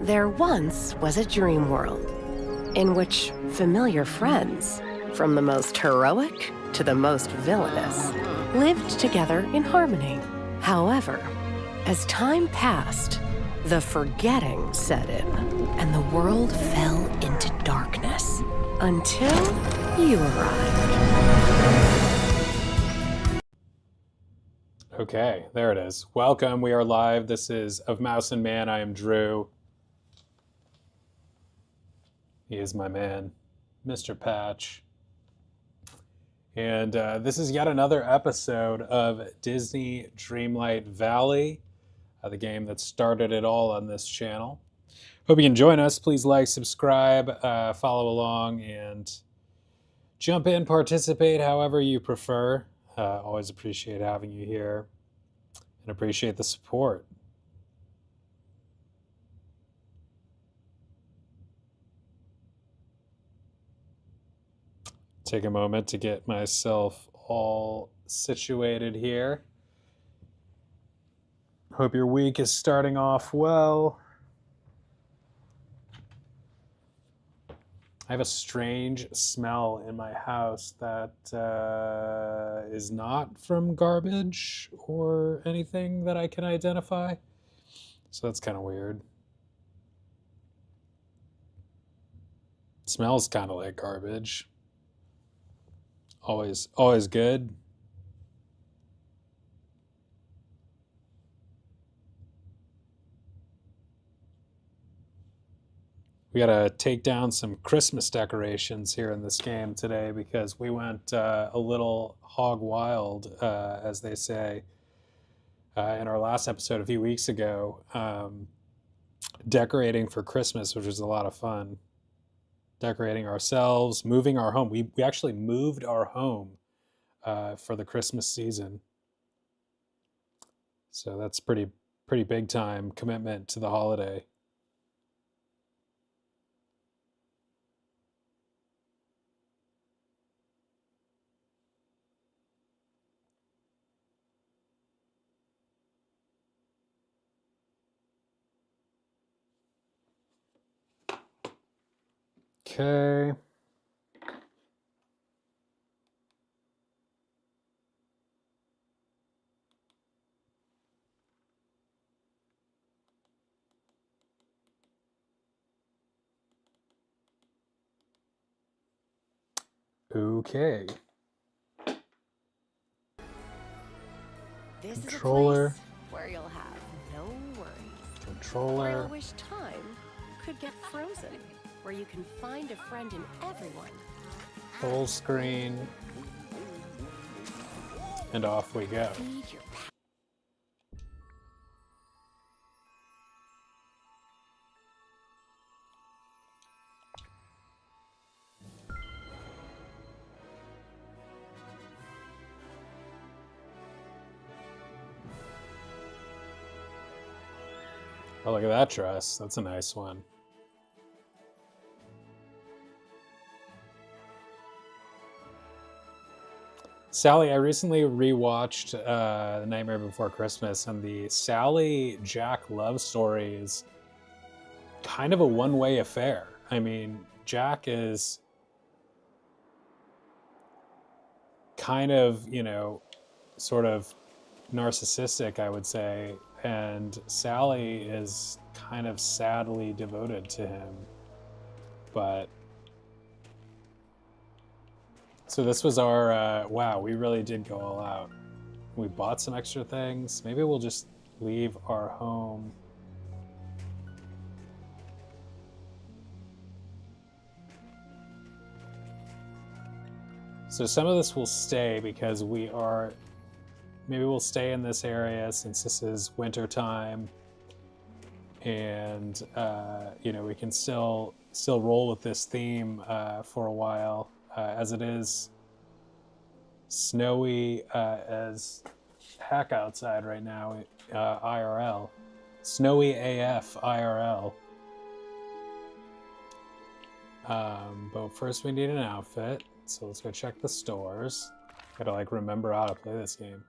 There once was a dream world in which familiar friends, from the most heroic to the most villainous, lived together in harmony. However, as time passed, the forgetting set in, and the world fell into darkness until you arrived. Okay, there it is. Welcome, we are live. This is Of Mouse and Man. I am Drew. He is my man, Mr. Patch. And this is yet another episode of Disney Dreamlight Valley, the game that started it all on this channel. Hope you can join us. Please like, subscribe, follow along, and jump in, participate however you prefer. Always appreciate having you here and appreciate the support. Take a moment to get myself all situated here. Hope your week is starting off well. I have a strange smell in my house that is not from garbage or anything that I can identify. So that's kind of weird. It smells kind of like garbage. Always good. We gotta take down some Christmas decorations here in this game today because we went a little hog wild, as they say, in our last episode a few weeks ago, decorating for Christmas, which was a lot of fun. Decorating ourselves, moving our home. We actually moved our home for the Christmas season. So that's pretty big time commitment to the holiday. Okay. Okay. This Controller. is a place where you'll have no worries. Controller. Where you'll wish time could get frozen. Where you can find a friend in everyone. Full screen. And off we go. Feed your Oh, look at that dress. That's a nice one. Sally, I recently rewatched The Nightmare Before Christmas, and the Sally Jack love story is kind of a one-way affair. I mean, Jack is kind of, sort of narcissistic, I would say, and Sally is kind of sadly devoted to him. But so this was our wow, we really did go all out. We bought some extra things. Maybe we'll just leave our home. So some of this will stay because maybe we'll stay in this area since this is winter time, and we can still roll with this theme for a while, as it is snowy as heck outside right now. IRL, snowy AF IRL. But first we need an outfit, so let's go check the stores. Gotta remember how to play this game.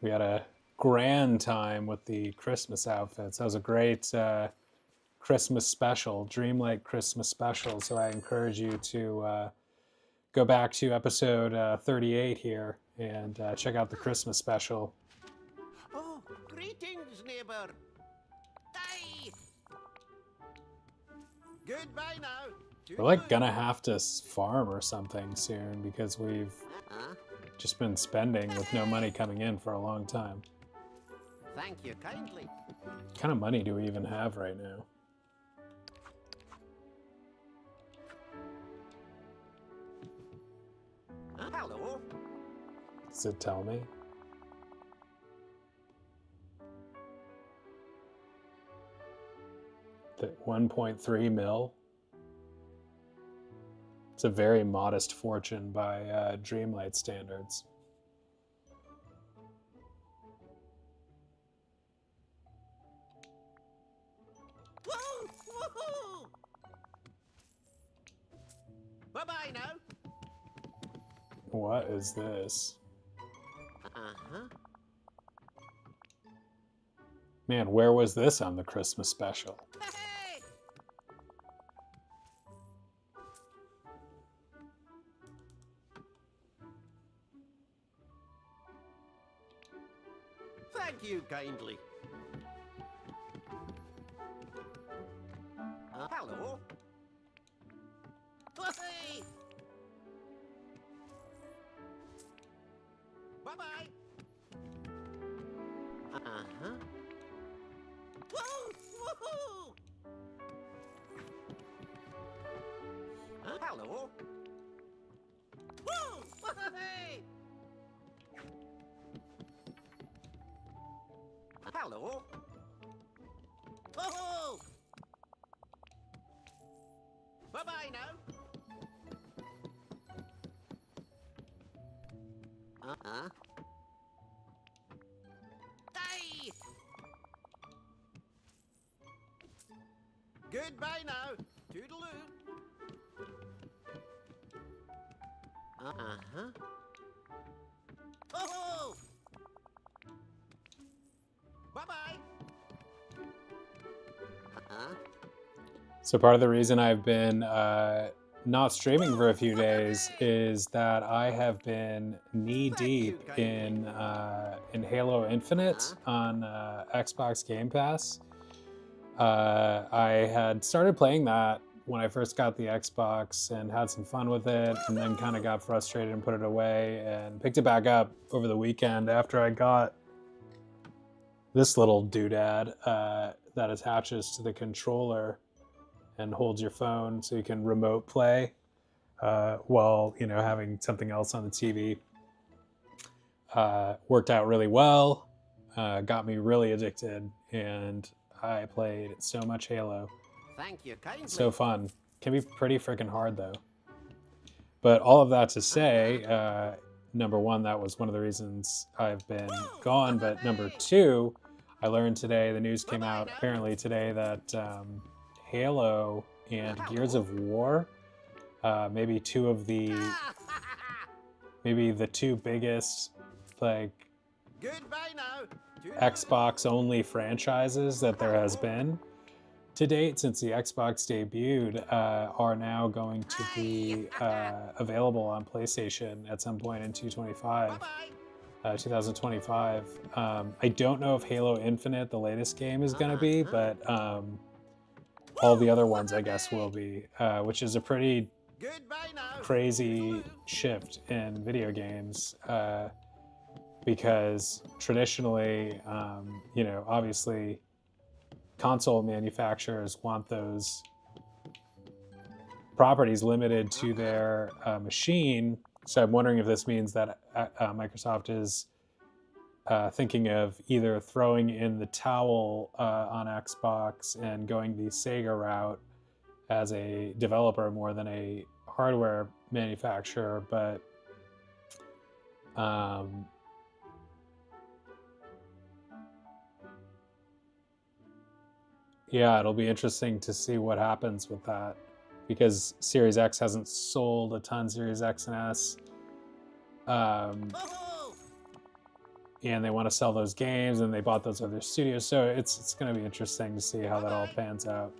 We had a grand time with the Christmas outfits. That was a great Christmas special, Dreamlight Christmas special. So I encourage you to go back to episode 38 here and check out the Christmas special. Oh, greetings, neighbor. Hey. Goodbye now. We're like gonna have to farm or something soon because we've just been spending with no money coming in for a long time. Thank you kindly. What kind of money do we even have right now? Hello. Does it tell me? That 1.3 mil? It's a very modest fortune by Dreamlight standards. Woo! Woohoo! Bye-bye now. What is this? Uh-huh. Man, where was this on the Christmas special? Hey! Thank you kindly. Hello. Hey! Bye-bye. Uh-huh. Woo! Woohoo! Hello. Woo! Hey! Hello. Oh! Bye-bye now. Uh-huh. Hey! Goodbye now. Toodaloo. Uh-huh. Oh! Bye-bye. Uh-huh. So part of the reason I've been not streaming for a few days is that I have been knee-deep in Halo Infinite on Xbox Game Pass. I had started playing that when I first got the Xbox and had some fun with it, and then kind of got frustrated and put it away and picked it back up over the weekend after I got this little doodad that attaches to the controller and holds your phone so you can remote play while having something else on the TV. Worked out really well, got me really addicted, and I played so much Halo. Thank you kindly. So fun. Can be pretty freaking hard though. But all of that to say, number one, that was one of the reasons I've been gone. But number two, I learned today, the news came out apparently today that Halo and Gears of War, maybe the two biggest Goodbye now. Xbox only franchises that there has been to date since the Xbox debuted, are now going to be available on PlayStation at some point in 2025. I don't know if Halo Infinite, the latest game, is going to be, but all the other ones, I guess, will be, which is a pretty crazy shift in video games, because traditionally, obviously, console manufacturers want those properties limited to their machine. So I'm wondering if this means that Microsoft is thinking of either throwing in the towel on Xbox and going the Sega route as a developer more than a hardware manufacturer. But yeah, it'll be interesting to see what happens with that, because Series X hasn't sold a ton, Series X and S. and they want to sell those games, and they bought those other studios. So it's going to be interesting to see how that all pans out.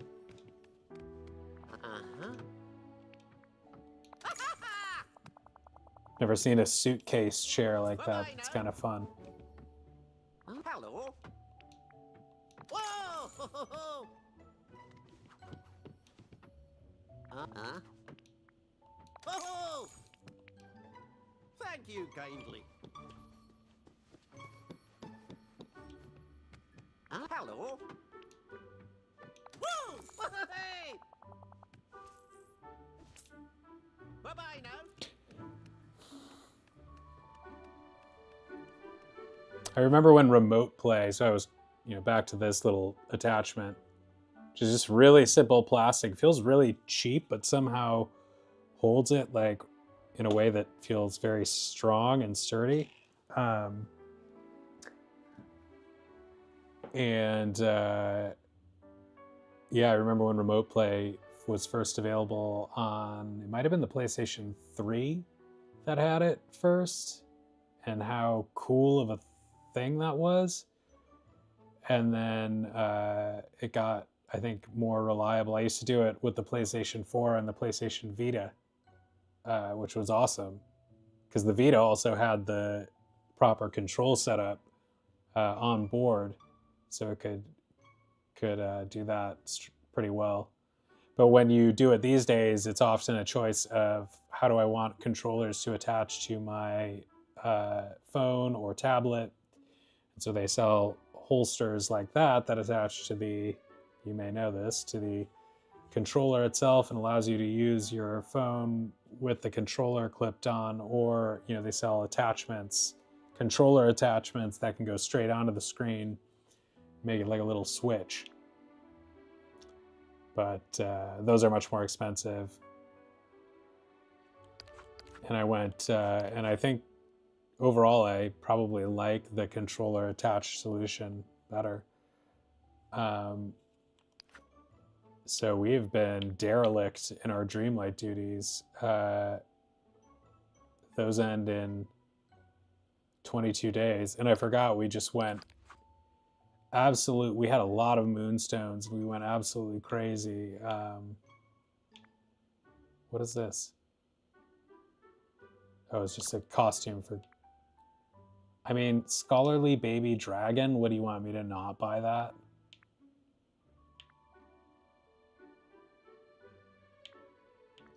Never seen a suitcase chair like that. It's kind of fun. Hello. Whoa! Oh! Thank you kindly. Hello. Woo! Hey! Bye-bye now. I remember when remote play, so I was, back to this little attachment, which is just really simple plastic. It feels really cheap, but somehow holds it like in a way that feels very strong and sturdy. Yeah, I remember when remote play was first available on, it might have been the PlayStation 3 that had it first, and how cool of a thing that was. And then it got, I think, more reliable. I used to do it with the PlayStation 4 and the PlayStation Vita, which was awesome, because the Vita also had the proper control setup on board, so it could do that pretty well. But when you do it these days, it's often a choice of how do I want controllers to attach to my phone or tablet. And so they sell holsters like that attach to the, you may know this, to the controller itself, and allows you to use your phone with the controller clipped on, or they sell attachments, controller attachments that can go straight onto the screen, make it like a little switch. But those are much more expensive. And I went, and I think overall I probably like the controller attached solution better. So we have been derelict in our Dreamlight duties. Those end in 22 days. And I forgot, we just went we had a lot of moonstones. We went absolutely crazy. What is this? Oh, it's just a costume for... I mean, Scholarly Baby Dragon, what do you want me to not buy that?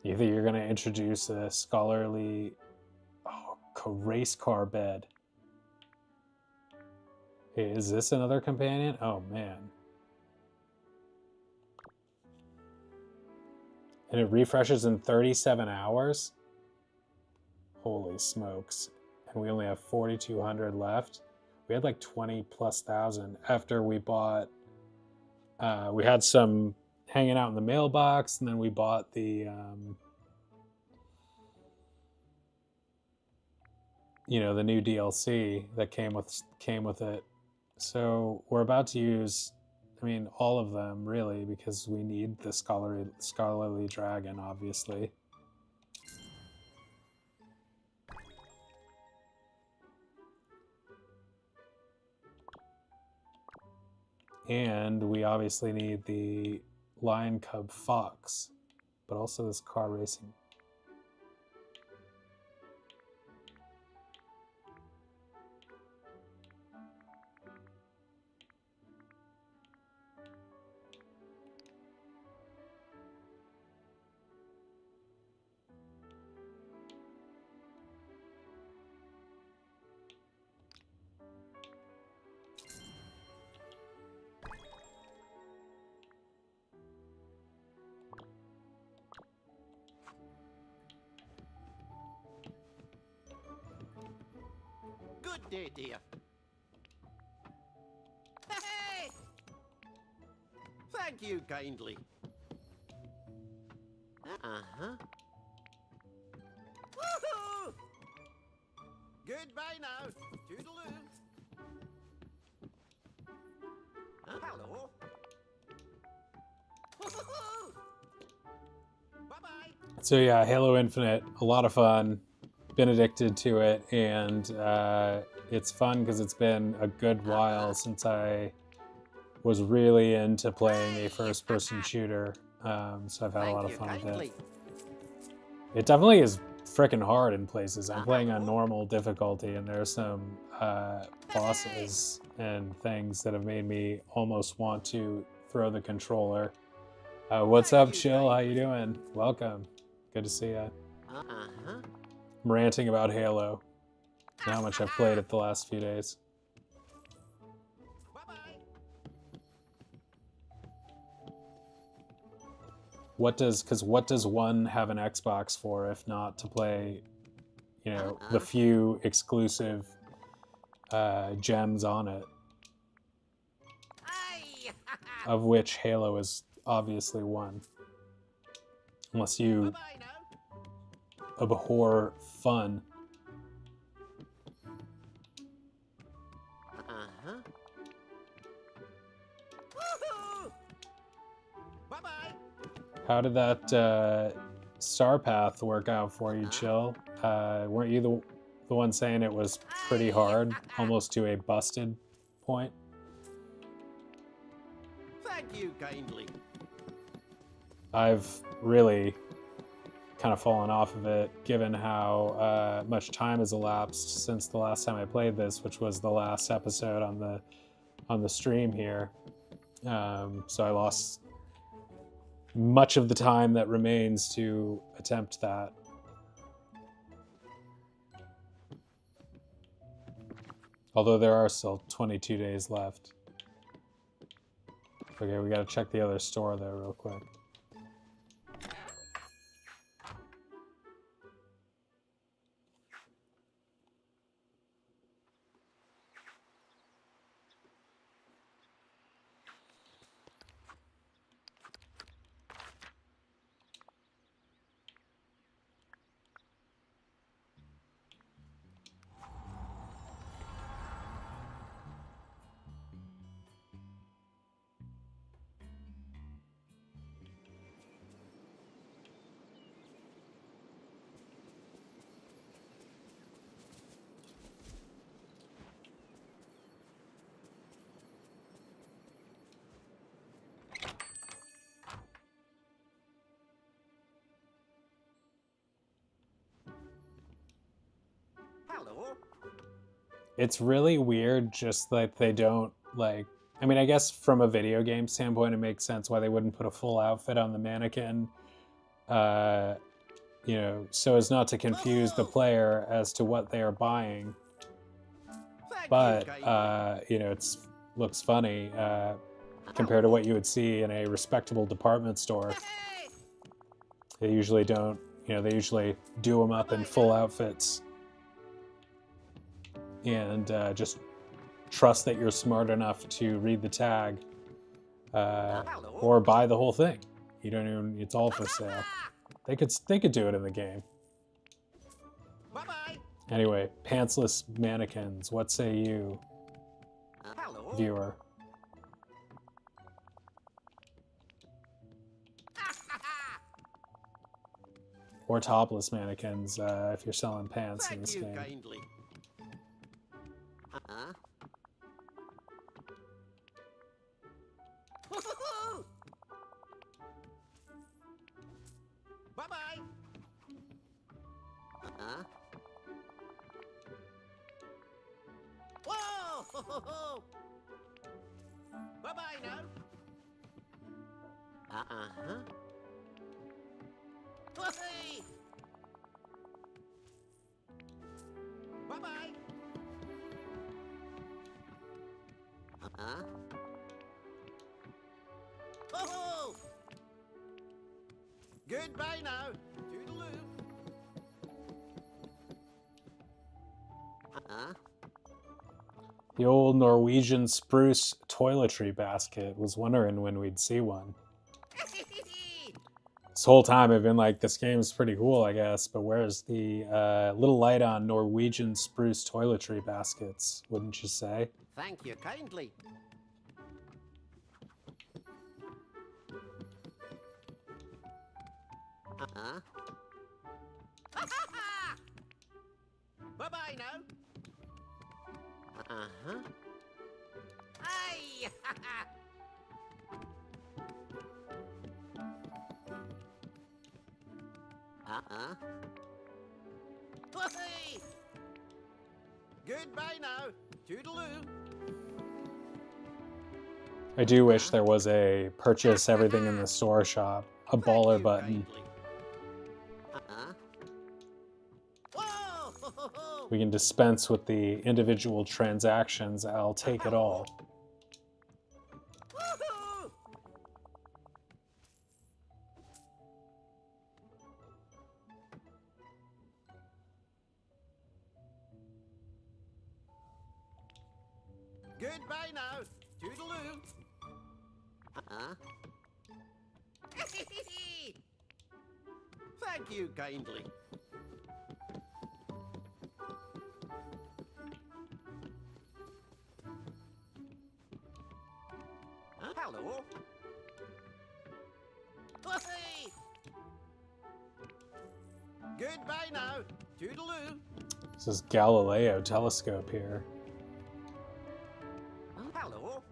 Either you're going to introduce a Scholarly race car bed. Hey, is this another companion? Oh, man. And it refreshes in 37 hours? Holy smokes. And we only have 4,200 left. We had like 20,000+ after we bought... we had some hanging out in the mailbox, and then we bought the... the new DLC that came with it. So we're about to use, all of them really, because we need the Scholarly Dragon, obviously. And we obviously need the Lion Cub Fox, but also this car racing. Good day, dear. Hey! Thank you kindly. Uh-huh. Woohoo! Goodbye now. Toodaloo. Hello. Woohoo! Bye-bye. So yeah, Halo Infinite, a lot of fun. Been addicted to it, and It's fun because it's been a good while since I was really into playing a first-person shooter, so I've had a lot of fun with it. It definitely is freaking hard in places. I'm playing on normal difficulty, and there's some bosses and things that have made me almost want to throw the controller. What's up, Chill? How you doing? Welcome. Good to see you. I'm ranting about Halo and how much I've played it the last few days. What does one have an Xbox for if not to play, you know, the few exclusive gems on it, of which Halo is obviously one. Unless you abhor fun. How did that star path work out for you, Chill? Weren't you the one saying it was pretty hard, almost to a busted point? Thank you kindly. I've really kind of fallen off of it, given how much time has elapsed since the last time I played this, which was the last episode on the stream here. So I lost much of the time that remains to attempt that. Although there are still 22 days left. Okay, we gotta check the other store there real quick. Hello. It's really weird just that they don't, like, I mean, I guess from a video game standpoint, it makes sense why they wouldn't put a full outfit on the mannequin, you know, so as not to confuse the player as to what they are buying. But, you know, it looks funny compared to what you would see in a respectable department store. They usually don't, you know, they usually do them up in full outfits. And just trust that you're smart enough to read the tag or buy the whole thing. You don't even, it's all for sale. They could do it in the game. Bye-bye. Anyway, pantsless mannequins. What say you, Hello. viewer? Or topless mannequins if you're selling pants in this game. Kindly. Bye-bye. Whoa! Bye-bye now. Whee! Bye-bye. Oh! Goodbye now. Toodaloo. The old Norwegian spruce toiletry basket. Was wondering when we'd see one. This whole time I've been like, this game is pretty cool, I guess, but where's the little light on Norwegian spruce toiletry baskets, wouldn't you say? Thank you kindly. Bye-bye now. Uh-huh. Hey! Uh-huh. Hey! Goodbye now. Toodaloo. I do wish there was a purchase everything in the store shop, a Thank baller you button. kindly. Uh-huh. Whoa! We can dispense with the individual transactions. I'll take it all. Woohoo! Goodbye now. Toodaloo. Uh-huh. Thank you kindly. Hello. Hey! Goodbye now. Toodaloo. This is Galileo telescope here. Hello.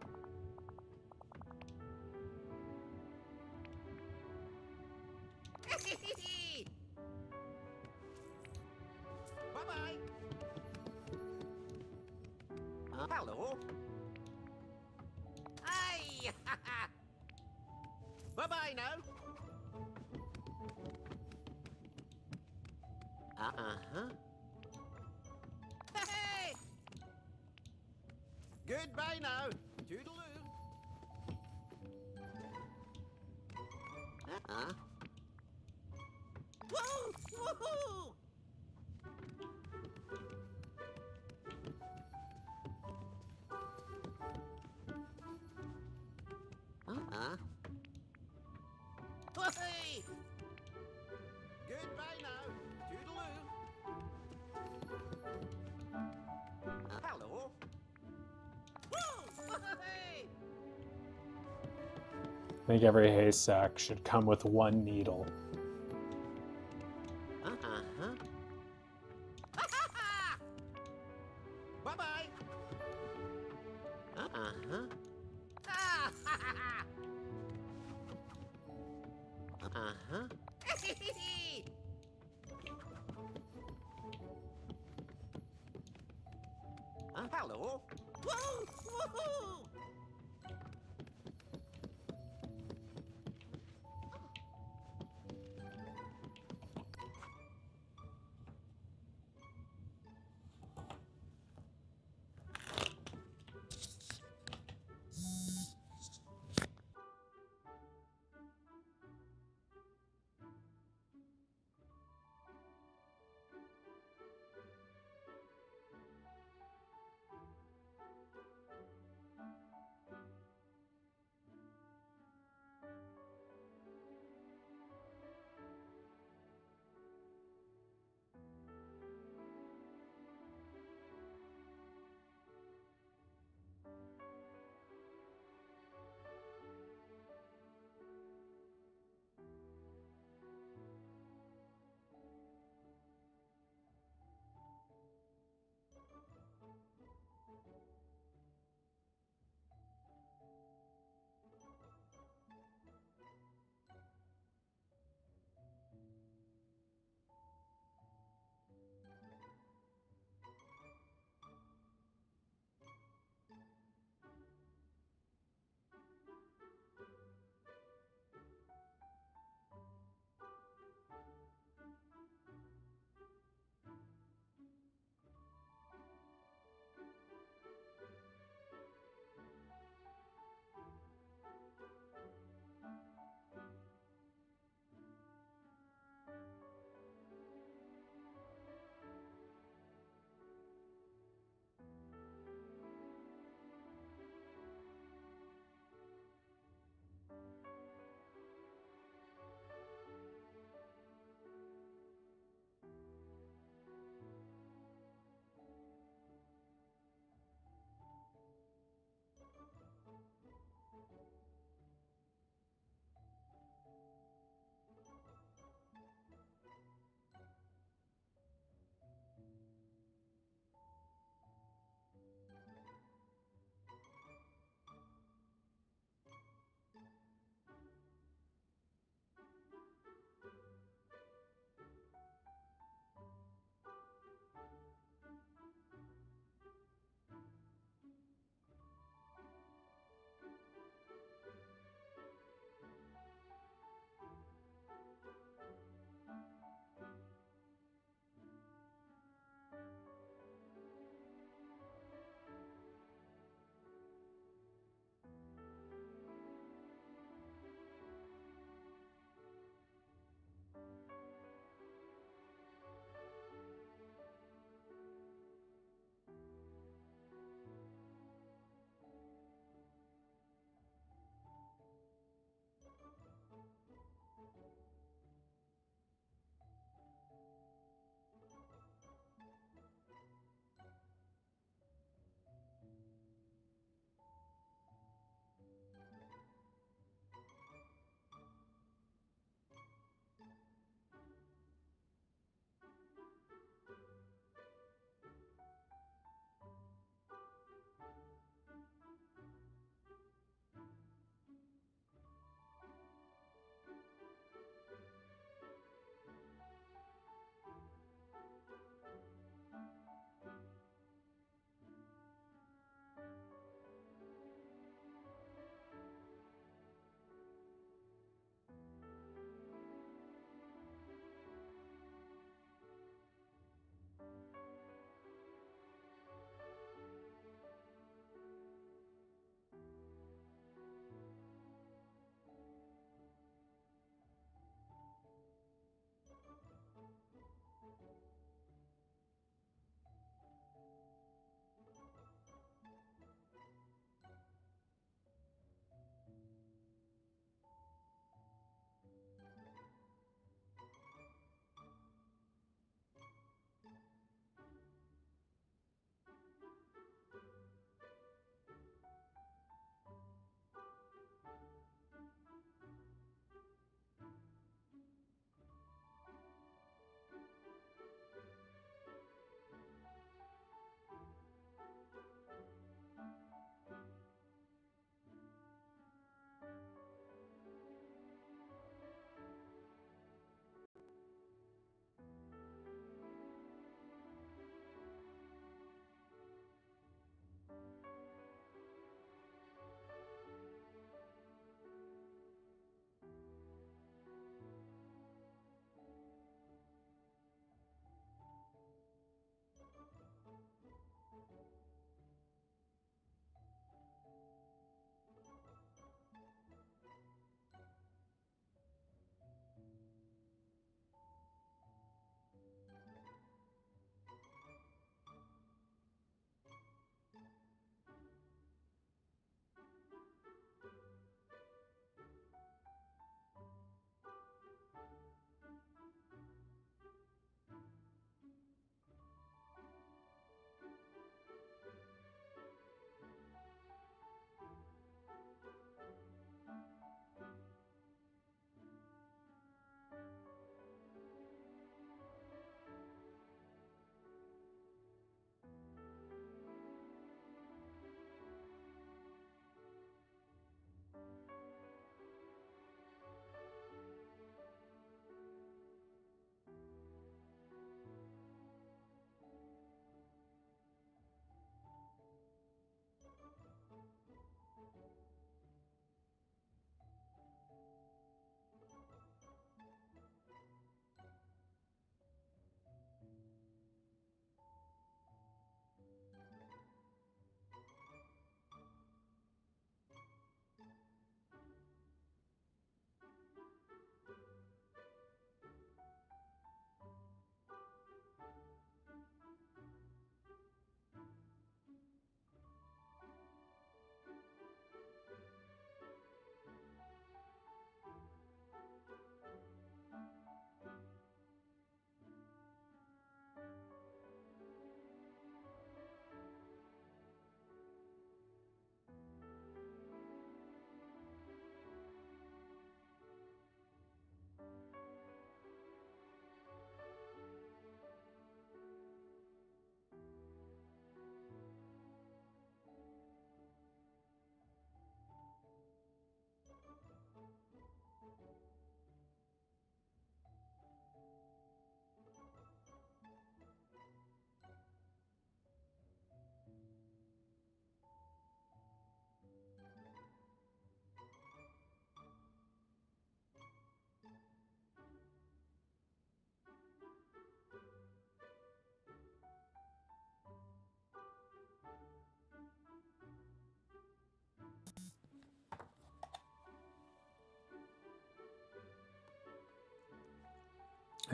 Bye-bye. Hello. Hey! Bye-bye now. Uh-huh. Hey! Goodbye now. Toodaloo. Uh-huh. Woo! Woohoo! Uh-huh. Hey! Goodbye now. Toodaloo. Hello. Woo! Hey! I think every haystack should come with one needle. Uh-huh. Bye-bye. Uh-huh. Uh-huh. Hello. Woo! Woohoo!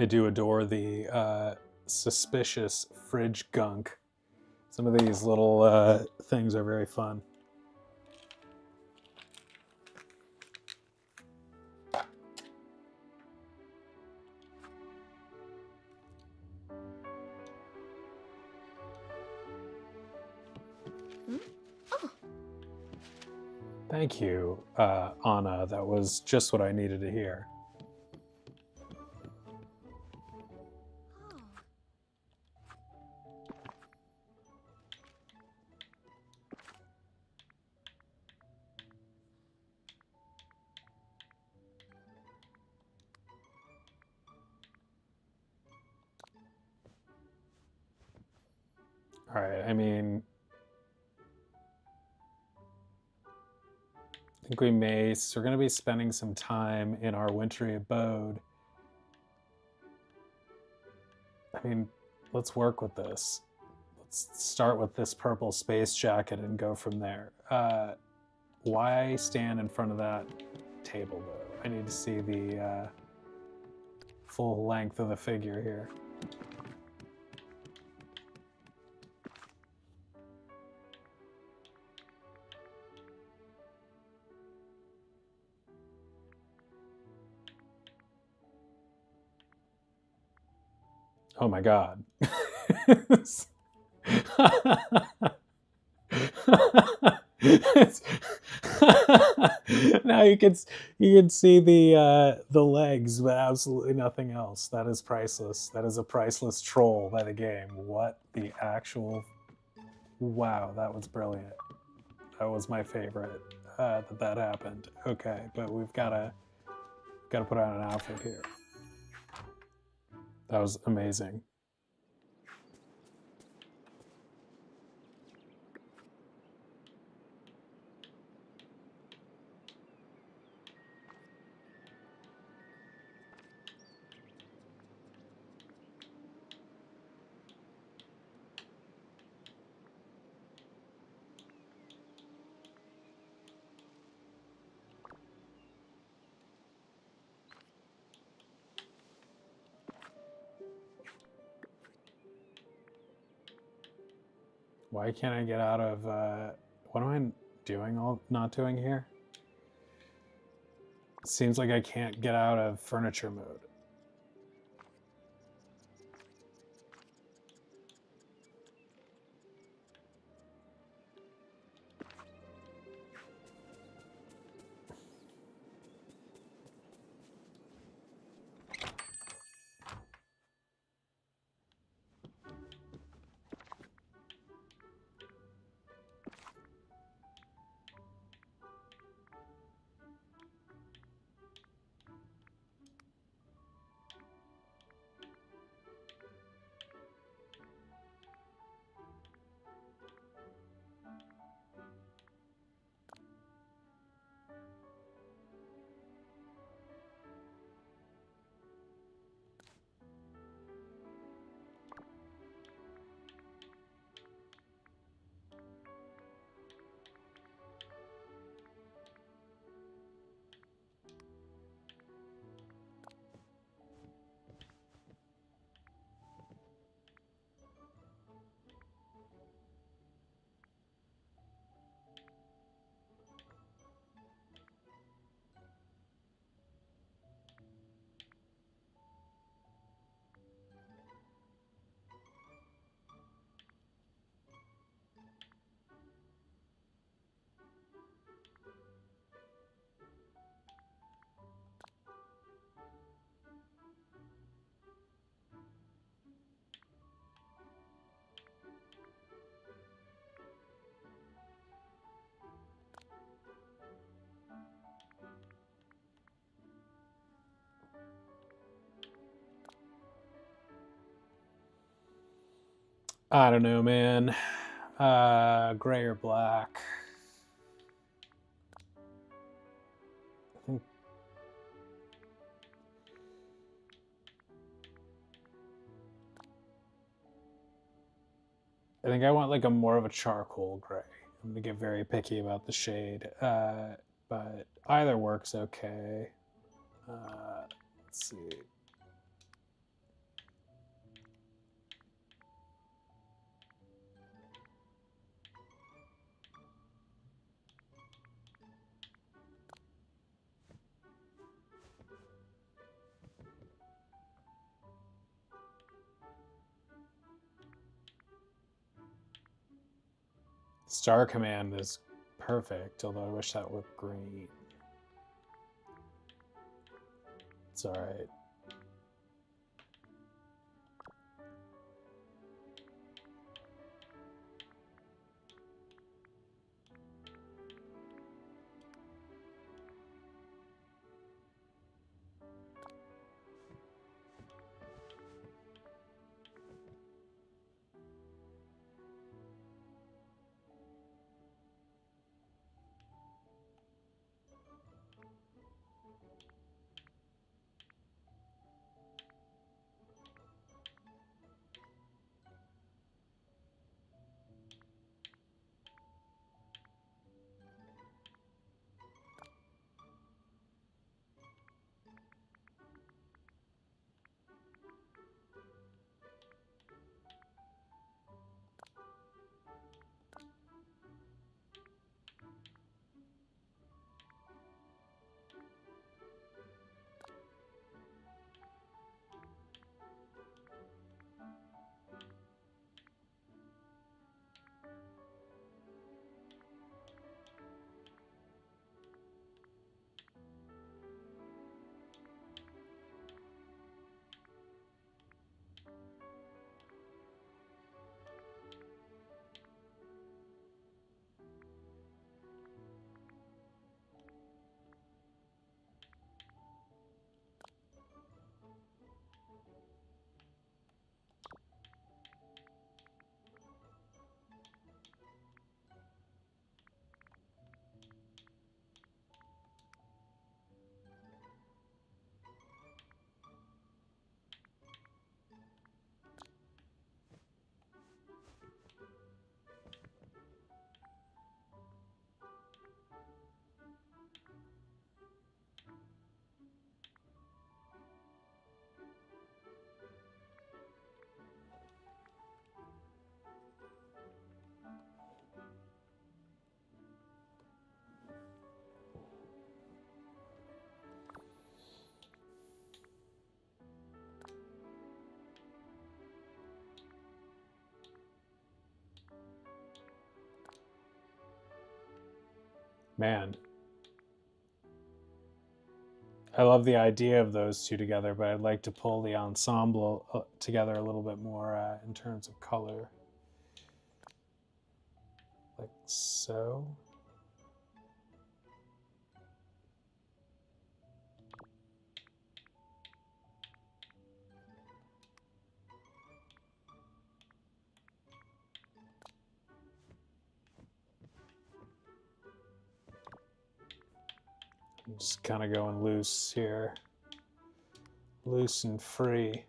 I do adore the suspicious fridge gunk. Some of these little things are very fun. Thank you, Anna. That was just what I needed to hear. All right, I mean, I think we may, so we're going to be spending some time in our wintry abode. I mean, let's work with this. Let's start with this purple space jacket and go from there. Why stand in front of that table, though? I need to see the full length of the figure here. Oh my god. Now you can see the legs, but absolutely nothing else. That is priceless. That is a priceless troll by the game. What the actual... Wow, that was brilliant. That was my favorite that happened. Okay, but we've gotta put on an outfit here. That was amazing. Why can't I get out of, what am I doing not doing here? Seems like I can't get out of furniture mode. I don't know, man. Gray or black? I think I want like a more of a charcoal gray. I'm gonna get very picky about the shade, but either works okay. Let's see. Star Command is perfect, although I wish that were green. It's all right. Man, I love the idea of those two together, but I'd like to pull the ensemble together a little bit more in terms of color. Like so. I'm just kind of going loose here. Loose and free.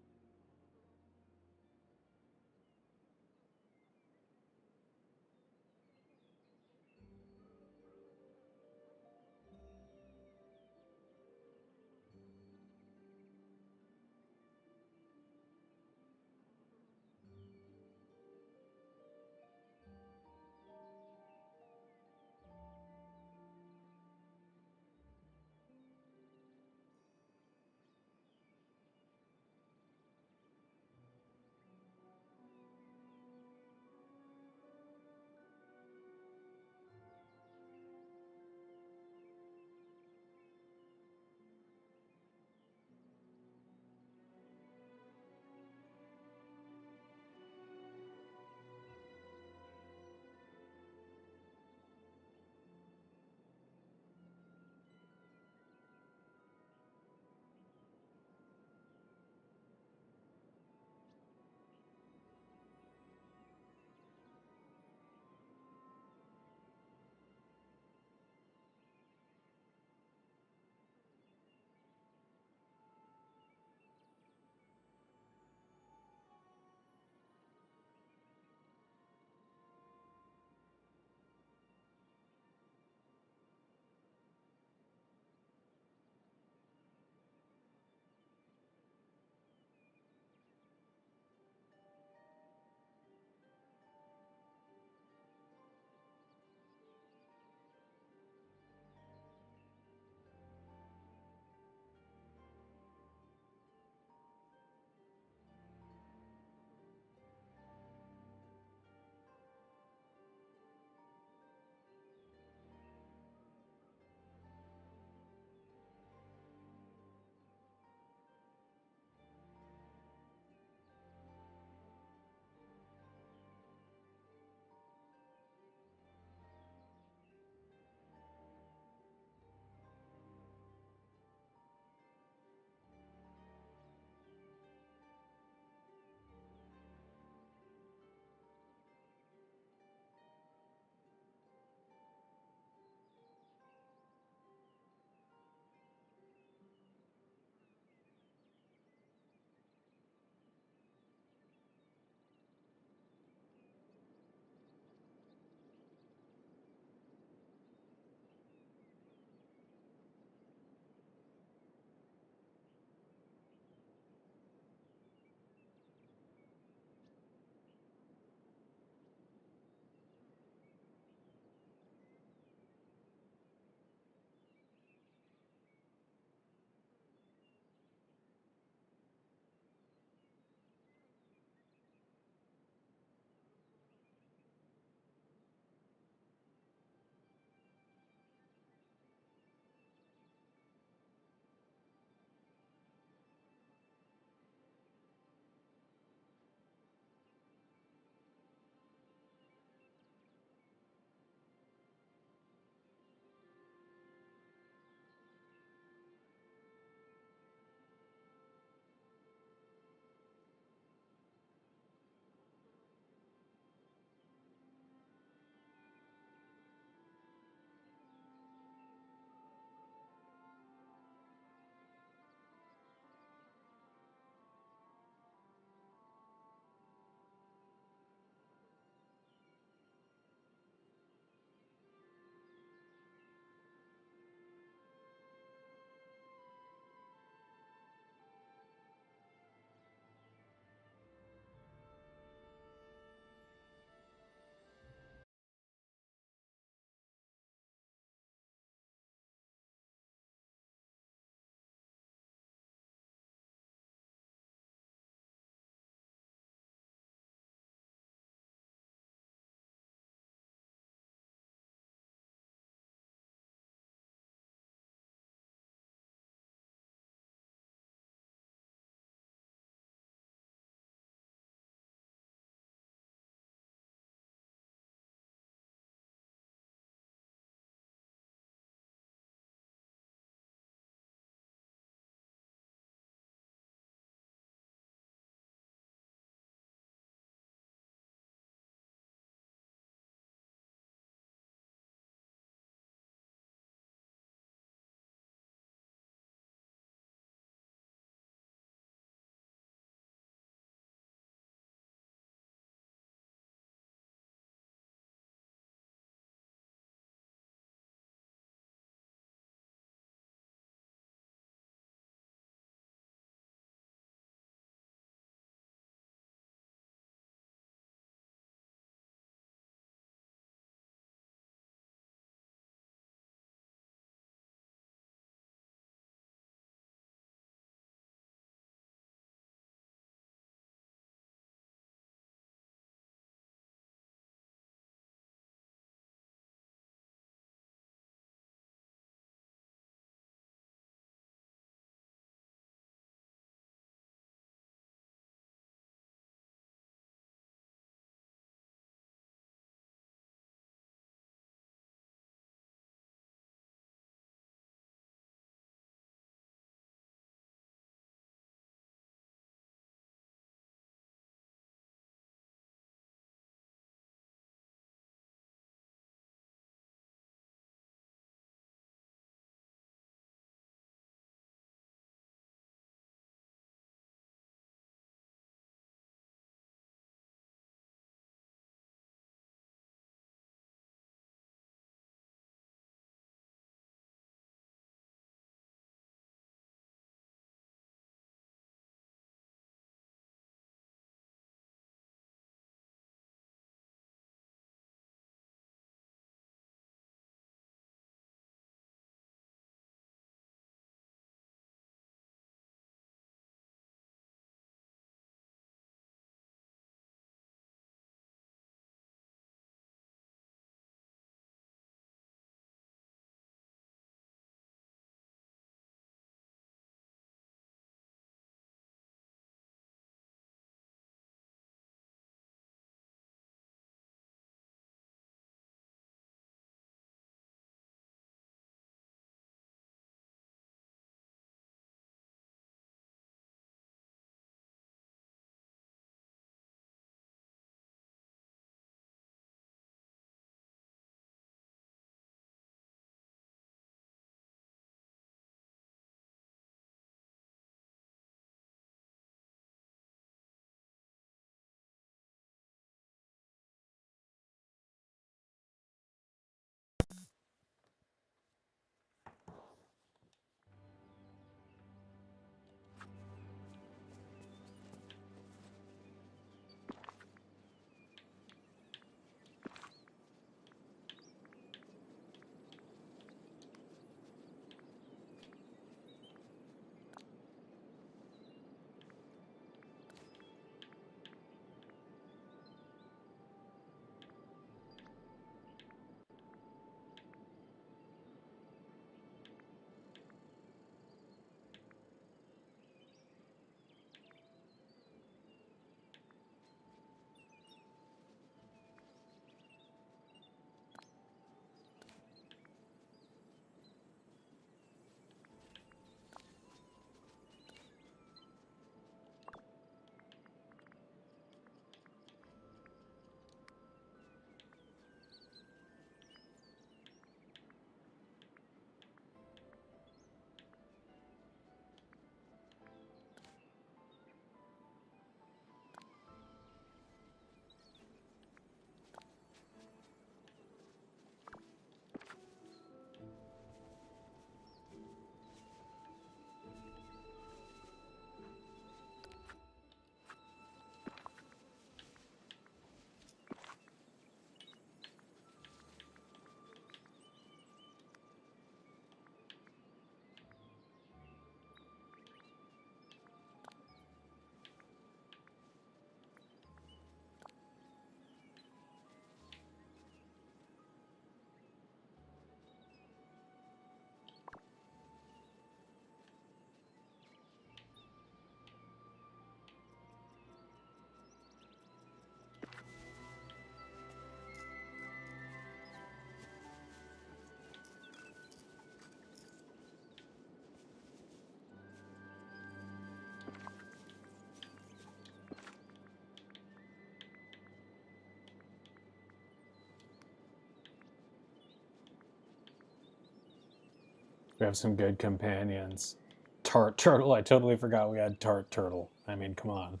We have some good companions. Tart Turtle. I totally forgot we had Tart Turtle. I mean, come on.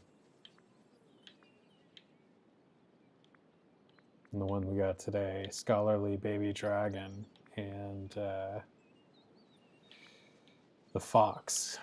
And the one we got today, Scholarly Baby Dragon, and the Fox.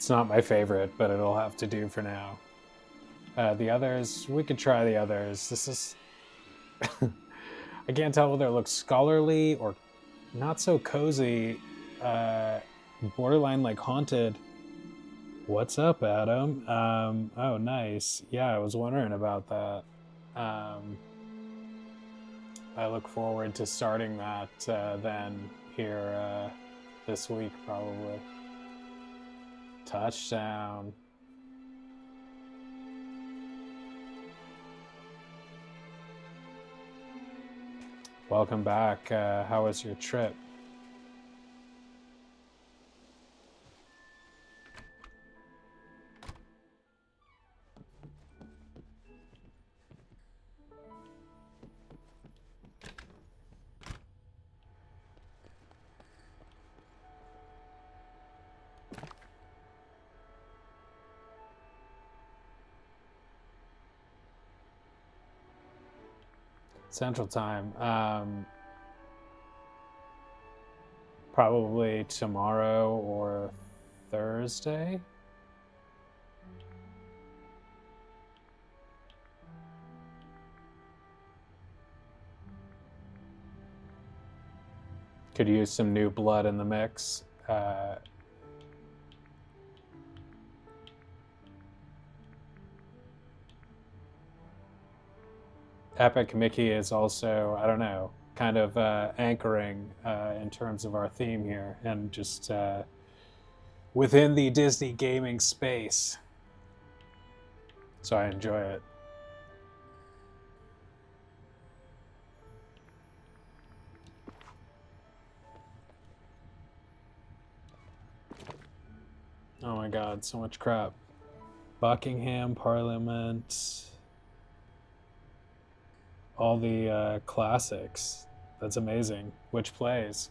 It's not my favorite, but it'll have to do for now. The others, we could try the others. This is... I can't tell whether it looks scholarly or not so cozy. Borderline like haunted. What's up, Adam? Oh, nice. Yeah, I was wondering about that. I look forward to starting that then here this week, probably. Touchdown. Welcome back. How was your trip? Central Time. Probably tomorrow or Thursday. Could use some new blood in the mix. Epic Mickey is also, I don't know, kind of anchoring in terms of our theme here, and just within the Disney gaming space. So I enjoy it. Oh my god, so much crap. Buckingham, Parliament, all the classics. That's amazing. Which plays?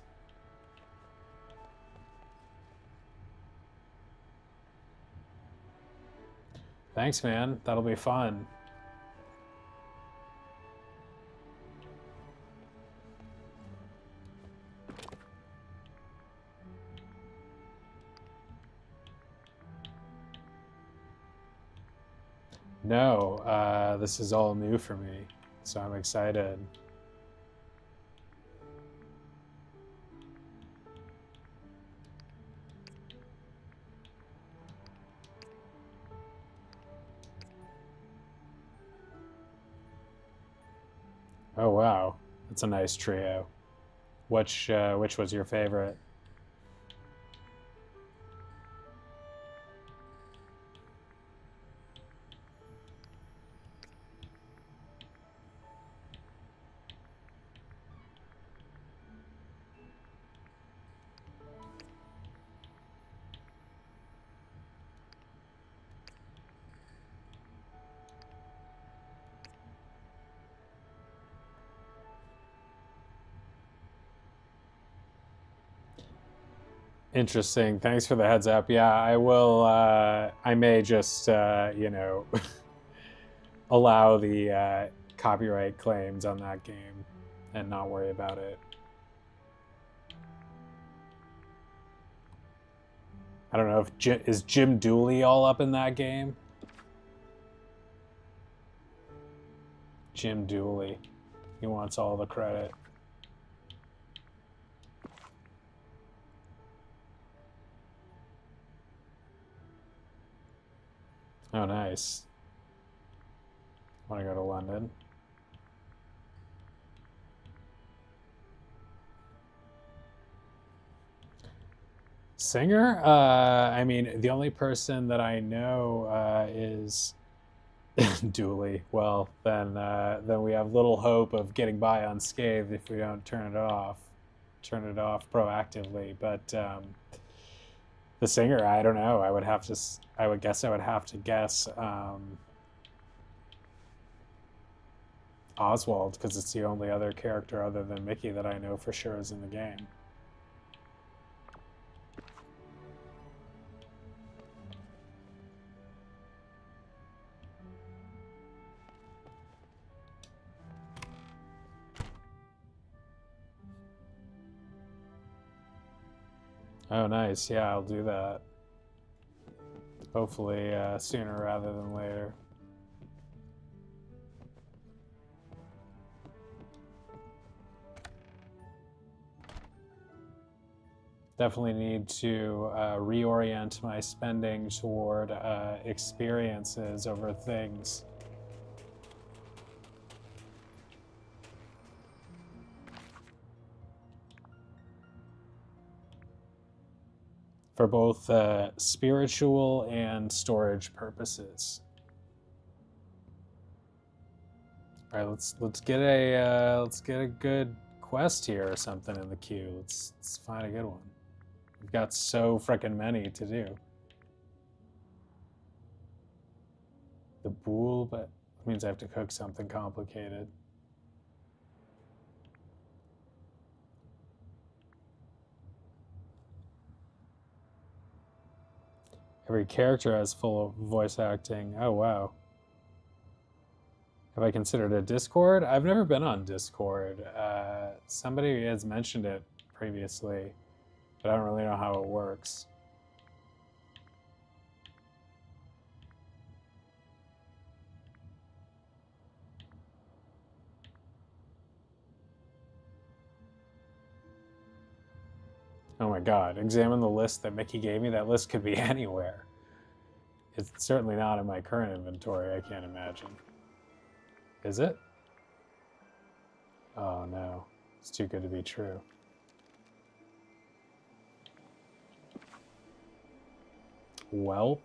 Thanks, man. That'll be fun. No, this is all new for me, so I'm excited. Oh wow, that's a nice trio. Which was your favorite? Interesting. Thanks for the heads up. Yeah, I will. I may just, you know, allow the copyright claims on that game and not worry about it. I don't know if is Jim Dooley all up in that game. Jim Dooley, he wants all the credit. Oh, nice. Want to go to London? Singer? I mean, the only person that I know is Dooley. Well, then we have little hope of getting by unscathed if we don't turn it off proactively. But the singer, I don't know. I would guess I would have to guess Oswald, because it's the only other character other than Mickey that I know for sure is in the game. Oh, nice. Yeah, I'll do that. Hopefully sooner rather than later. Definitely need to reorient my spending toward experiences over things. For both spiritual and storage purposes. All right, let's get a good quest here or something in the queue. Let's find a good one. We've got so frickin' many to do. The boule, but it means I have to cook something complicated. Every character has full voice acting. Oh, wow. Have I considered a Discord? I've never been on Discord. Somebody has mentioned it previously, but I don't really know how it works. Oh my god, examine the list that Mickey gave me. That list could be anywhere. It's certainly not in my current inventory, I can't imagine. Is it? Oh no, it's too good to be true. Welp.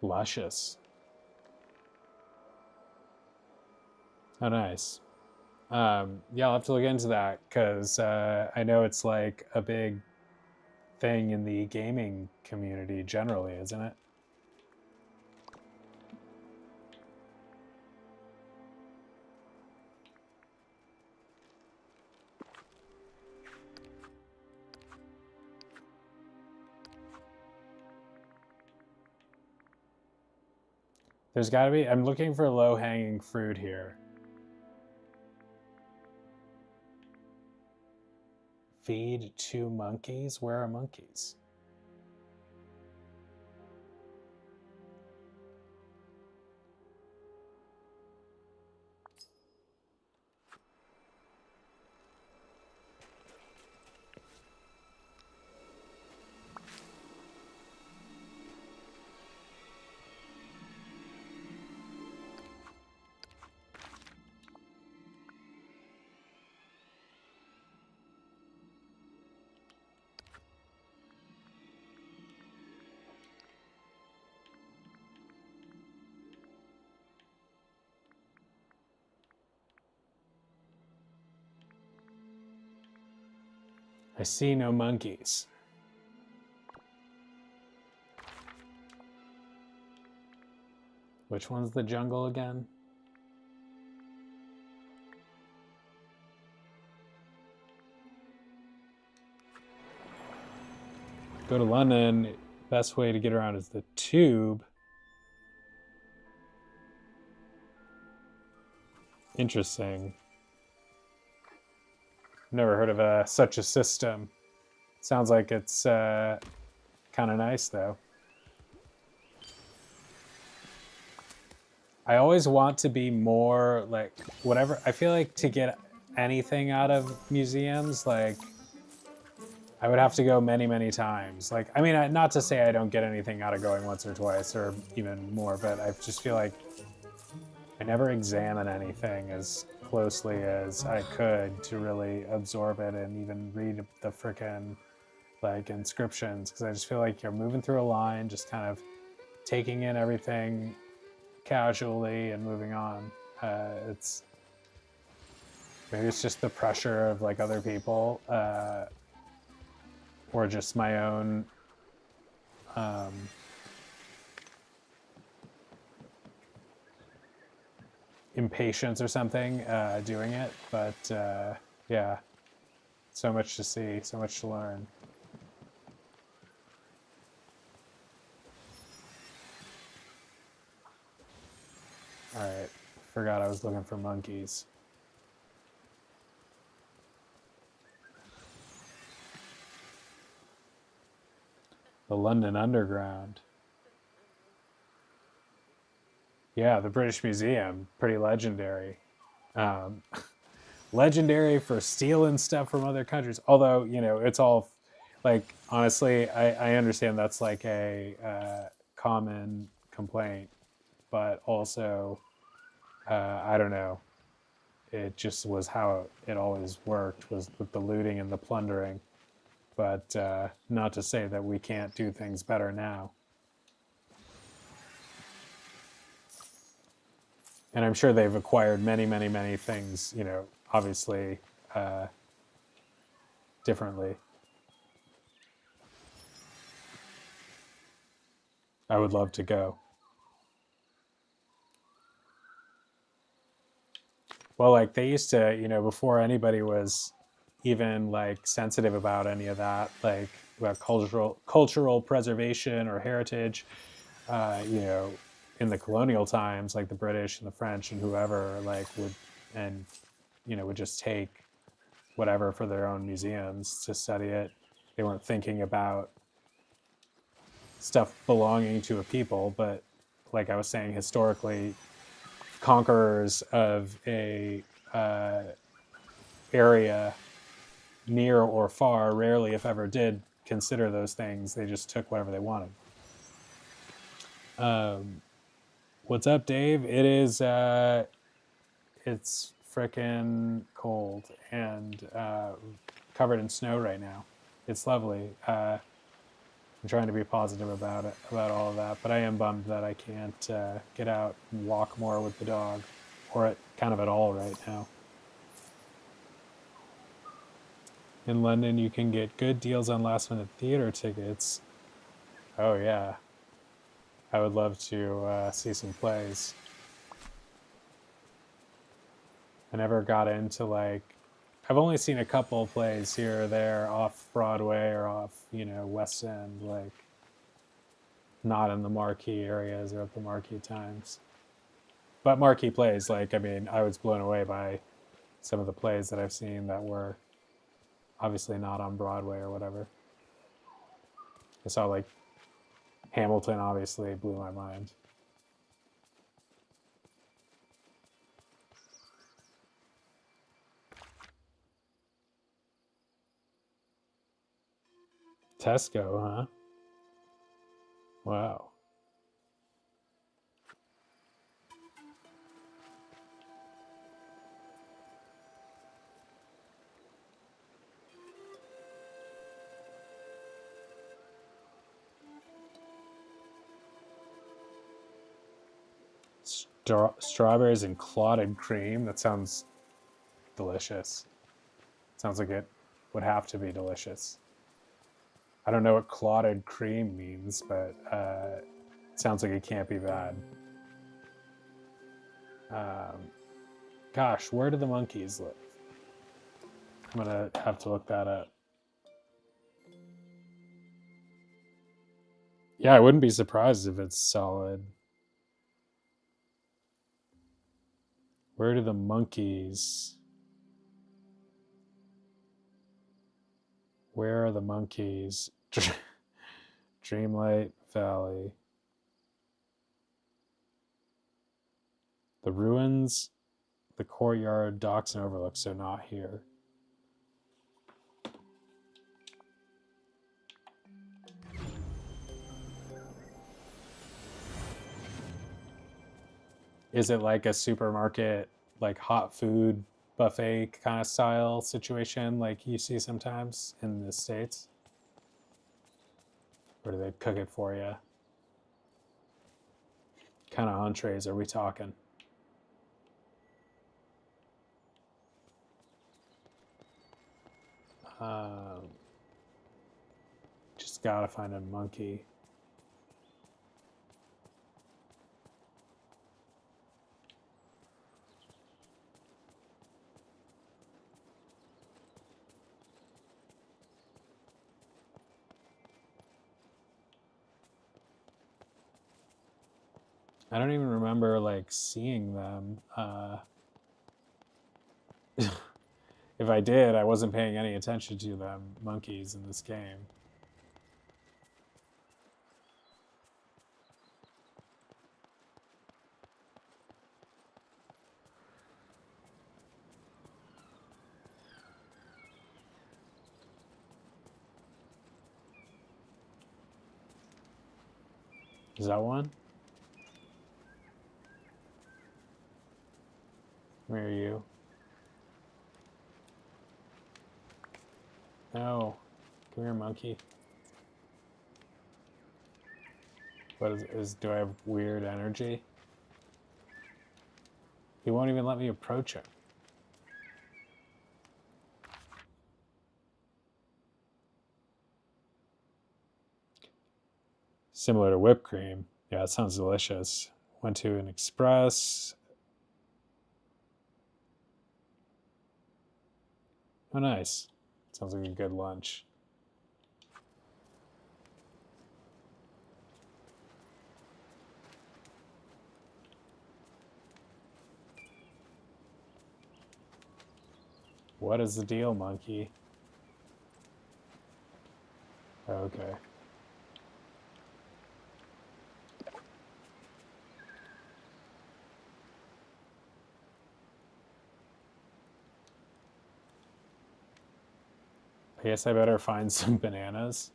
Luscious. Oh, nice. Yeah, I'll have to look into that because I know it's like a big thing in the gaming community generally, isn't it? There's got to be. I'm looking for low-hanging fruit here. Feed 2 monkeys? Where are monkeys? I see no monkeys. Which one's the jungle again? Go to London. Best way to get around is the tube. Interesting. Never heard of such a system. Sounds like it's kind of nice, though. I always want to be more like whatever. I feel like to get anything out of museums, like I would have to go many, many times. Like, I mean, not to say I don't get anything out of going once or twice or even more, but I just feel like I never examine anything as closely as I could to really absorb it and even read the frickin' like inscriptions, because I just feel like you're moving through a line, just kind of taking in everything casually and moving on. It's maybe it's just the pressure of like other people, or just my own impatience or something doing it. But yeah, so much to see, so much to learn. All right, forgot I was looking for monkeys. The London Underground. Yeah, the British Museum, pretty legendary. Legendary for stealing stuff from other countries. Although, you know, it's all like, honestly, I understand that's like a common complaint, but also, I don't know. It just was how it always worked, was with the looting and the plundering. But not to say that we can't do things better now. And I'm sure they've acquired many, many, many things, you know, obviously differently. I would love to go. Well, like they used to, you know, before anybody was even like sensitive about any of that, like about cultural preservation or heritage, you know, in the colonial times, like the British and the French and whoever, like would, and you know, would just take whatever for their own museums to study it. They weren't thinking about stuff belonging to a people, but like I was saying, historically, conquerors of a area near or far rarely, if ever, did consider those things. They just took whatever they wanted. What's up, Dave? It's frickin' cold and covered in snow right now. It's lovely. I'm trying to be positive about it, about all of that, but I am bummed that I can't get out and walk more with the dog, or kind of at all right now. In London, you can get good deals on last-minute theater tickets. Oh yeah, I would love to see some plays. I never got into like, I've only seen a couple of plays here or there off Broadway or off, West End, like not in the marquee areas or at the marquee times. But marquee plays, like, I mean, I was blown away by some of the plays that I've seen that were obviously not on Broadway or whatever. I saw like Hamilton, obviously blew my mind. Tesco, huh? Wow. Strawberries and clotted cream. That sounds delicious. Sounds like it would have to be delicious. I don't know what clotted cream means, but it sounds like it can't be bad. Gosh, where do the monkeys live? I'm gonna have to look that up. Yeah, I wouldn't be surprised if it's solid. Where do the monkeys? Where are the monkeys? Dreamlight Valley. The ruins, the courtyard, docks, and overlook, so not here. Is it like a supermarket, like hot food buffet kind of style situation like you see sometimes in the States? Or do they cook it for you? Kind of entrees are we talking? Just gotta find a monkey. I don't even remember like seeing them. If I did, I wasn't paying any attention to them monkeys in this game. Is that one? Where are you? No. Come here, monkey. What do I have weird energy? He won't even let me approach him. Similar to whipped cream. Yeah, it sounds delicious. Went to an express. Oh, nice. Sounds like a good lunch. What is the deal, monkey? Okay. guess I better find some bananas.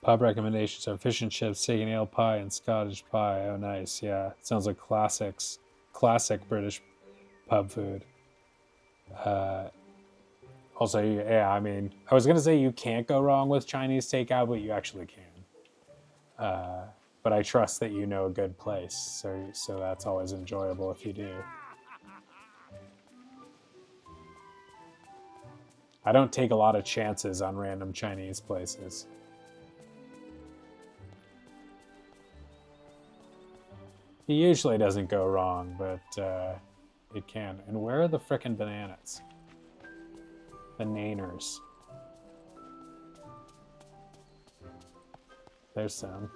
Pub recommendations are fish and chips, steak and ale pie, and Scottish pie. Oh, nice. Yeah, sounds like classic British pub food. Also, yeah, I mean, I was gonna say you can't go wrong with Chinese takeout, but you actually can. But I trust that you know a good place, so that's always enjoyable if you do. I don't take a lot of chances on random Chinese places. It usually doesn't go wrong, but it can. And where are the frickin' bananas? The naners. There's some.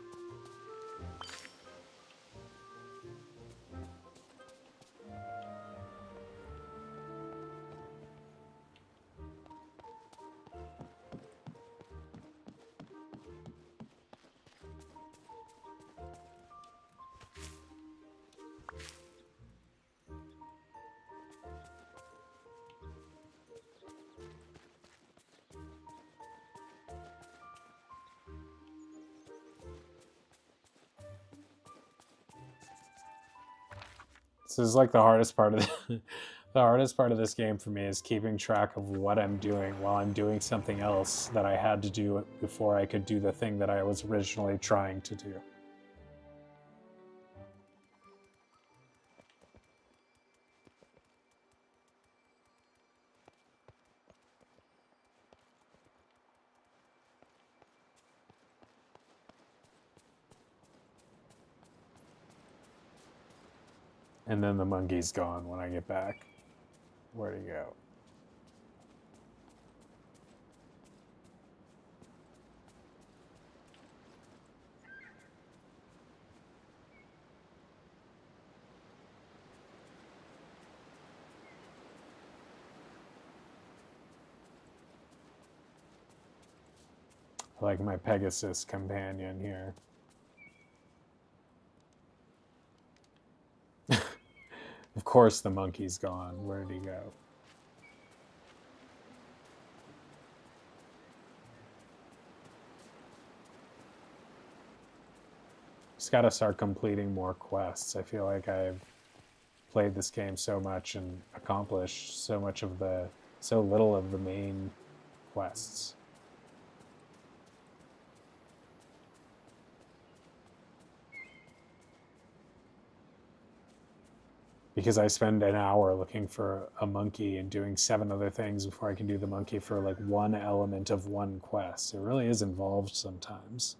This is like the hardest part of the hardest part of this game for me is keeping track of what I'm doing while I'm doing something else that I had to do before I could do the thing that I was originally trying to do. And then the monkey's gone when I get back. Where'd he go? I like my Pegasus companion here. Of course the monkey's gone. Where did he go? Just gotta start completing more quests. I feel like I've played this game so much and accomplished so little of the main quests. Because I spend an hour looking for a monkey and doing 7 other things before I can do the monkey for like one element of one quest. It really is involved sometimes.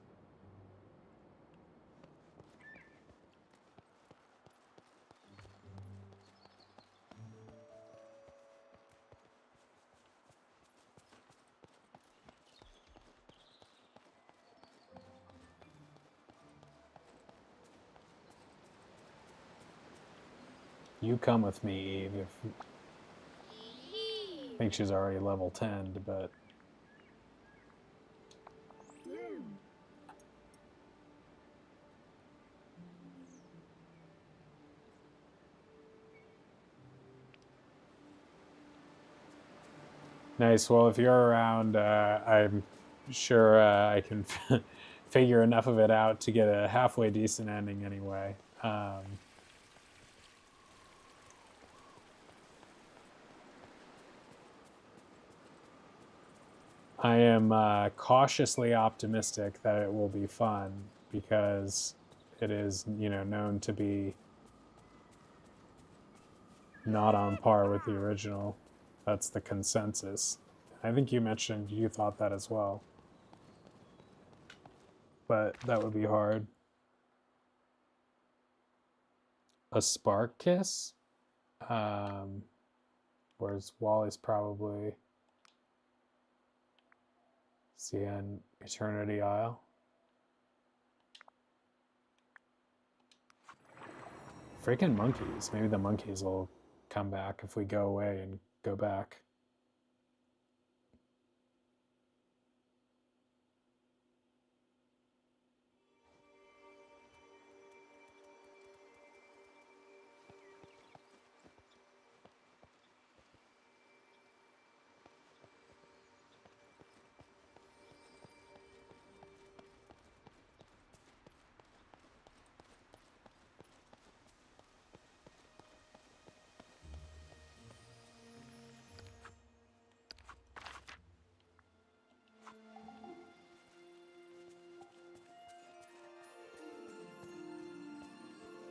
You come with me, Eve. I think she's already level 10, but... Nice. Well, if you're around, I'm sure I can figure enough of it out to get a halfway decent ending anyway. I am cautiously optimistic that it will be fun because it is, known to be not on par with the original. That's the consensus. I think you mentioned you thought that as well. But that would be hard. A spark kiss? What Whereas Wally's probably CN Eternity Isle. Freaking monkeys. Maybe the monkeys will come back if we go away and go back.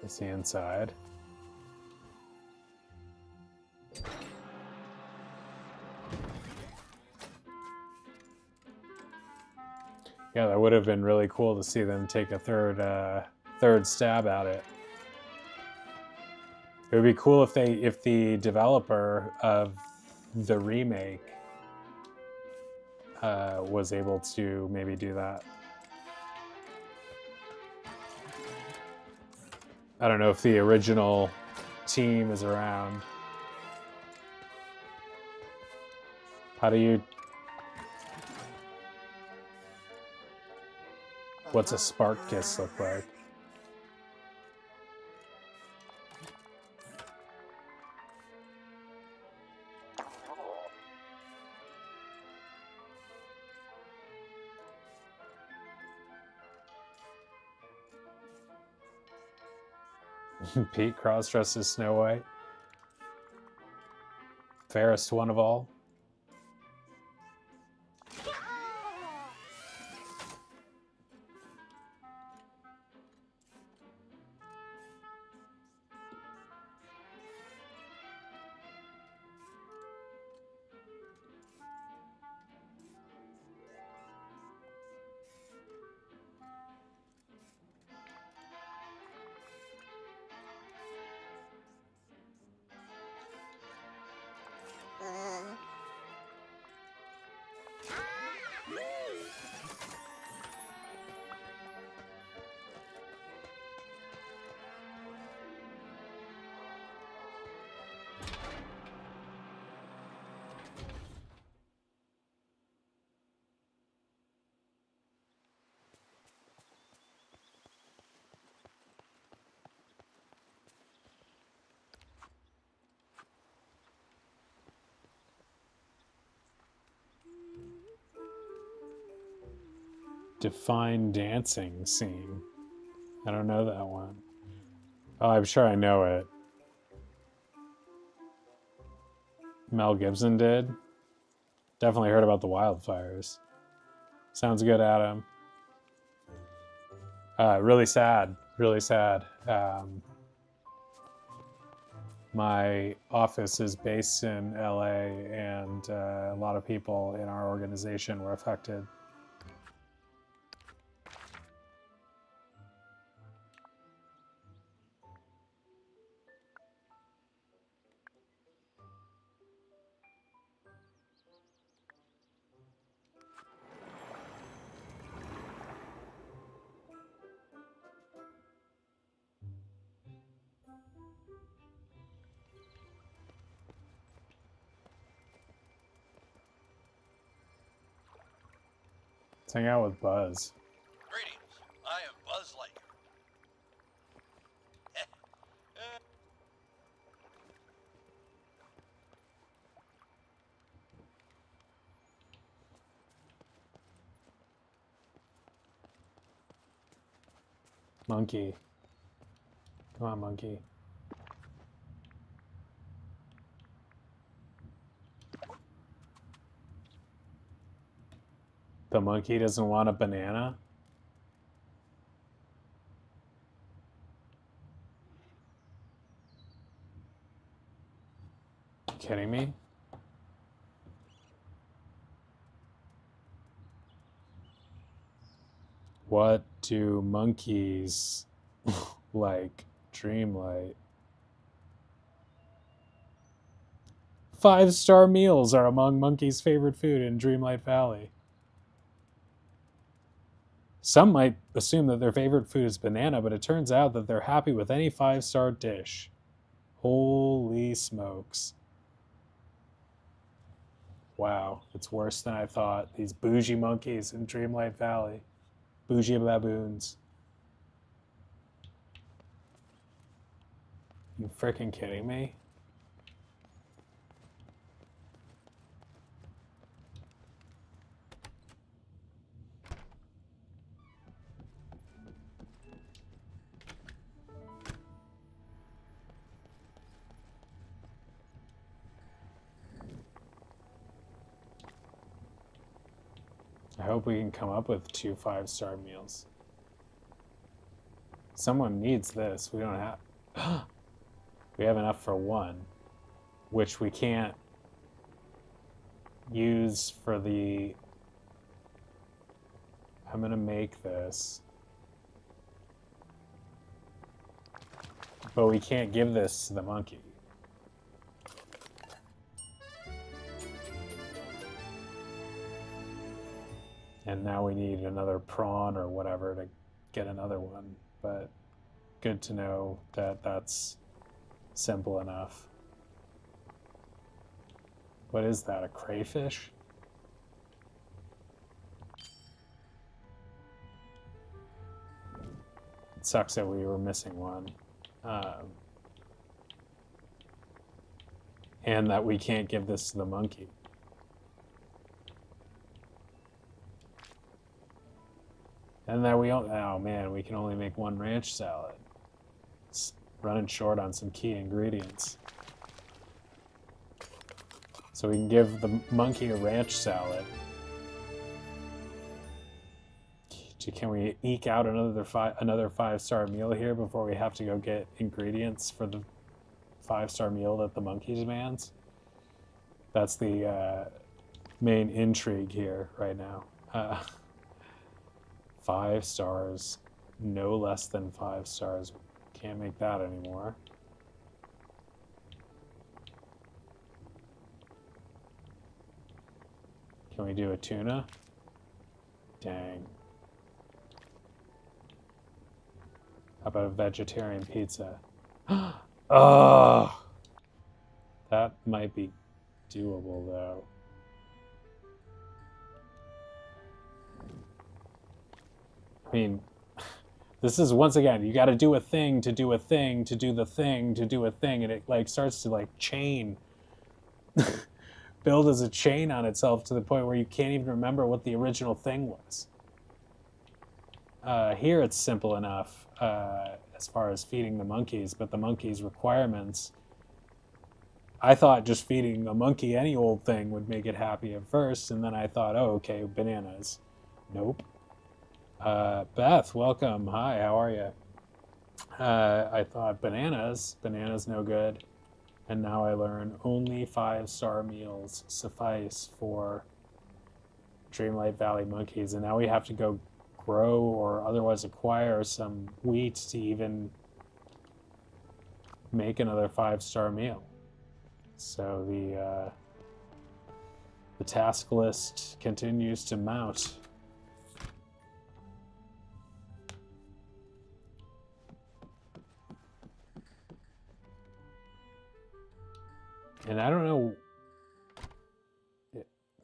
It's the inside. Yeah, that would have been really cool to see them take a third stab at it. It would be cool if the developer of the remake was able to maybe do that. I don't know if the original team is around. How do you... What's a spark kiss look like? Pete cross-dressed as Snow White. Fairest one of all. Define dancing scene. I don't know that one. Oh, I'm sure I know it. Mel Gibson did. Definitely heard about the wildfires. Sounds good, Adam. Really sad. Really sad. My office is based in LA, and a lot of people in our organization were affected. Let's hang out with Buzz. Greetings, I am Buzz Lightyear. Monkey. Come on, monkey. The monkey doesn't want a banana? You kidding me? What do monkeys like Dreamlight? 5-star meals are among monkeys' favorite food in Dreamlight Valley. Some might assume that their favorite food is banana, but it turns out that they're happy with any 5-star dish. Holy smokes. Wow, it's worse than I thought. These bougie monkeys in Dreamlight Valley. Bougie baboons. You freaking kidding me? I hope we can come up with 2 5-star meals. Someone needs this. We don't have... We have enough for 1, which we can't use for the... I'm going to make this. But we can't give this to the monkey. And now we need another prawn or whatever to get another one. But good to know that that's simple enough. What is that, a crayfish? It sucks that we were missing one. And that we can't give this to the monkey. And that oh man, we can only make 1 ranch salad. It's running short on some key ingredients. So we can give the monkey a ranch salad. Can we eke out another 5-star meal here before we have to go get ingredients for the 5-star meal that the monkey demands? That's the main intrigue here right now. 5 stars, no less than 5 stars. Can't make that anymore. Can we do a tuna? Dang. How about a vegetarian pizza? Oh! That might be doable, though. I mean, this is, once again, you got to do a thing to do a thing to do the thing to do a thing, and it like starts to like chain, build as a chain on itself to the point where you can't even remember what the original thing was. Here it's simple enough as far as feeding the monkeys, but the monkeys' requirements, I thought just feeding a monkey any old thing would make it happy at first, and then I thought, oh, okay, bananas. Nope. Beth, welcome. Hi, how are you? I thought bananas no good. And now I learn only 5-star meals suffice for Dreamlight Valley monkeys. And now we have to go grow or otherwise acquire some wheat to even make another 5-star meal. So the task list continues to mount. And I don't know,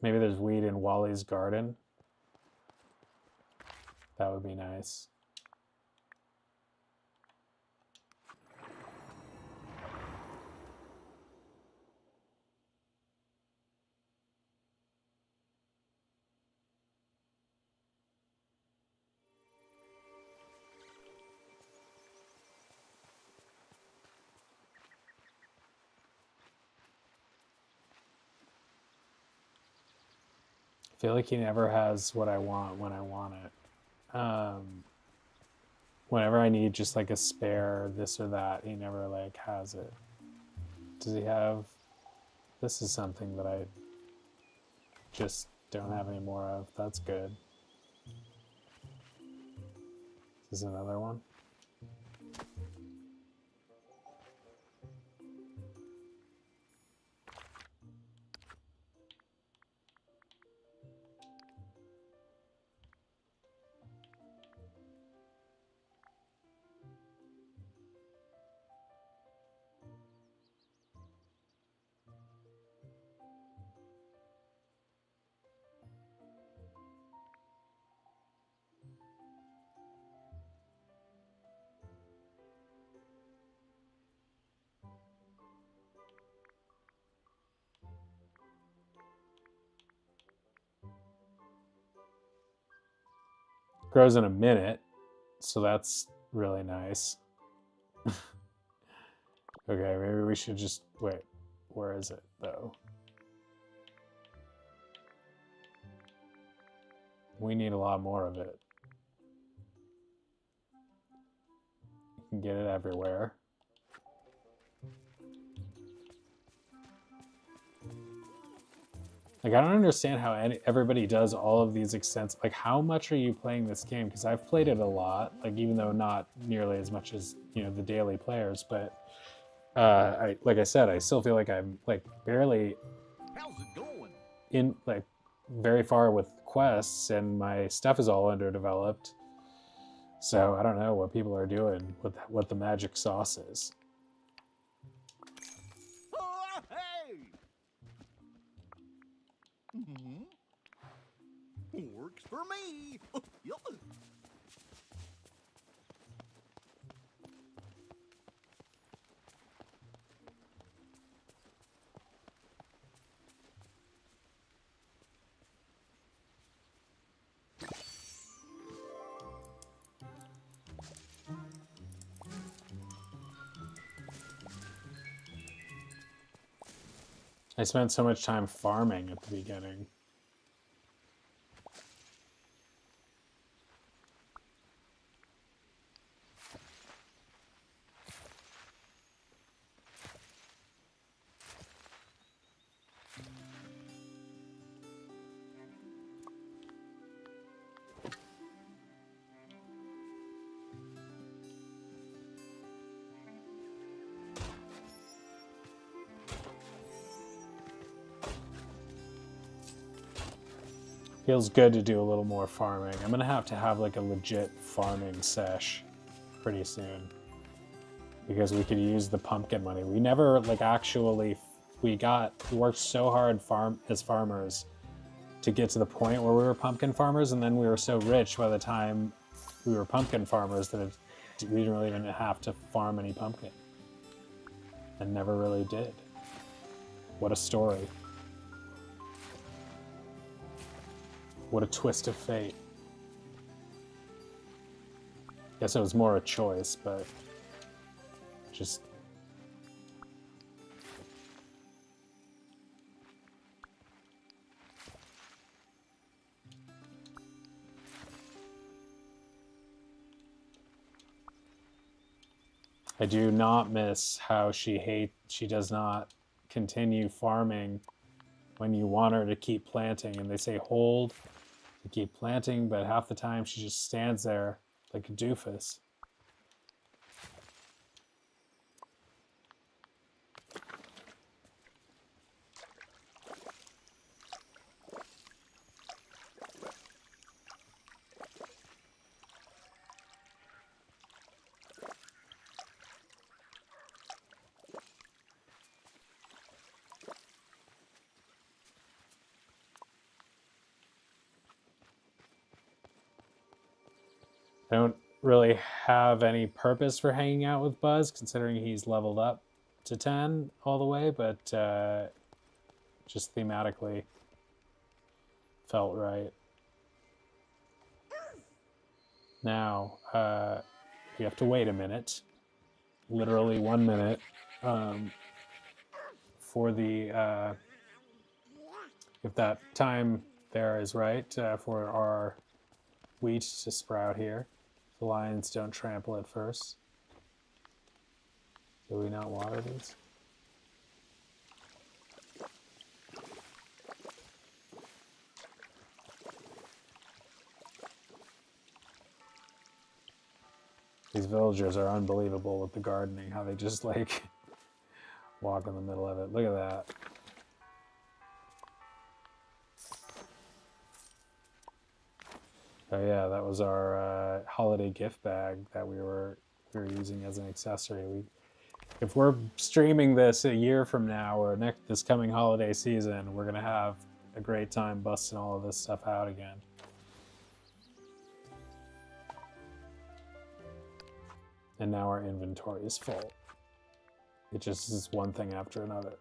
maybe there's weed in Wally's garden. That would be nice. I feel like he never has what I want when I want it. Whenever I need just like a spare this or that, he never like has it. Does he have... This is something that I just don't have any more of. That's good. This is another one. Grows in a minute, so that's really nice. Okay, maybe we should just wait. Where is it though? We need a lot more of it. You can get it everywhere. Like, I don't understand how everybody does all of these extensive... Like, how much are you playing this game? Because I've played it a lot, like, even though not nearly as much as, you know, the daily players. But, like I said, I still feel like I'm, like, barely... How's it going? In, like, very far with quests, and my stuff is all underdeveloped. So, I don't know what people are doing, what the magic sauce is. Oh, hey! Mm-hmm. Works for me. Yup. I spent so much time farming at the beginning. Feels good to do a little more farming. I'm gonna have like a legit farming sesh pretty soon, because we could use the pumpkin money. We never like actually, we worked so hard as farmers to get to the point where we were pumpkin farmers, and then we were so rich by the time we were pumpkin farmers that we didn't really even have to farm any pumpkin, and never really did. What a story. What a twist of fate. Guess it was more a choice, but just... I do not miss how she does not continue farming when you want her to keep planting, and they say hold to keep planting, but half the time she just stands there like a doofus. I don't really have any purpose for hanging out with Buzz, considering he's leveled up to 10 all the way, but just thematically felt right. Now, we have to wait a minute, literally 1 minute, for the, if that time there is right, for our wheat to sprout here. The lions don't trample it first. Do we not water these? These villagers are unbelievable with the gardening, how they just like walk in the middle of it. Look at that. Oh yeah, that was our holiday gift bag that we were using as an accessory. If we're streaming this a year from now or this coming holiday season, we're gonna have a great time busting all of this stuff out again. And now our inventory is full. It just is one thing after another.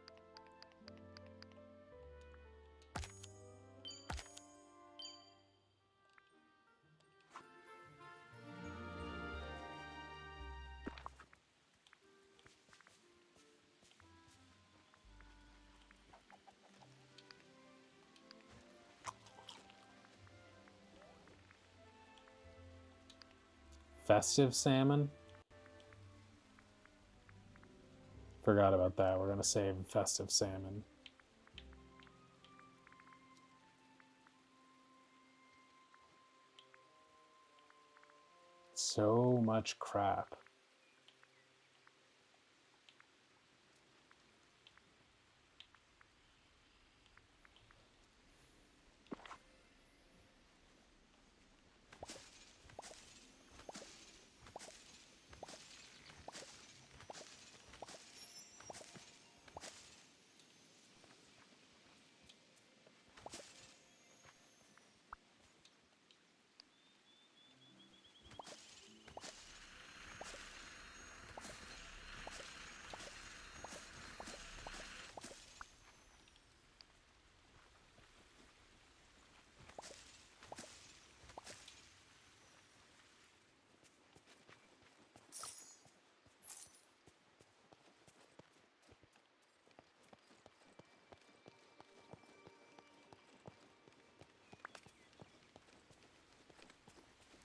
Festive salmon? Forgot about that. We're going to save festive salmon. So much crap.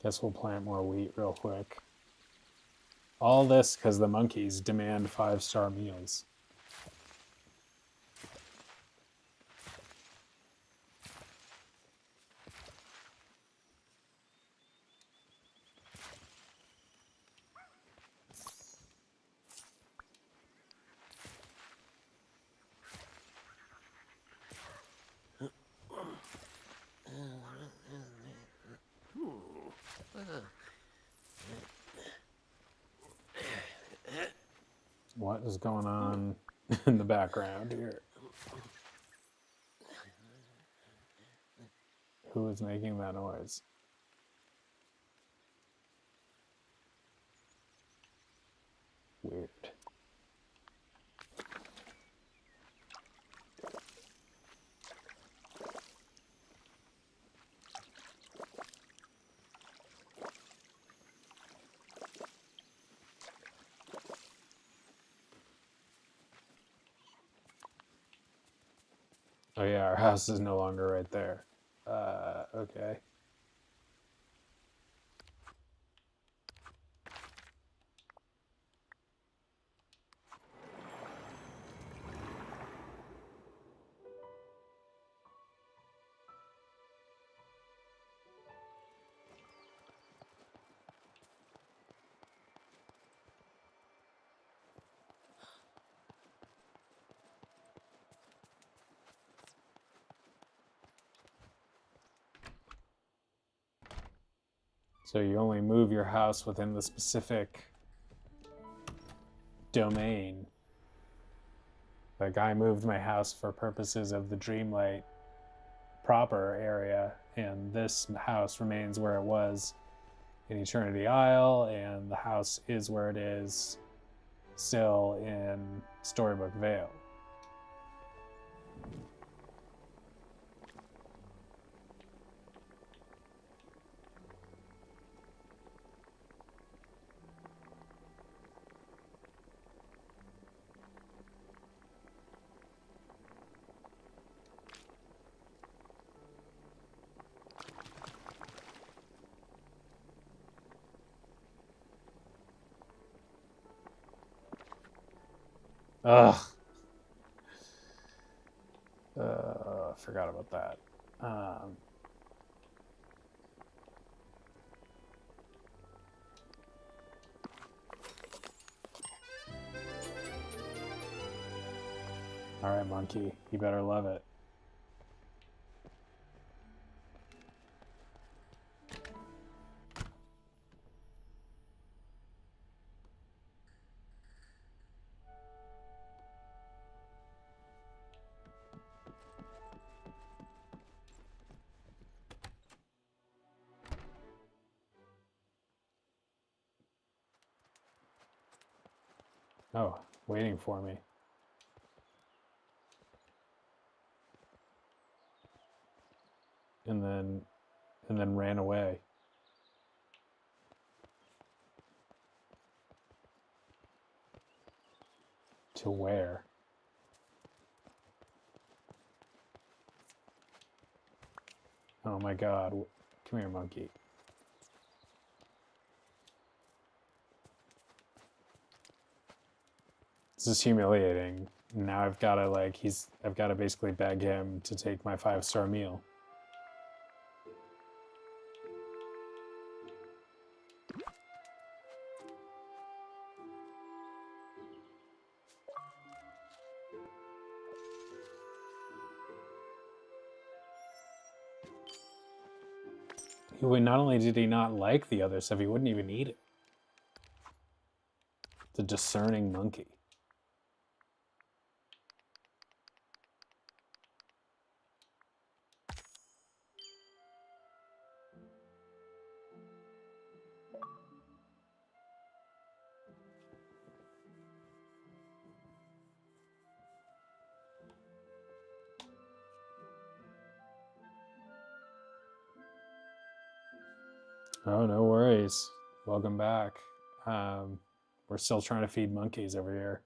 Guess we'll plant more wheat real quick. All this because the monkeys demand 5-star meals. What is going on in the background here? Who is making that noise? Weird. Oh yeah, our house is no longer right there. Okay. So you only move your house within the specific domain. Like I moved my house for purposes of the Dreamlight proper area, and this house remains where it was in Eternity Isle, and the house is where it is still in Storybook Vale. Ugh. Forgot about that. All right, monkey, you better love it. Oh, waiting for me. And then ran away. To where? Oh my god. Come here, monkey. This is humiliating. Now I've got to like I've got to basically beg him to take my 5-star meal. Not only did he not like the other stuff, he wouldn't even eat it. The discerning monkey. Oh, no worries. Welcome back. We're still trying to feed monkeys over here.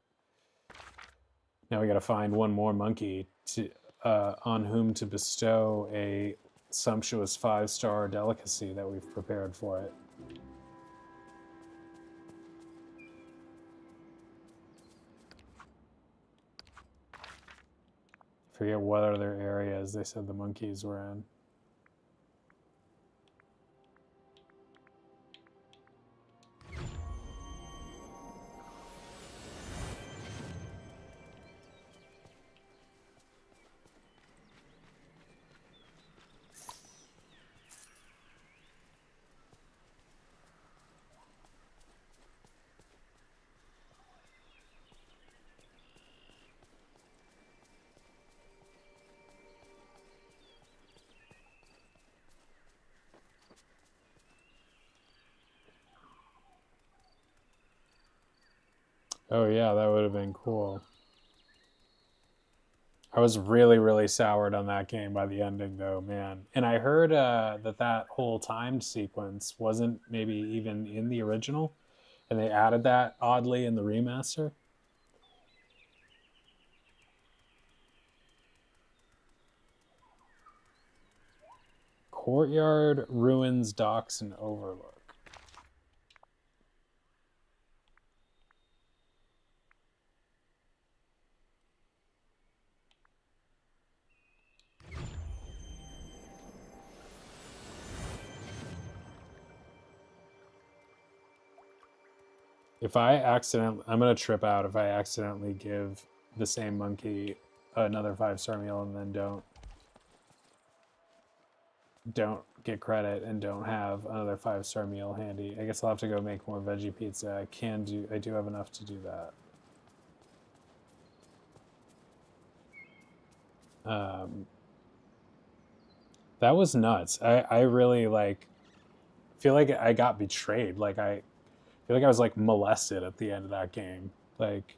Now we got to find one more monkey to on whom to bestow a sumptuous 5-star delicacy that we've prepared for it. Forget what other areas they said the monkeys were in. Oh yeah, that would have been cool. I was really, really soured on that game by the ending, though, man. And I heard that whole timed sequence wasn't maybe even in the original, and they added that oddly in the remaster. Courtyard, ruins, docks, and overlook. If I accidentally, I'm gonna trip out if I accidentally give the same monkey another 5-star meal and then don't get credit and don't have another 5-star meal handy. I guess I'll have to go make more veggie pizza. I do have enough to do that. That was nuts. I really feel like I got betrayed. Like I feel like I was like molested at the end of that game. Like,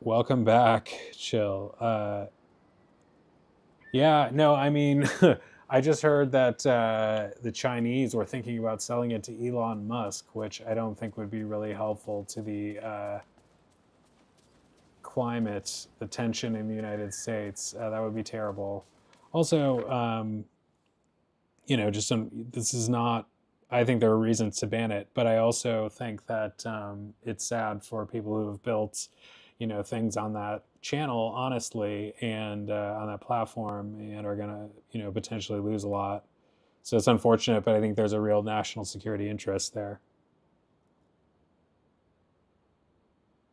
welcome back, Chill. Yeah, no, I mean, I just heard that the Chinese were thinking about selling it to Elon Musk, which I don't think would be really helpful to the climate, the tension in the United States. That would be terrible. Also, this is not. I think there are reasons to ban it, but I also think that it's sad for people who have built, things on that channel honestly and on that platform and are gonna, potentially lose a lot. So it's unfortunate, but I think there's a real national security interest there.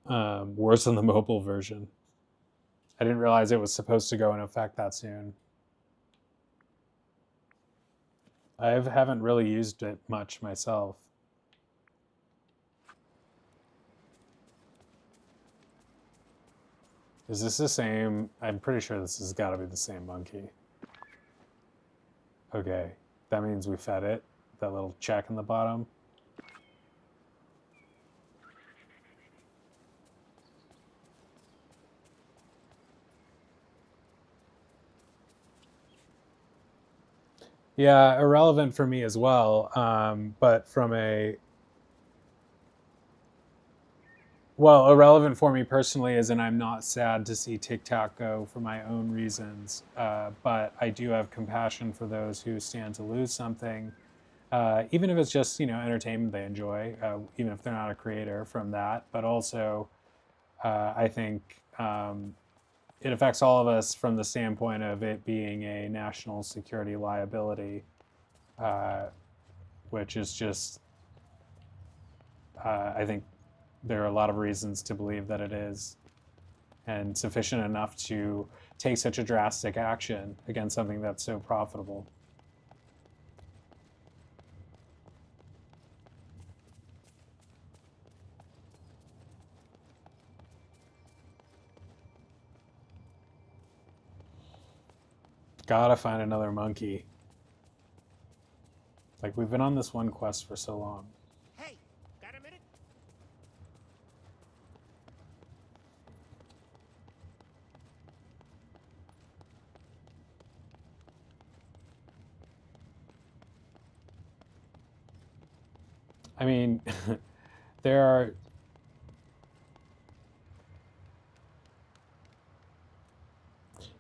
Worse than the mobile version. I didn't realize it was supposed to go in effect that soon. I haven't really used it much myself. Is this the same? I'm pretty sure this has got to be the same monkey. Okay, that means we fed it. That little check in the bottom. Yeah, irrelevant for me as well. But from irrelevant for me personally, as in I'm not sad to see TikTok go for my own reasons. But I do have compassion for those who stand to lose something. even if it's just, entertainment they enjoy, even if they're not a creator from that. But also, I think it affects all of us from the standpoint of it being a national security liability, which is just, I think there are a lot of reasons to believe that it is, and sufficient enough to take such a drastic action against something that's so profitable. Gotta find another monkey. Like, we've been on this one quest for so long. Hey, got a minute? I mean, there are...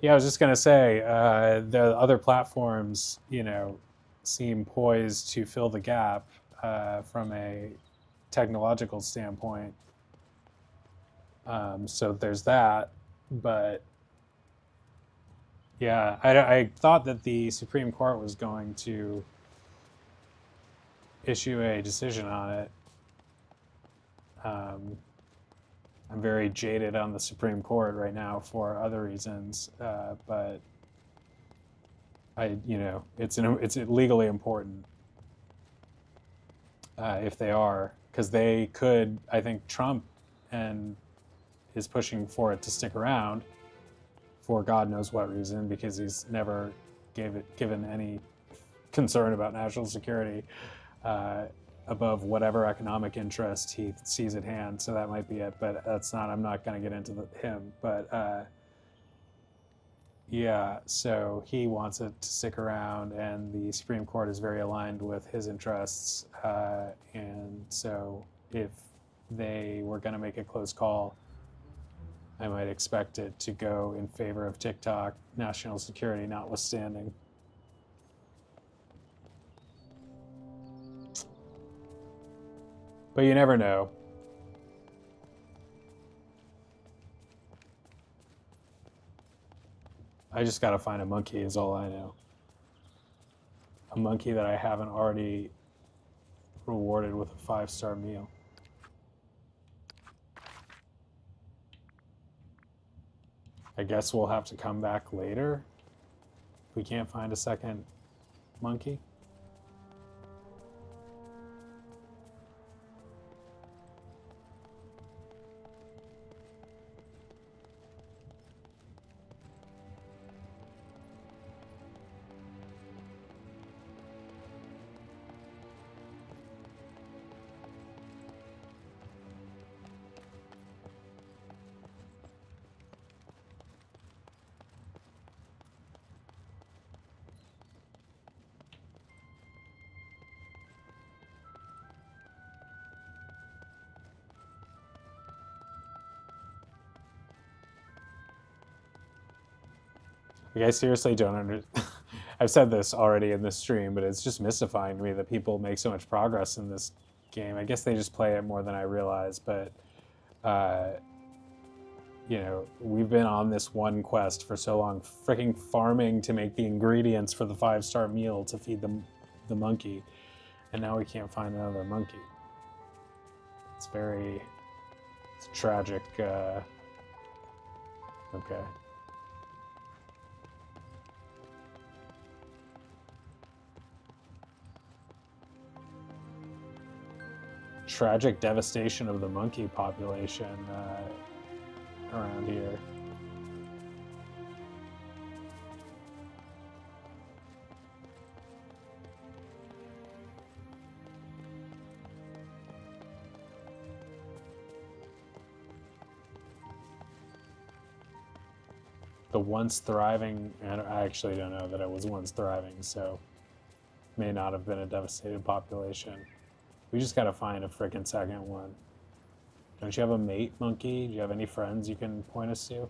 Yeah, I was just going to say, the other platforms, seem poised to fill the gap from a technological standpoint. So there's that. But, yeah, I thought that the Supreme Court was going to issue a decision on it. I'm very jaded on the Supreme Court right now for other reasons, but it's legally important if they are, because they could. I think Trump and is pushing for it to stick around for God knows what reason, because he's never given any concern about national security above whatever economic interest he sees at hand. So that might be it, but I'm not going to get into him. But yeah, so he wants it to stick around, and the Supreme Court is very aligned with his interests. And so if they were going to make a close call, I might expect it to go in favor of TikTok, national security notwithstanding. But you never know. I just gotta find a monkey is all I know. A monkey that I haven't already rewarded with a 5-star meal. I guess we'll have to come back later if we can't find a second monkey. Like, I seriously don't understand. I've said this already in this stream, but it's just mystifying to me that people make so much progress in this game. I guess they just play it more than I realize, but we've been on this one quest for so long, freaking farming to make the ingredients for the 5-star meal to feed the monkey, and now we can't find another monkey. It's tragic. Okay. Tragic devastation of the monkey population around here. The once thriving, and I actually don't know that it was once thriving, so may not have been a devastated population. We just gotta find a frickin' second one. Don't you have a mate, monkey? Do you have any friends you can point us to?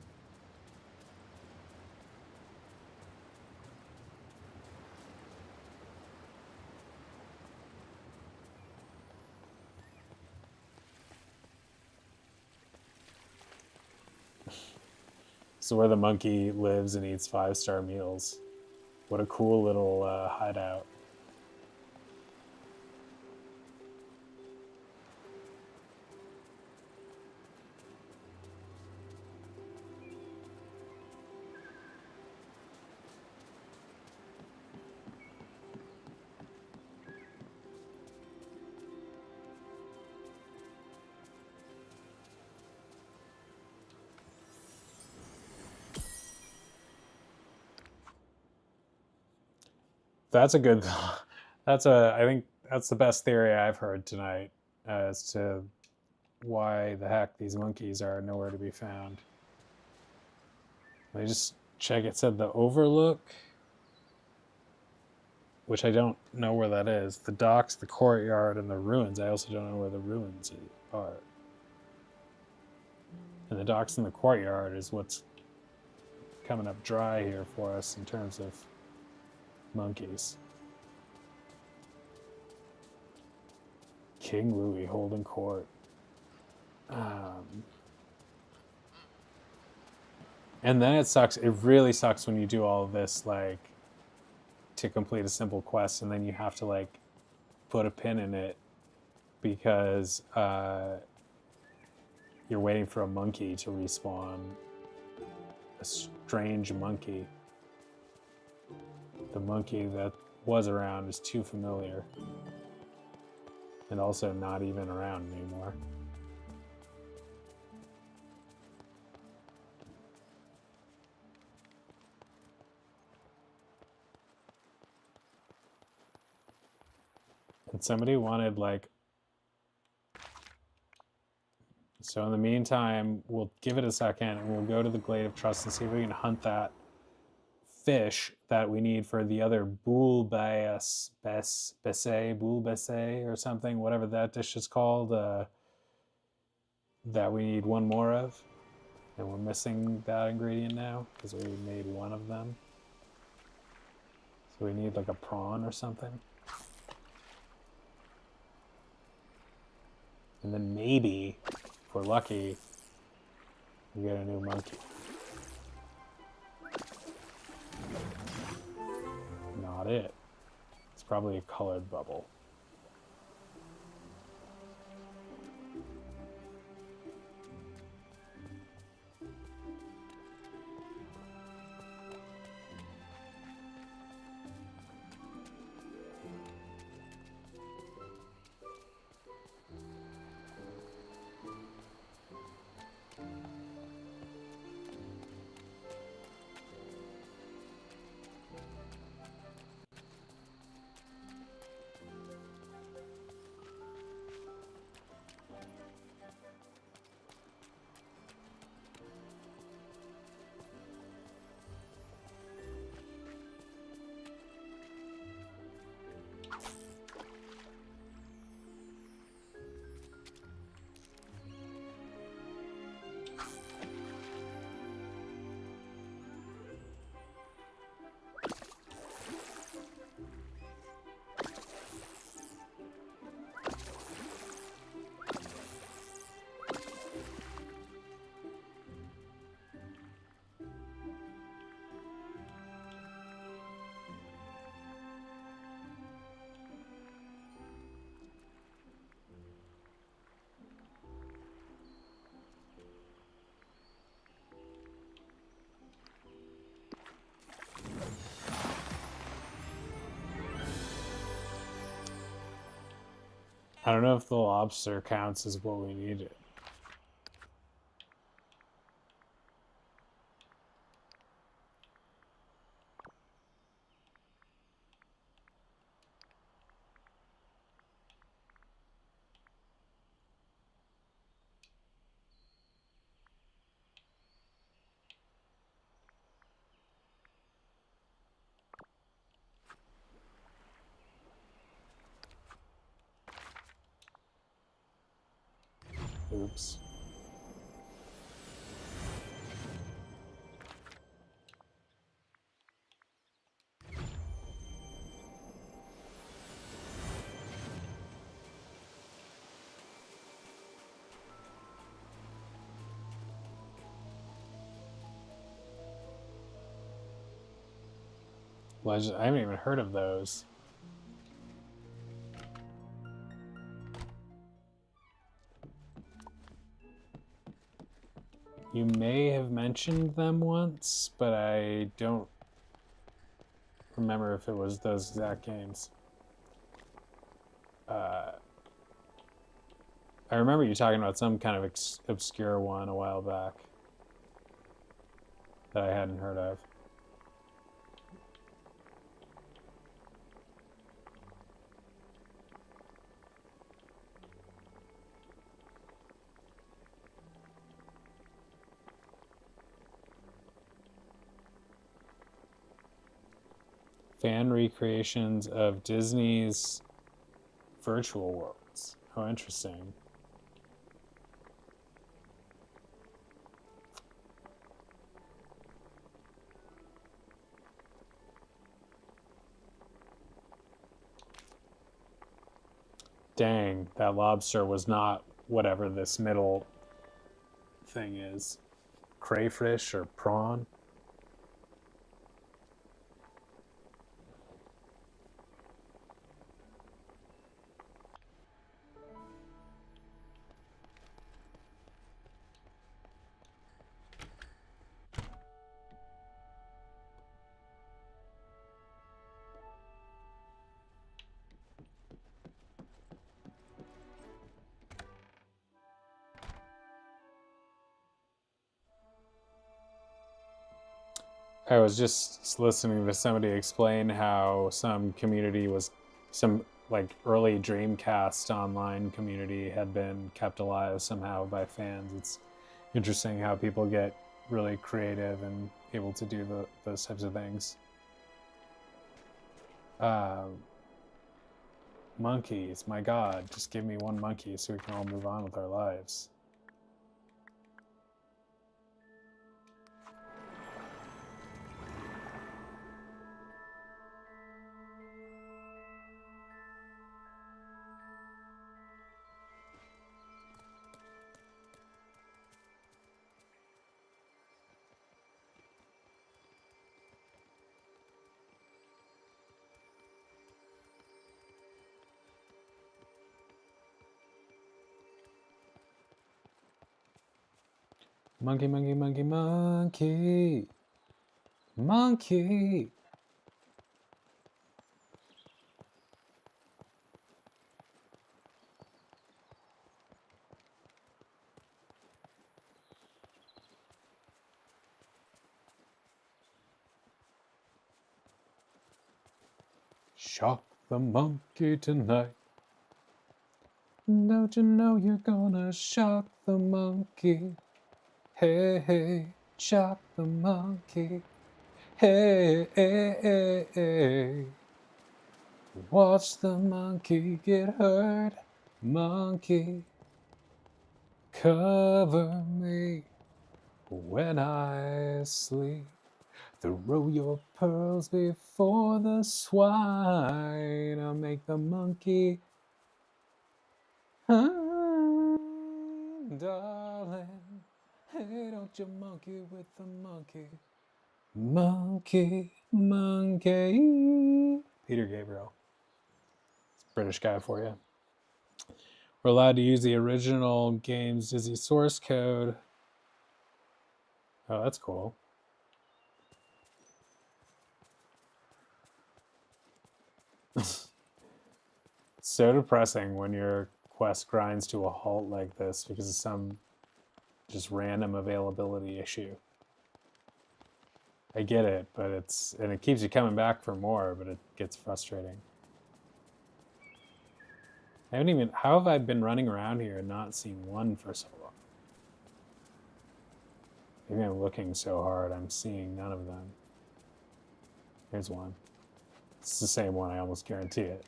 is where the monkey lives and eats 5-star meals. What a cool little hideout. That's a good. I think that's the best theory I've heard tonight as to why the heck these monkeys are nowhere to be found. Let me just check. It said the Overlook, which I don't know where that is. The docks, the courtyard, and the ruins. I also don't know where the ruins are. And the docks and the courtyard is what's coming up dry here for us in terms of monkeys. King Louis holding court. And then it sucks. It really sucks when you do all of this, like, to complete a simple quest, and then you have to, like, put a pin in it because you're waiting for a monkey to respawn. A strange monkey. The monkey that was around is too familiar. And also not even around anymore. And somebody wanted, like... So in the meantime, we'll give it a second and we'll go to the Glade of Trust and see if we can hunt that fish that we need for the other boule bese or something, whatever that dish is called, that we need one more of. And we're missing that ingredient now because we made one of them. So we need like a prawn or something. And then maybe, if we're lucky, we get a new monkey. Not it. It's probably a colored bubble. I don't know if the lobster counts as what we needed. Oops. I haven't even heard of those. You may have mentioned them once, but I don't remember if it was those exact games. I remember you talking about some kind of obscure one a while back that I hadn't heard of. Fan recreations of Disney's virtual worlds. Oh, interesting. Dang, that lobster was not whatever this middle thing is. Crayfish or prawn? I was just listening to somebody explain how some like early Dreamcast online community had been kept alive somehow by fans. It's interesting how people get really creative and able to do those types of things. Monkeys, my God, just give me one monkey so we can all move on with our lives. Monkey, monkey, monkey, monkey. Monkey. Shock the monkey tonight. Don't you know you're gonna shock the monkey? Hey, hey, shock the monkey. Hey, hey, hey, hey. Watch the monkey get hurt. Monkey, cover me when I sleep. Throw your pearls before the swine. I'll make the monkey. Darling, hey, don't you monkey with the monkey. Monkey, monkey. Peter Gabriel. It's a British guy for you. We're allowed to use the original game's Disney source code. Oh, that's cool. So depressing when your quest grinds to a halt like this because of some just random availability issue. I get it, but it keeps you coming back for more, but it gets frustrating. How have I been running around here and not seen one for so long? Maybe I'm looking so hard, I'm seeing none of them. Here's one. It's the same one, I almost guarantee it.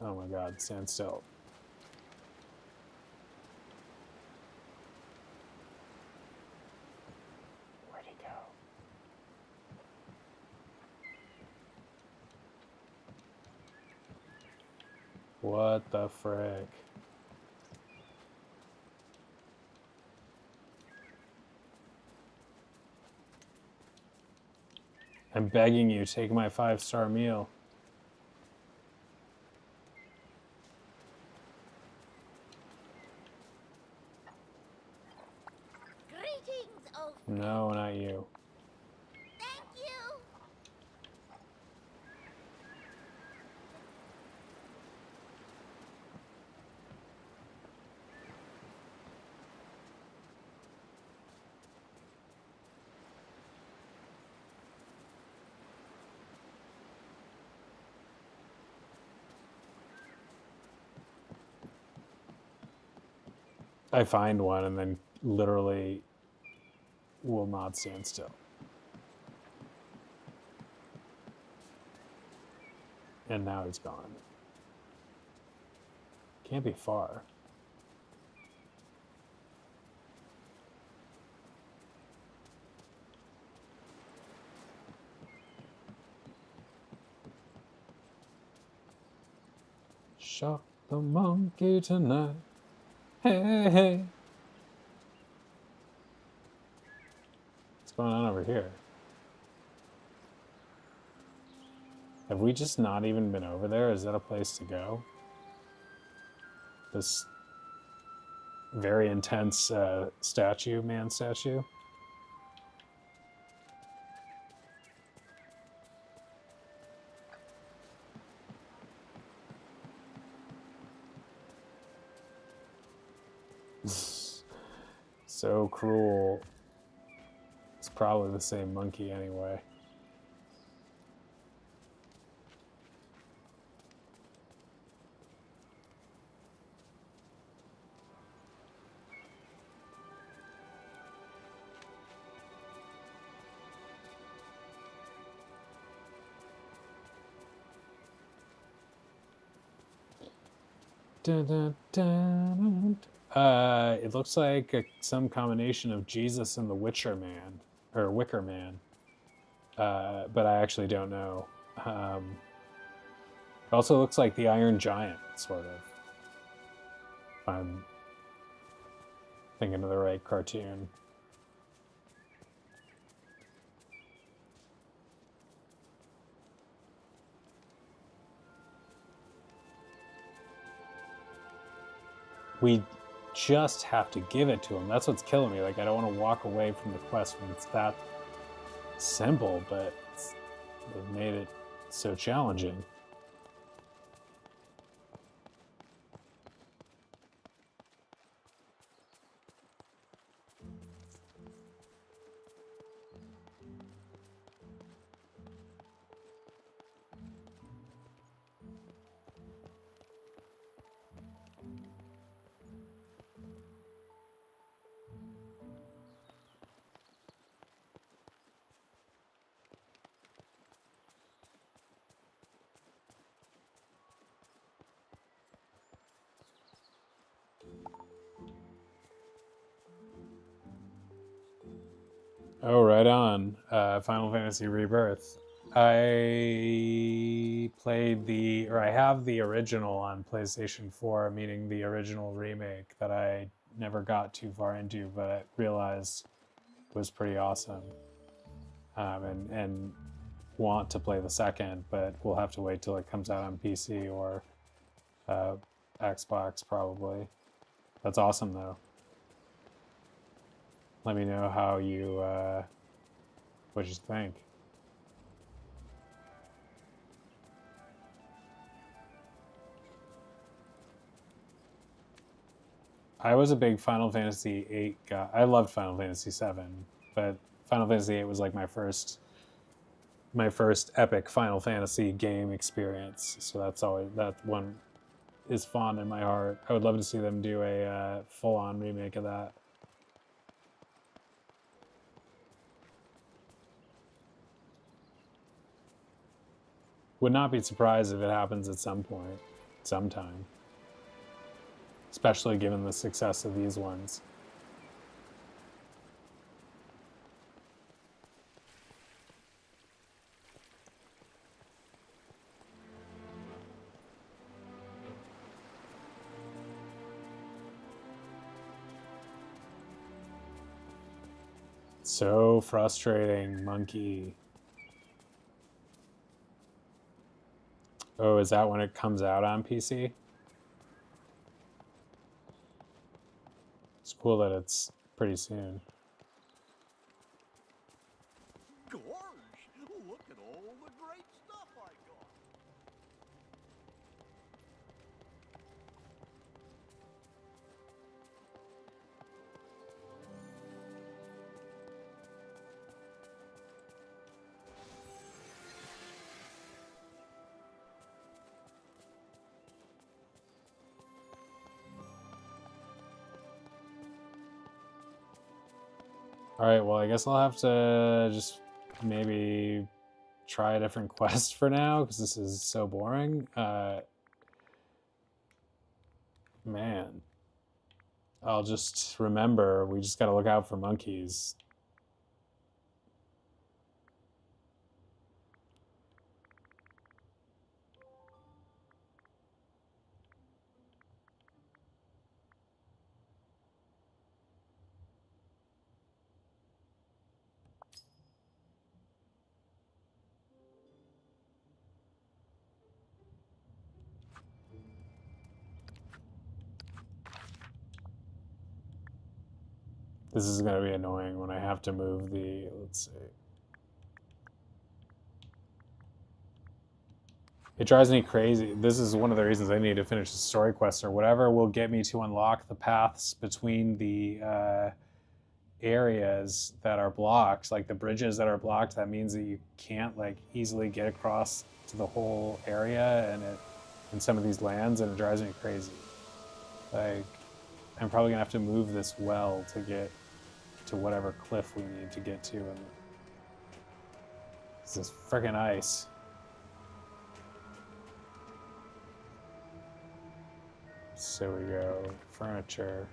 Oh my God, stand still. Where'd he go? What the frick? I'm begging you, take my 5-star meal. Greetings, oh, No, not you. thank you. I find one and then literally will not stand still. And now he's gone. Can't be far. Shot the monkey tonight. Hey, hey. What's going on over here? Have we just not even been over there? Is that a place to go? This very intense statue, man statue. So cruel. It's probably the same monkey anyway. Dun, dun, dun, dun. It looks like some combination of Jesus and the Witcher Man, or Wicker Man, but I actually don't know. It also looks like the Iron Giant, sort of. If I'm thinking of the right cartoon. We just have to give it to him. That's what's killing me. Like, I don't want to walk away from the quest when it's that simple, but they've made it so challenging. Oh, right on. Final Fantasy Rebirth. I have the original on PlayStation 4, meaning the original remake that I never got too far into, but I realized was pretty awesome. And want to play the second, but we'll have to wait till it comes out on PC or Xbox probably. That's awesome though. Let me know how you what you think. I was a big Final Fantasy VIII guy. I loved Final Fantasy VII, but Final Fantasy VIII was like my first epic Final Fantasy game experience. So that one is fond in my heart. I would love to see them do a full-on remake of that. Would not be surprised if it happens at some point, sometime. Especially given the success of these ones. So frustrating, monkey. Oh, is that when it comes out on PC? It's cool that it's pretty soon. Gosh, look at all the great stuff I got. Alright, well, I guess I'll have to just maybe try a different quest for now, because this is so boring. Man. I'll just remember, we just gotta look out for monkeys. This is gonna be annoying when I have to move the, let's see. It drives me crazy. This is one of the reasons I need to finish the story quest or whatever will get me to unlock the paths between the areas that are blocked, like the bridges that are blocked. That means that you can't like easily get across to the whole area and in some of these lands, and it drives me crazy. Like, I'm probably gonna have to move this well to get to whatever cliff we need to get to, and this is freaking ice. So we go furniture.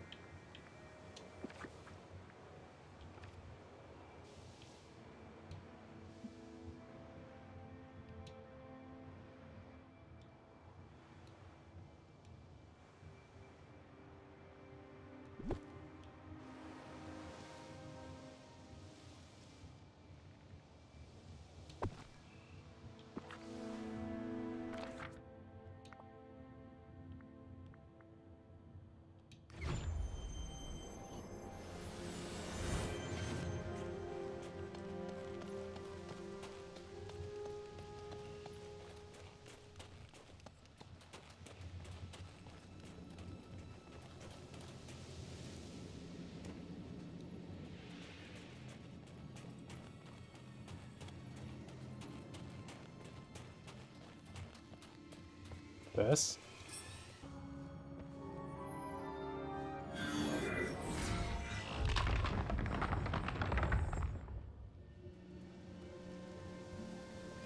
This.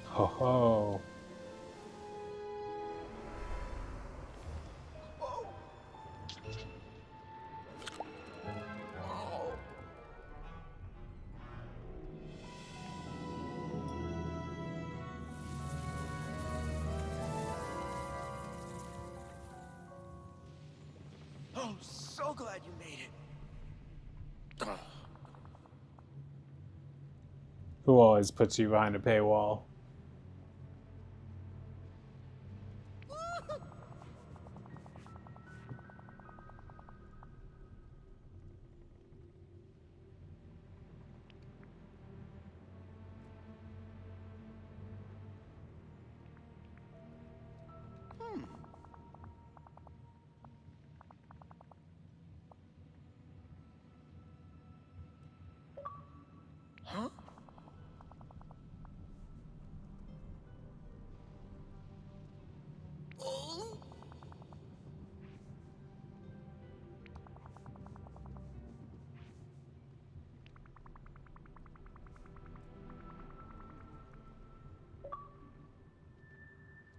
Ho ho. Oh, so glad you made it. Who always puts you behind a paywall? Huh? Oh.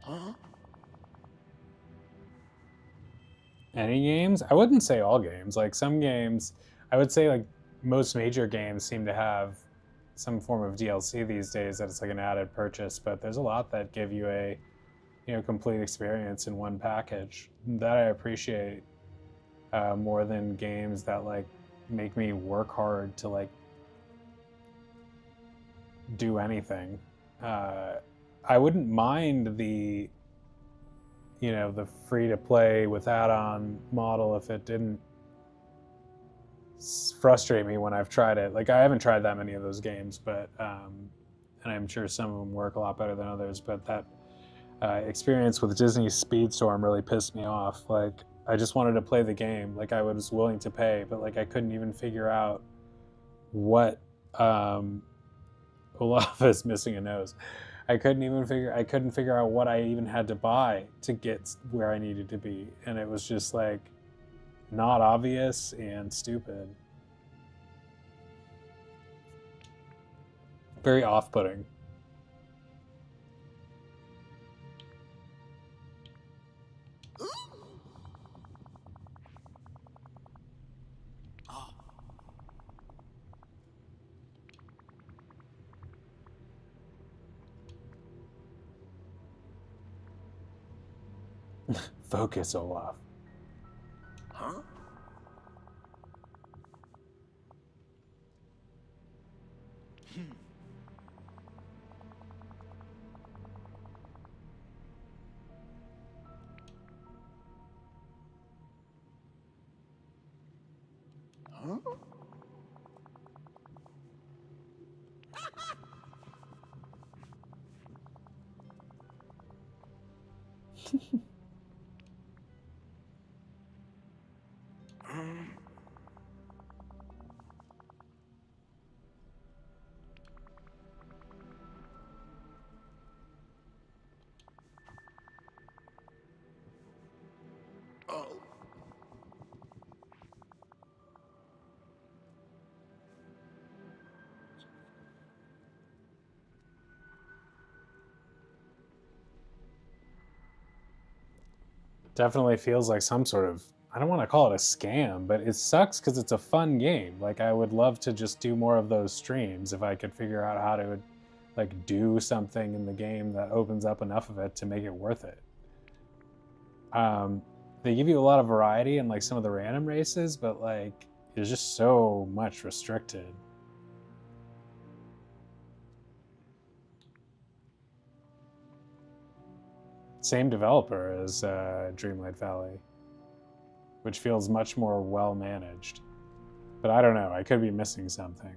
Huh? Any games? I wouldn't say all games. Like some games, I would say like most major games seem to have some form of DLC these days that it's like an added purchase, but there's a lot that give you a complete experience in one package. That I appreciate more than games that like make me work hard to like do anything. I wouldn't mind the you know, the free-to-play with add-on model if it didn't frustrate me when I've tried it. Like, I haven't tried that many of those games, but and I'm sure some of them work a lot better than others, but that experience with Disney Speedstorm really pissed me off. Like, I just wanted to play the game. Like, I was willing to pay, but like I couldn't even figure out what Olaf is missing a nose. I couldn't figure out what I even had to buy to get where I needed to be, and it was just like not obvious and stupid. Very off-putting. Focus, Olaf. Huh? Huh? Oh. Definitely feels like some sort of, I don't want to call it a scam, but it sucks because it's a fun game. Like, I would love to just do more of those streams if I could figure out how to like do something in the game that opens up enough of it to make it worth it. They give you a lot of variety in like some of the random races, but like there's just so much restricted. Same developer as Dreamlight Valley, which feels much more well managed. But I don't know, I could be missing something.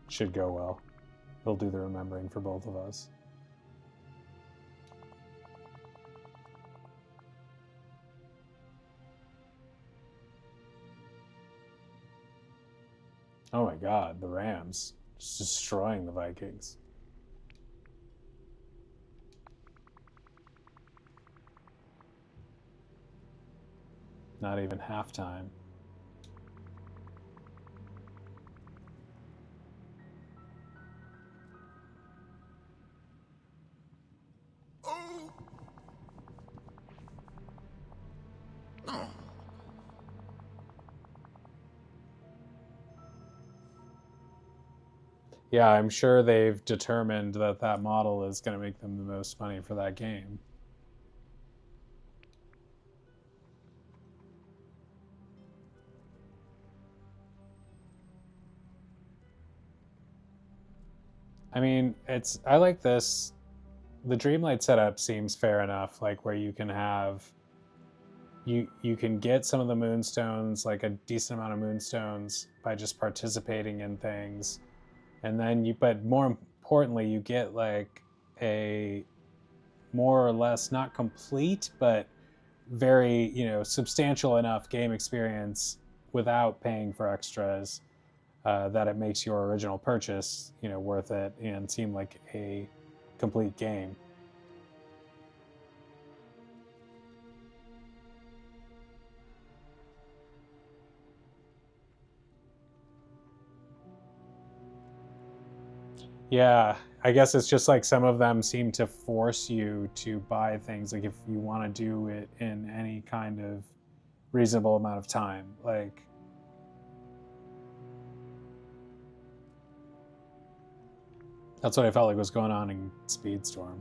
Should go well. He'll do the remembering for both of us. Oh my god, the Rams. Just destroying the Vikings. Not even halftime. Oh. Oh. Yeah, I'm sure they've determined that that model is going to make them the most money for that game. I mean, I like this. The Dreamlight setup seems fair enough, like where you can have, you can get some of the moonstones, like a decent amount of moonstones by just participating in things. And then but more importantly, you get like a more or less not complete, but very, substantial enough game experience without paying for extras, that it makes your original purchase, worth it and seem like a complete game. Yeah, I guess it's just like some of them seem to force you to buy things, like if you want to do it in any kind of reasonable amount of time. Like, that's what I felt like was going on in Speedstorm.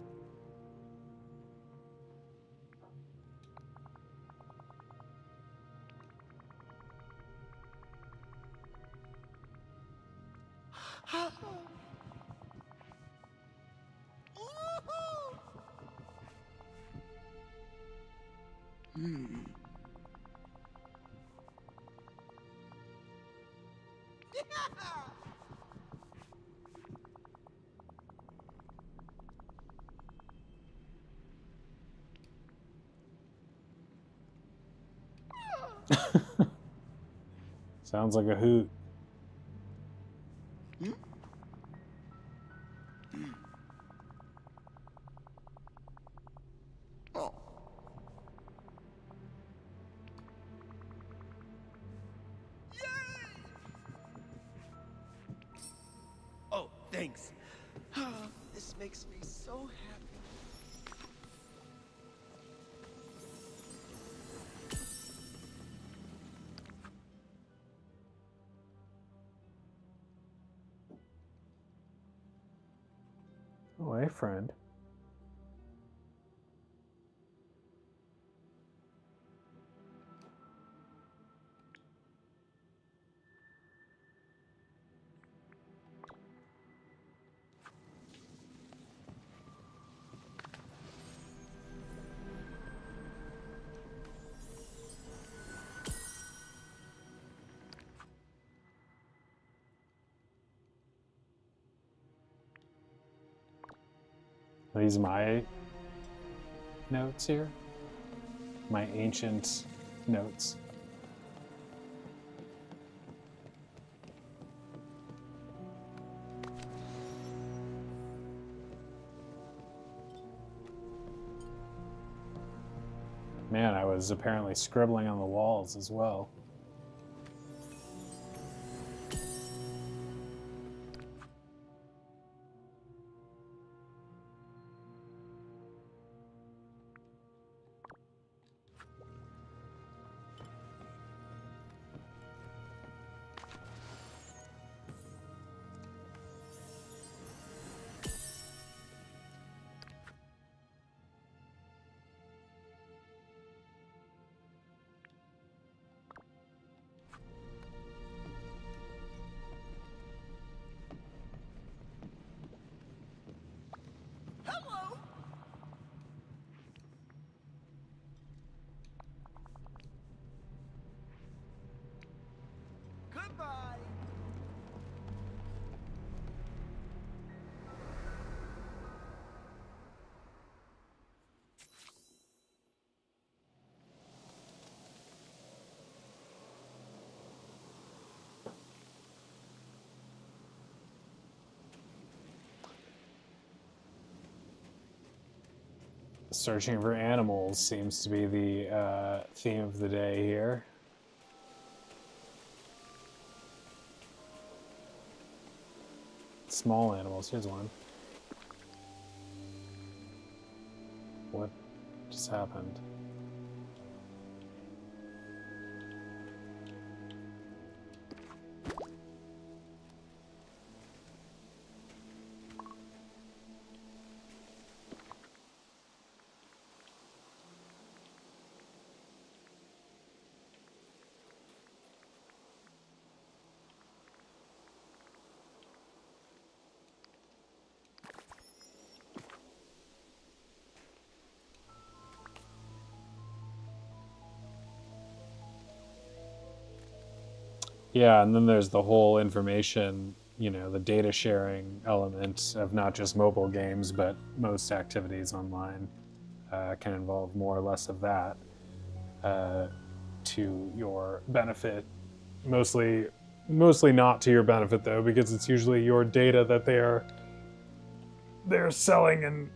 Sounds like a hoot. Oh. Oh, thanks. This makes me so happy. Oh, hey, friend. Are these my notes here? My ancient notes. Man, I was apparently scribbling on the walls as well. Hello. Goodbye. Searching for animals seems to be the theme of the day here. Small animals, here's one. What just happened? Yeah, and then there's the whole information, you know, the data sharing element of not just mobile games, but most activities online can involve more or less of that to your benefit. Mostly not to your benefit though, because it's usually your data that they're selling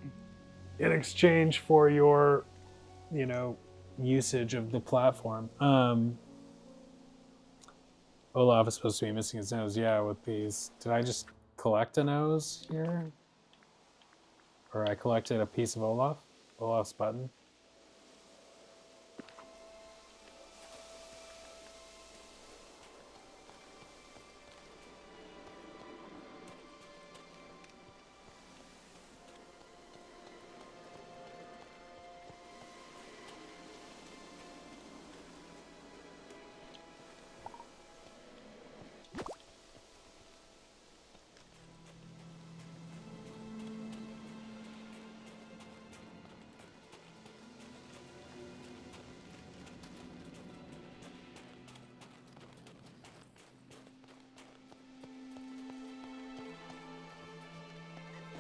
in exchange for your, you know, usage of the platform. Olaf is supposed to be missing his nose. Yeah, with these. Did I just collect a nose here? Or I collected a piece of Olaf? Olaf's button?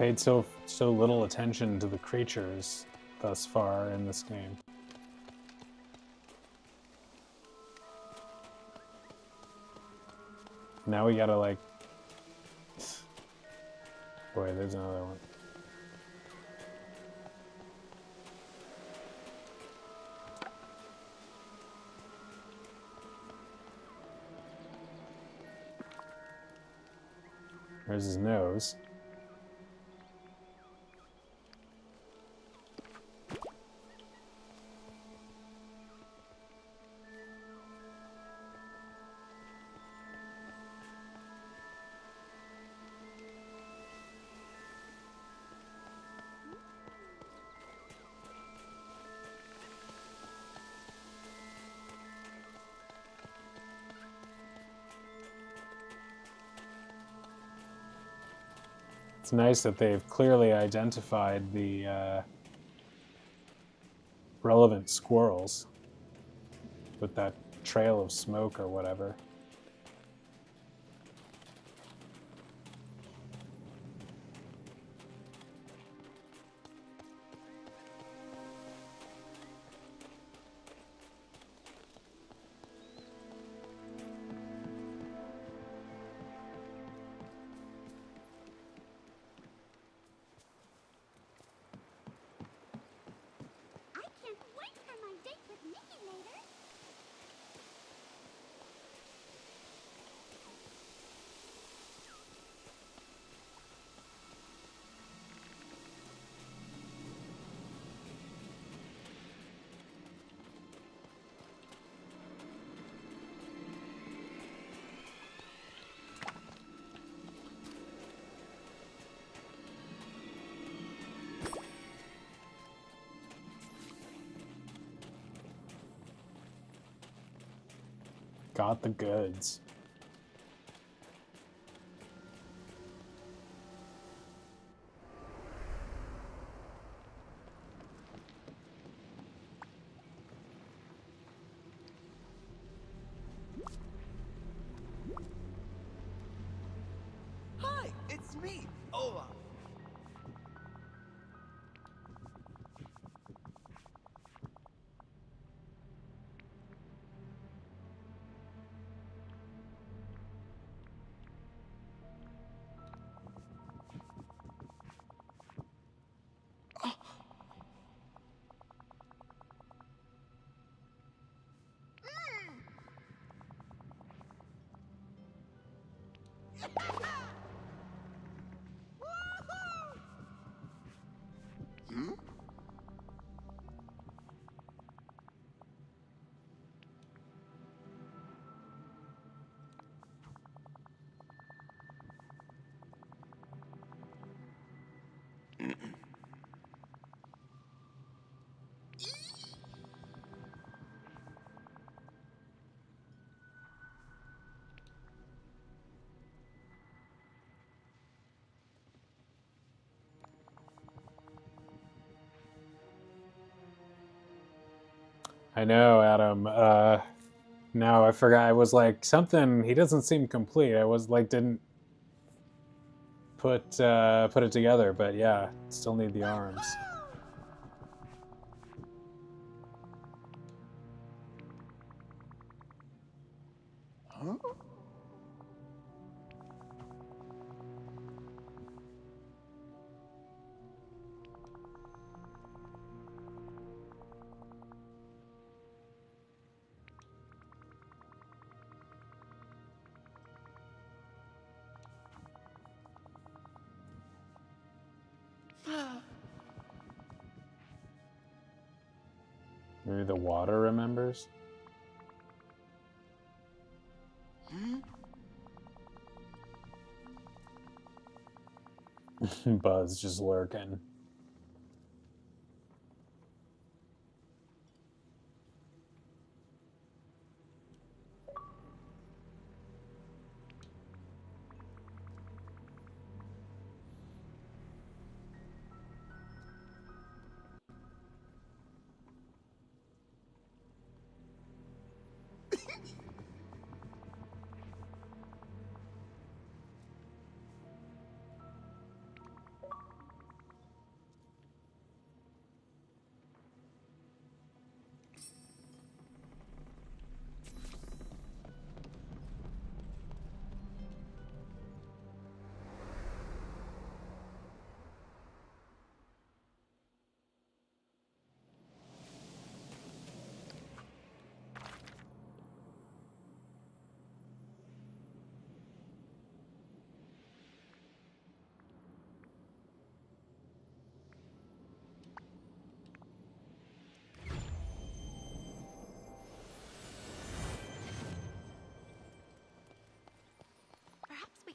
paid so little attention to the creatures thus far in this game. Now we gotta like... Boy, there's another one. There's his nose. It's nice that they've clearly identified the relevant squirrels with that trail of smoke or whatever. I can't wait for my date with Mickey later. Got the goods. Hi, it's me, OMAM. I know, Adam. No, I forgot. I was like, something, he doesn't seem complete. I was like, didn't put it together, but yeah, still need the arms. Huh? Maybe the water remembers? Buzz just lurking.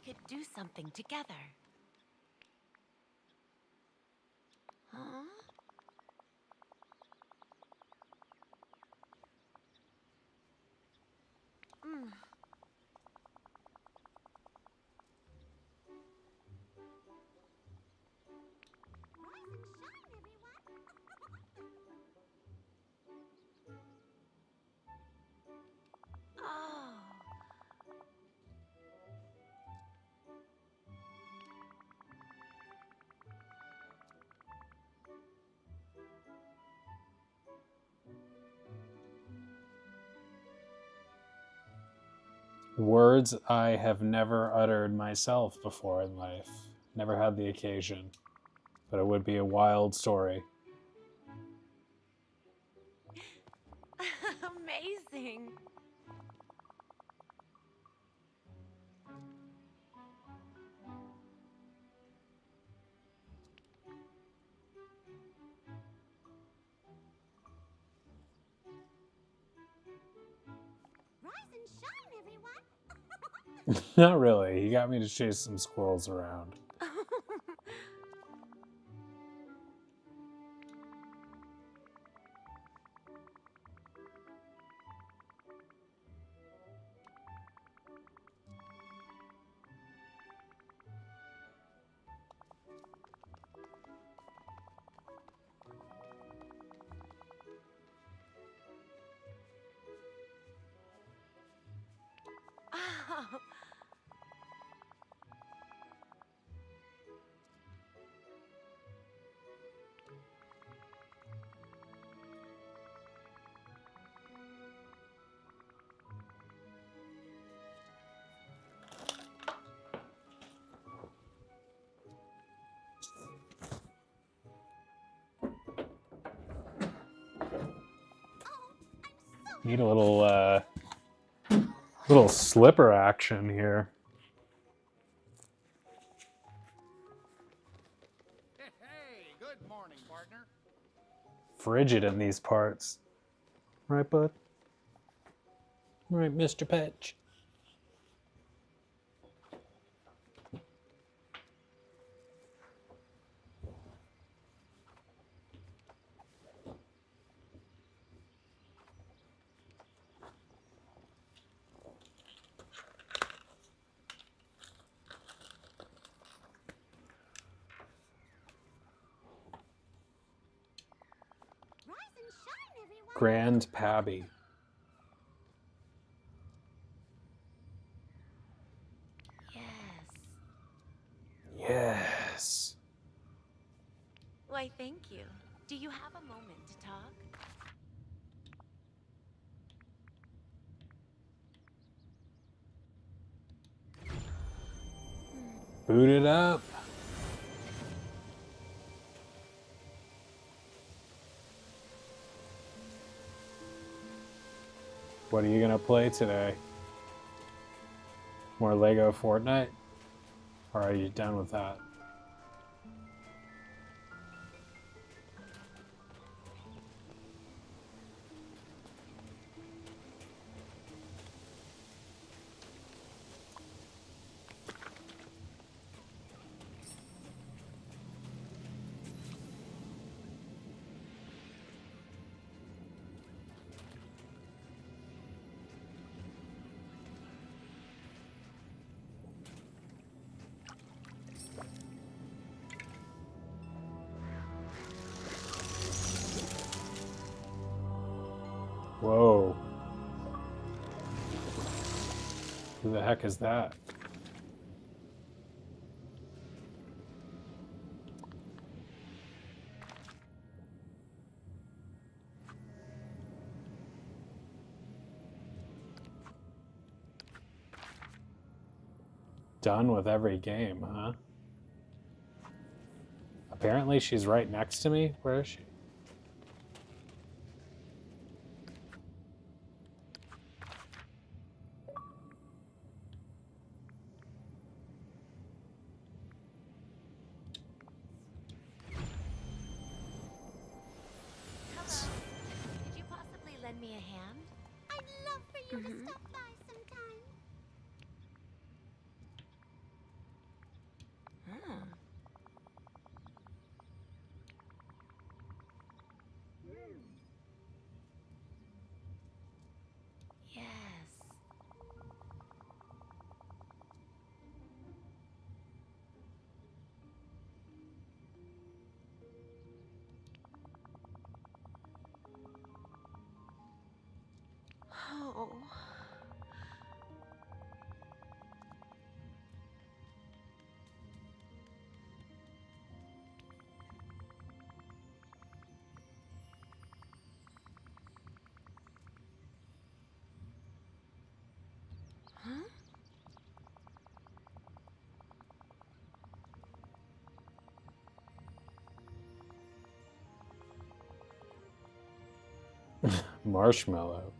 could do something together. Huh? Rise and shine, everyone. Oh. Words I have never uttered myself before in life. Never had the occasion. But it would be a wild story. Amazing. Rise and shine, everyone. Not really. He got me to chase some squirrels around. Oh. Need a little slipper action here. Hey, good morning, partner. Frigid in these parts. Right, bud? Right, Mr. Patch. Rise and shine, everyone. Grand Pabby. Yes. Yes. Why, thank you. Do you have a moment to talk? Boot it up. What are you gonna play today? More Lego Fortnite? Or are you done with that? Whoa. Who the heck is that? Done with every game, huh? Apparently she's right next to me. Where is she? Hello. Could you possibly lend me a hand? I'd love for you to stop by sometime. Marshmallow.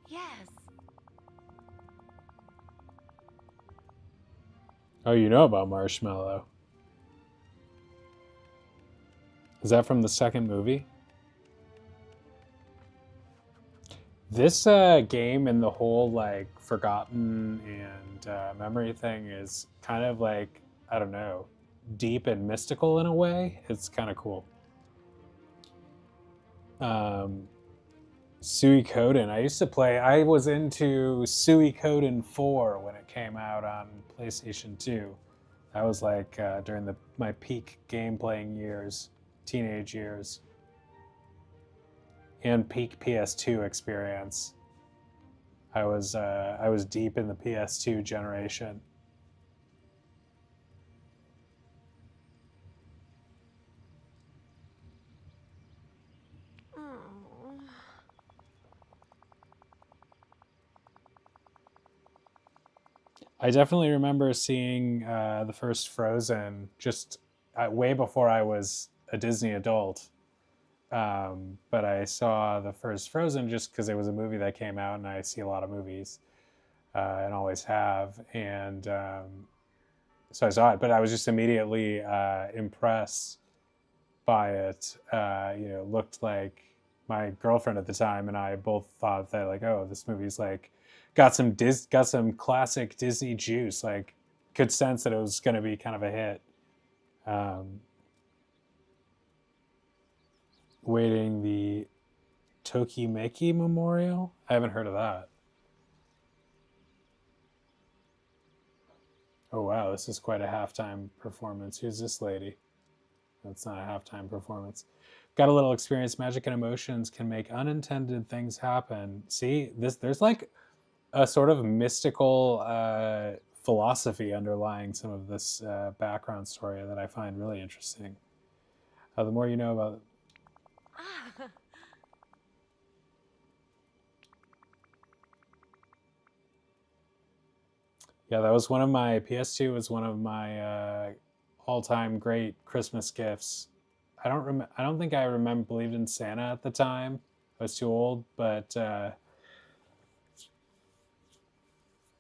Yes. Oh, you know about Marshmallow. Is that from the second movie? This game and the whole like forgotten and memory thing is kind of like, I don't know, deep and mystical in a way. It's kind of cool. Suikoden. I used to play. I was into Suikoden 4 when it came out on PlayStation 2. That was like during my peak game playing years, teenage years, and peak PS2 experience. I was deep in the PS2 generation. Oh. I definitely remember seeing the first Frozen just way before I was a Disney adult. But I saw the first Frozen just because it was a movie that came out, and I see a lot of movies and always have. And so I saw it, but I was just immediately impressed by it. Looked like my girlfriend at the time and I both thought that like, oh, this movie's like got some classic Disney juice. Like, could sense that it was going to be kind of a hit. Waiting the Tokimeki Memorial. I haven't heard of that. Oh wow, this is quite a halftime performance. Who's this lady? That's not a halftime performance. Got a little experience. Magic and emotions can make unintended things happen. See, there's like a sort of mystical philosophy underlying some of this background story that I find really interesting. The more you know about. Ah. Yeah, that was one of my PS2 was one of my all-time great Christmas gifts. I don't think I believed in Santa at the time. I was too old, but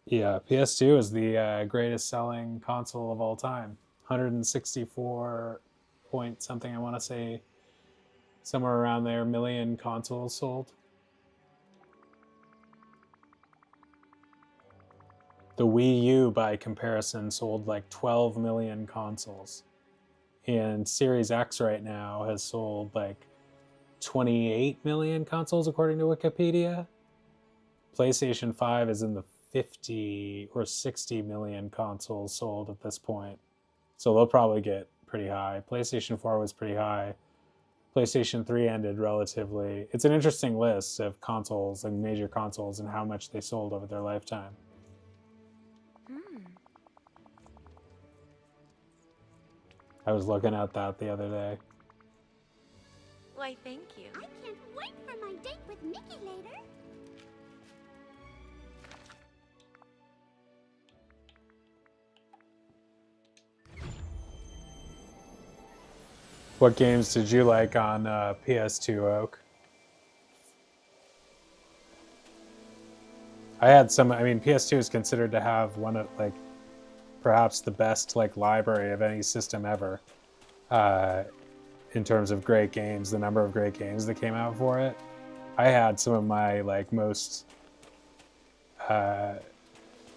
yeah, PS2 is the greatest selling console of all time. 164 point something, I want to say, somewhere around there, million consoles sold. The Wii U, by comparison, sold like 12 million consoles. And Series X right now has sold like 28 million consoles, according to Wikipedia. PlayStation 5 is in the 50 or 60 million consoles sold at this point. So they'll probably get pretty high. PlayStation 4 was pretty high. PlayStation 3 ended relatively. It's an interesting list of consoles, like major consoles, and how much they sold over their lifetime. I was looking at that the other day. Why, thank you. I can't wait for my date with Mickey later. What games did you like on PS2, Oak? I had some. I mean, PS2 is considered to have one of like perhaps the best like library of any system ever in terms of great games. The number of great games that came out for it. I had some of my like most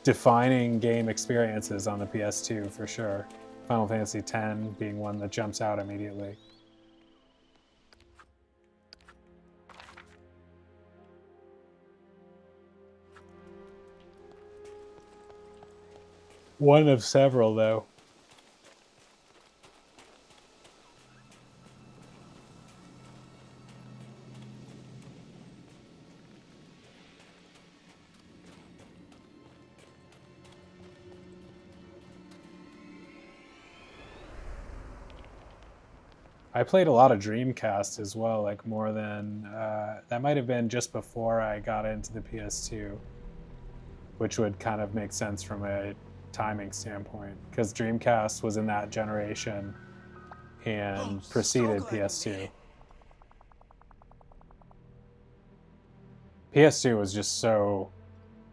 defining game experiences on the PS2 for sure. Final Fantasy X being one that jumps out immediately. One of several, though. I played a lot of Dreamcast as well, like more than that might have been just before I got into the PS2, which would kind of make sense from a timing standpoint because Dreamcast was in that generation and preceded PS2. PS2 was just so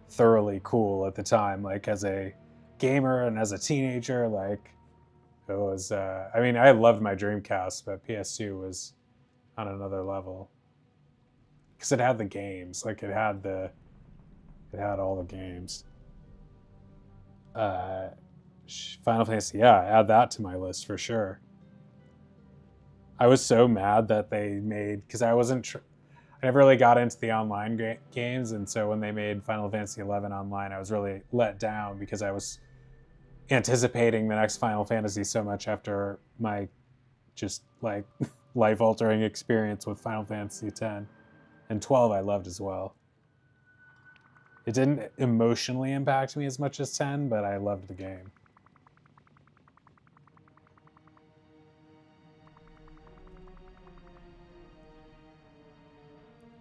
thoroughly cool at the time, like as a gamer and as a teenager, like it was I mean, I loved my Dreamcast, but PS2 was on another level because it had the games, like it had all the games. Final Fantasy, yeah, add that to my list for sure. I was so mad that they made, because I never really got into the online games, and so when they made Final Fantasy 11 online, I was really let down because I was anticipating the next Final Fantasy so much after my just like life-altering experience with Final Fantasy 10. And 12 I loved as well. It didn't emotionally impact me as much as 10, but I loved the game.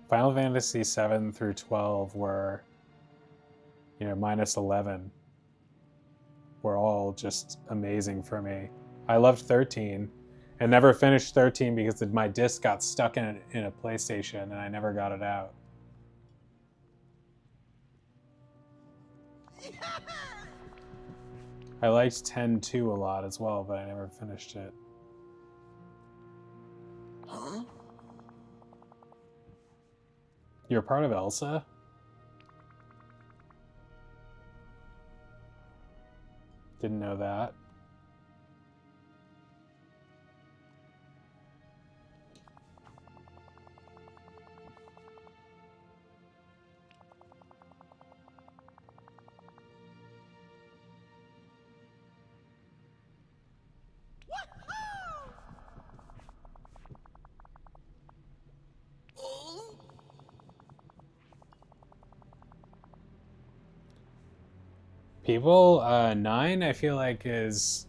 Final Fantasy 7 through 12 were, minus 11, were all just amazing for me. I loved 13 and never finished 13 because my disc got stuck in a PlayStation and I never got it out. I liked 10-2 a lot as well, but I never finished it. Huh? You're part of Elsa? Didn't know that. People, 9 I feel like is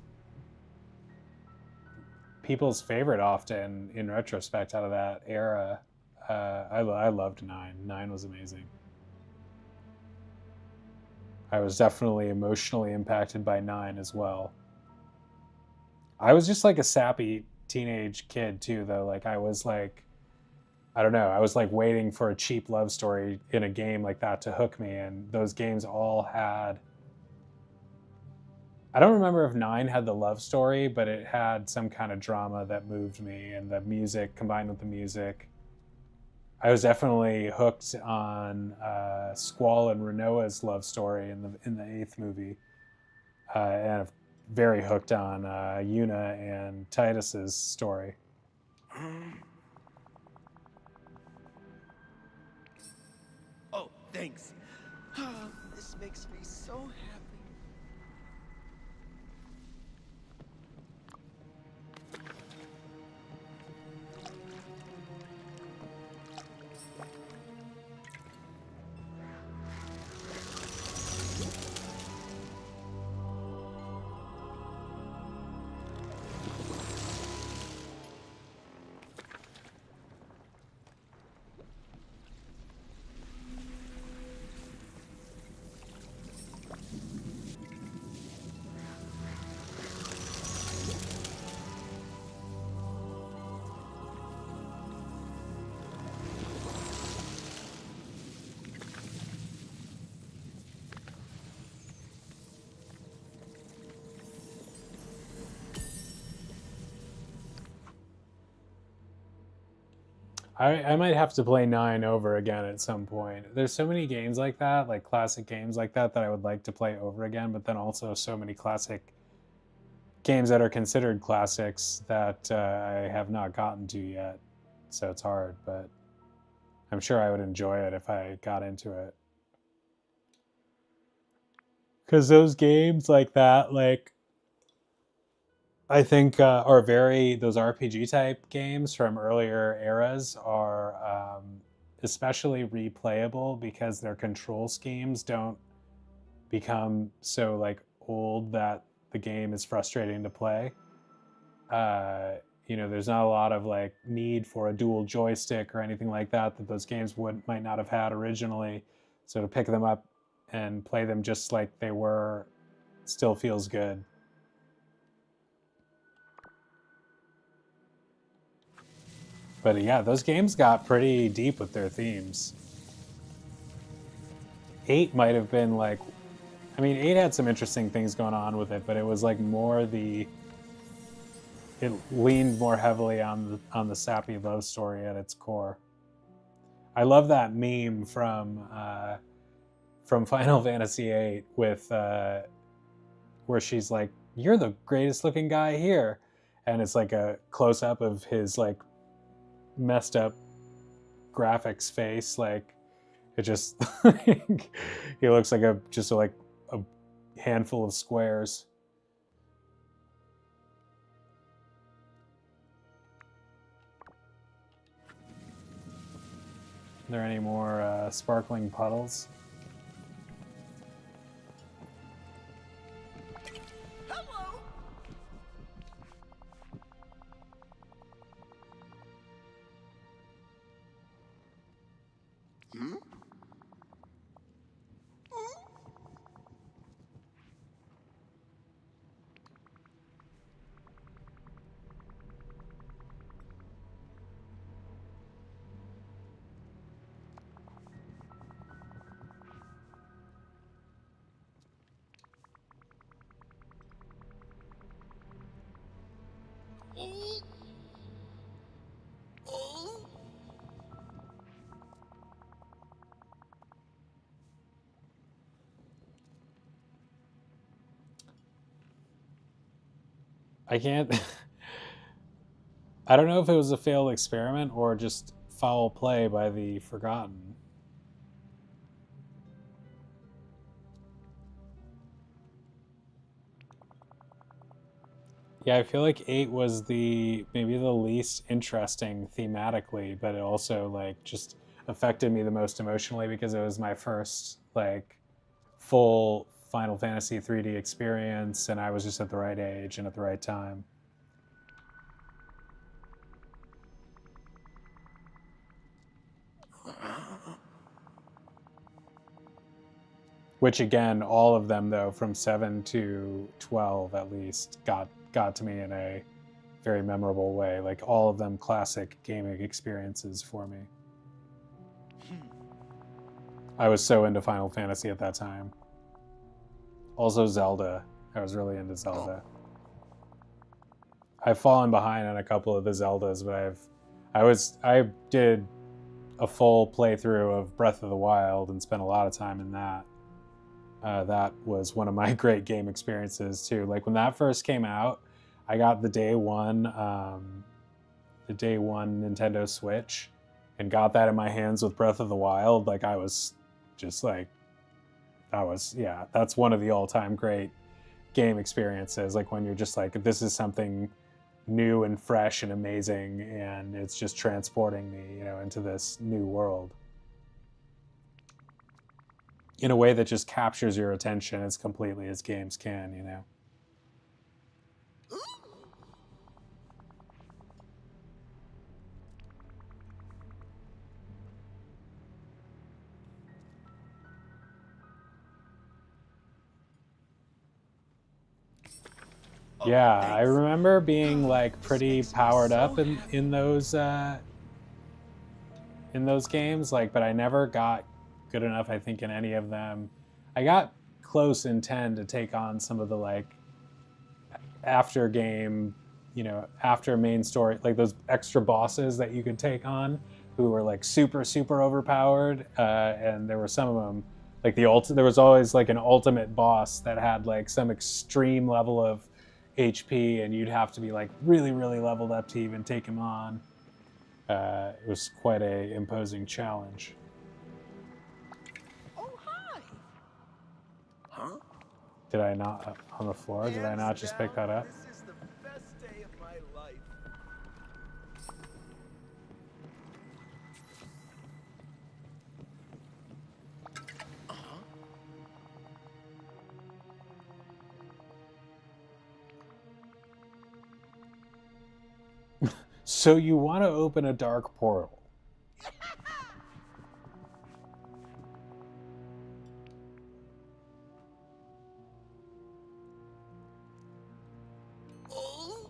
people's favorite often in retrospect out of that era. I loved 9. 9 was amazing. I was definitely emotionally impacted by 9 as well. I was just like a sappy teenage kid too, though. Like I was like, I don't know, I was like waiting for a cheap love story in a game like that to hook me, and those games all had, I don't remember if 9 had the love story, but it had some kind of drama that moved me, and the music combined with the music. I was definitely hooked on Squall and Renoa's love story in the 8th movie, and very hooked on Yuna and Titus's story. Oh, thanks. This makes me so happy. I might have to play 9 over again at some point. There's so many games like that, like classic games like that I would like to play over again, but then also so many classic games that are considered classics that I have not gotten to yet. So it's hard, but I'm sure I would enjoy it if I got into it. Because those games like that, like, I think are those RPG type games from earlier eras are especially replayable because their control schemes don't become so like old that the game is frustrating to play. you know, there's not a lot of like need for a dual joystick or anything like that those games might not have had originally. So to pick them up and play them just like they were still feels good. But yeah, those games got pretty deep with their themes. 8 might have been like, I mean, 8 had some interesting things going on with it, but it was like more it leaned more heavily on the sappy love story at its core. I love that meme from Final Fantasy VIII with where she's like, "You're the greatest looking guy here," and it's like a close up of his like messed up graphics face. Like it just he looks like a handful of squares. Are there any more sparkling puddles? Hello. I can't. I don't know if it was a failed experiment or just foul play by the Forgotten. Yeah, I feel like 8 was maybe the least interesting thematically, but it also like just affected me the most emotionally because it was my first like full Final Fantasy 3D experience, and I was just at the right age and at the right time. Which again, all of them though, from 7 to 12 at least, got to me in a very memorable way. Like all of them classic gaming experiences for me. I was so into Final Fantasy at that time. Also Zelda. I was really into Zelda. I've fallen behind on a couple of the Zeldas, but I did a full playthrough of Breath of the Wild and spent a lot of time in that. That was one of my great game experiences too. Like when that first came out, I got the day one Nintendo Switch and got that in my hands with Breath of the Wild. Like I was just like, that's one of the all-time great game experiences. Like when you're just like, this is something new and fresh and amazing, and it's just transporting me, into this new world in a way that just captures your attention as completely as games can. Yeah, I remember being like pretty powered up in those games, like, but I never got good enough, I think, in any of them. I got close in 10 to take on some of the like after game, after main story, like those extra bosses that you could take on who were like super, super overpowered. And there were some of them, like there was always like an ultimate boss that had like some extreme level of HP, and you'd have to be like really, really leveled up to even take him on. It was quite a imposing challenge. Oh, hi. Huh? Did I not on the floor? Did I not just pick that up? This is the best day of my life. So you want to open a dark portal. Oh,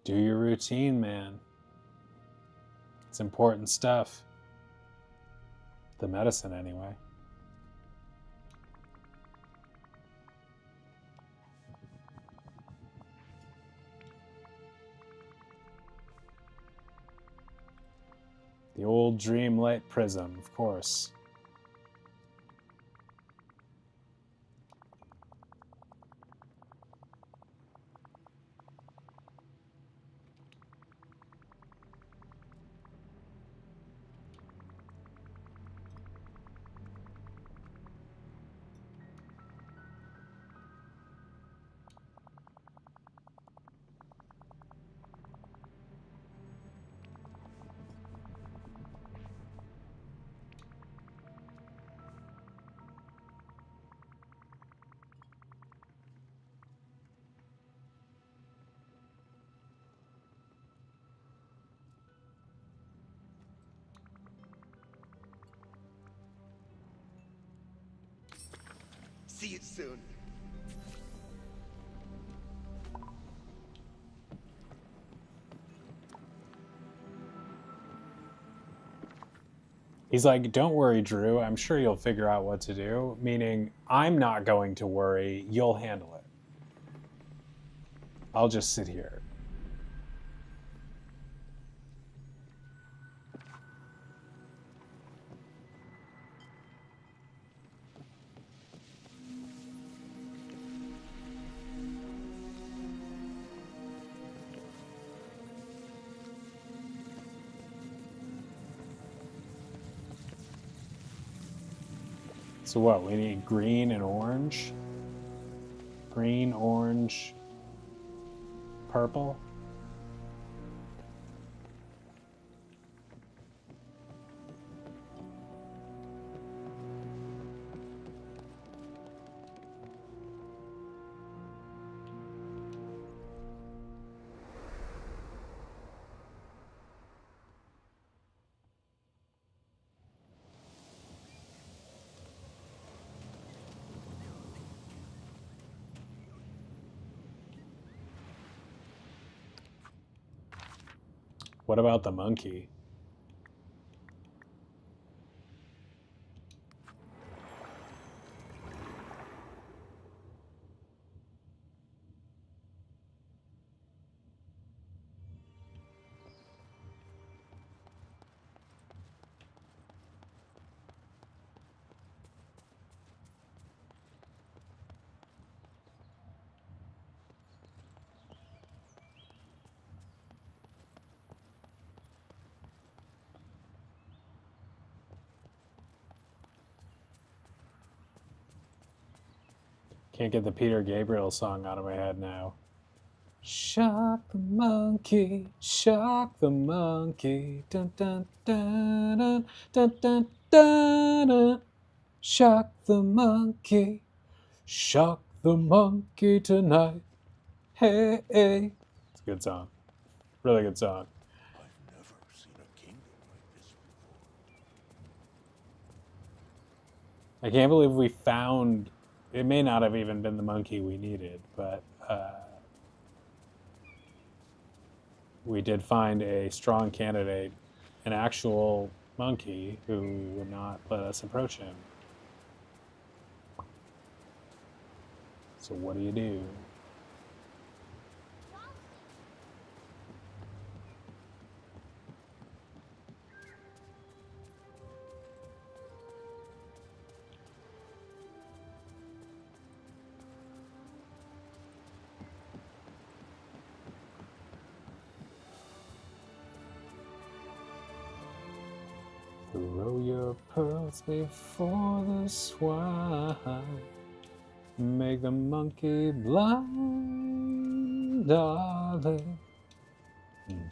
Do your routine, man. It's important stuff. The medicine, anyway. The old Dreamlight Prism, of course. see you soon. He's like, don't worry, Drew. I'm sure you'll figure out what to do. Meaning, I'm not going to worry. You'll handle it. I'll just sit here. So what, we need green and orange? Green, orange, purple? What about the monkey? Can't get the Peter Gabriel song out of my head now. Shock the monkey, shock the monkey, dun dun dun dun dun dun dun, dun. Shock the monkey tonight. Hey, hey. It's a good song. Really good song. I've never seen a kingdom like this before. I can't believe we found, it may not have even been the monkey we needed, but we did find a strong candidate, an actual monkey who would not let us approach him. So what do you do? Throw your pearls before the swine. Make the monkey blind, darling.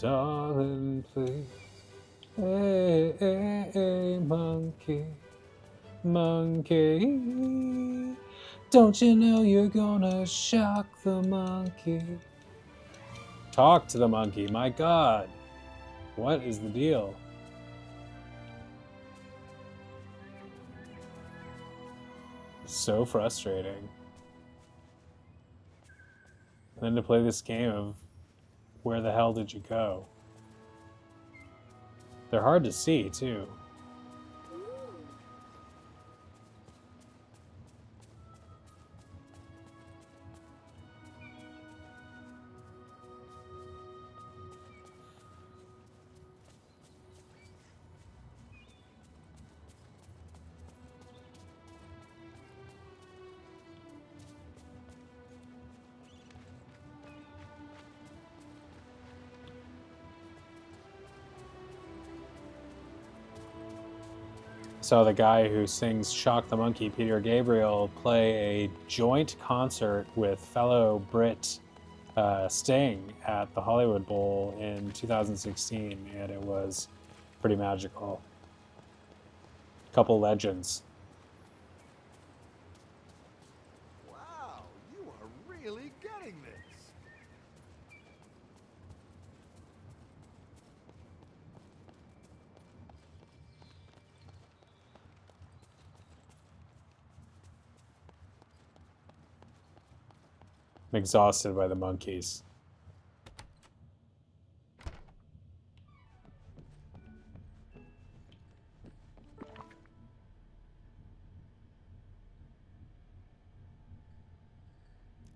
Darling, please. Hey, hey, hey, monkey, monkey. Don't you know you're gonna shock the monkey? Talk to the monkey, my god. What is the deal? So frustrating. And then to play this game of where the hell did you go? They're hard to see, too. Saw the guy who sings Shock the Monkey, Peter Gabriel, play a joint concert with fellow Brit Sting at the Hollywood Bowl in 2016, and it was pretty magical. Couple legends. Wow, you are really getting this. I'm exhausted by the monkeys.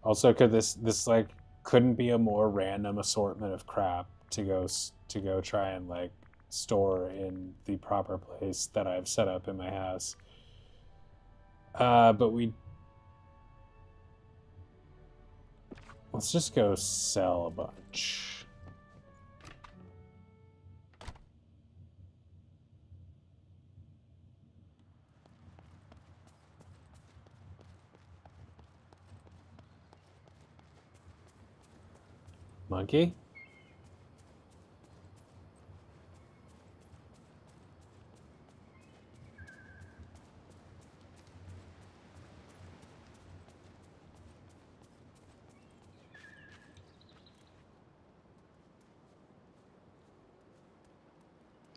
Also, could this like couldn't be a more random assortment of crap to go try and like store in the proper place that I've set up in my house. But let's just go sell a bunch. Monkey?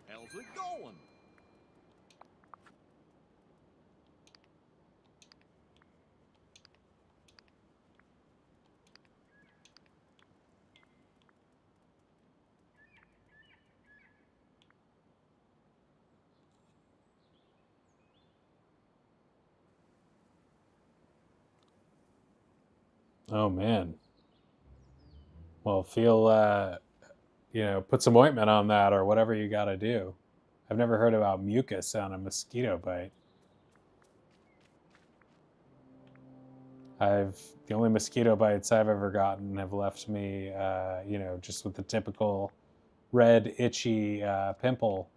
How's it going? Oh man. Well, feel put some ointment on that or whatever you got to do. I've never heard about mucus on a mosquito bite. The only mosquito bites I've ever gotten have left me, just with the typical red itchy pimple.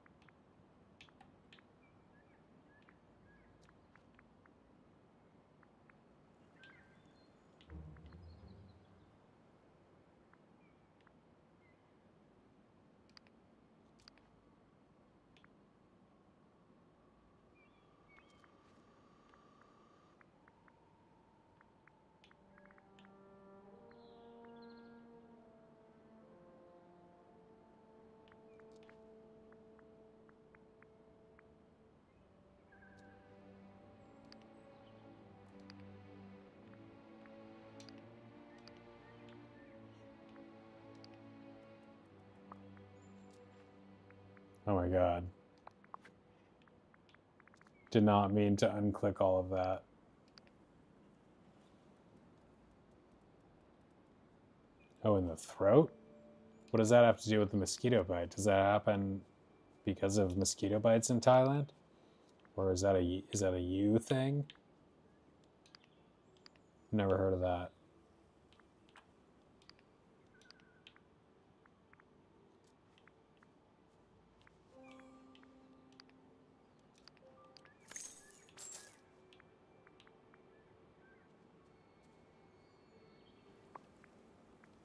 Oh my god. Did not mean to unclick all of that. Oh, in the throat? What does that have to do with the mosquito bite? Does that happen because of mosquito bites in Thailand? Or is that a you thing? Never heard of that.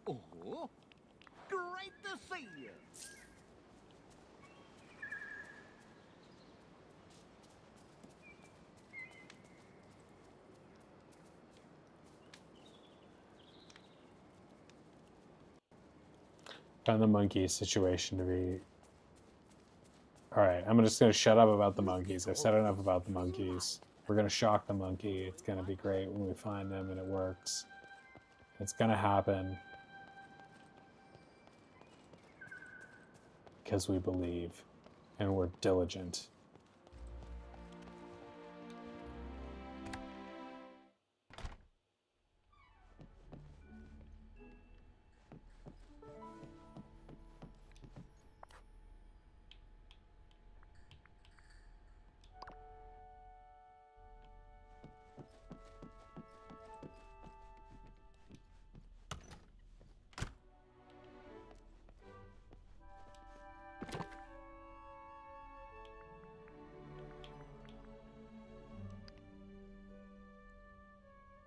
Oh, great to see you. Found the monkey situation to be... Alright, I'm just going to shut up about the monkeys. I've said enough about the monkeys. We're going to shock the monkey. It's going to be great when we find them and it works. It's going to happen. Because we believe. And we're diligent.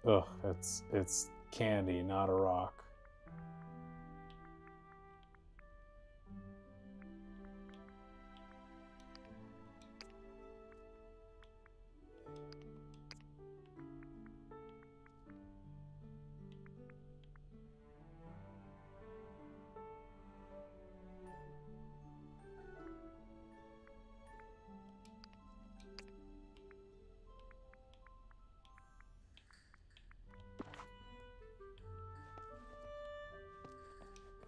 Ugh, it's candy, not a rock.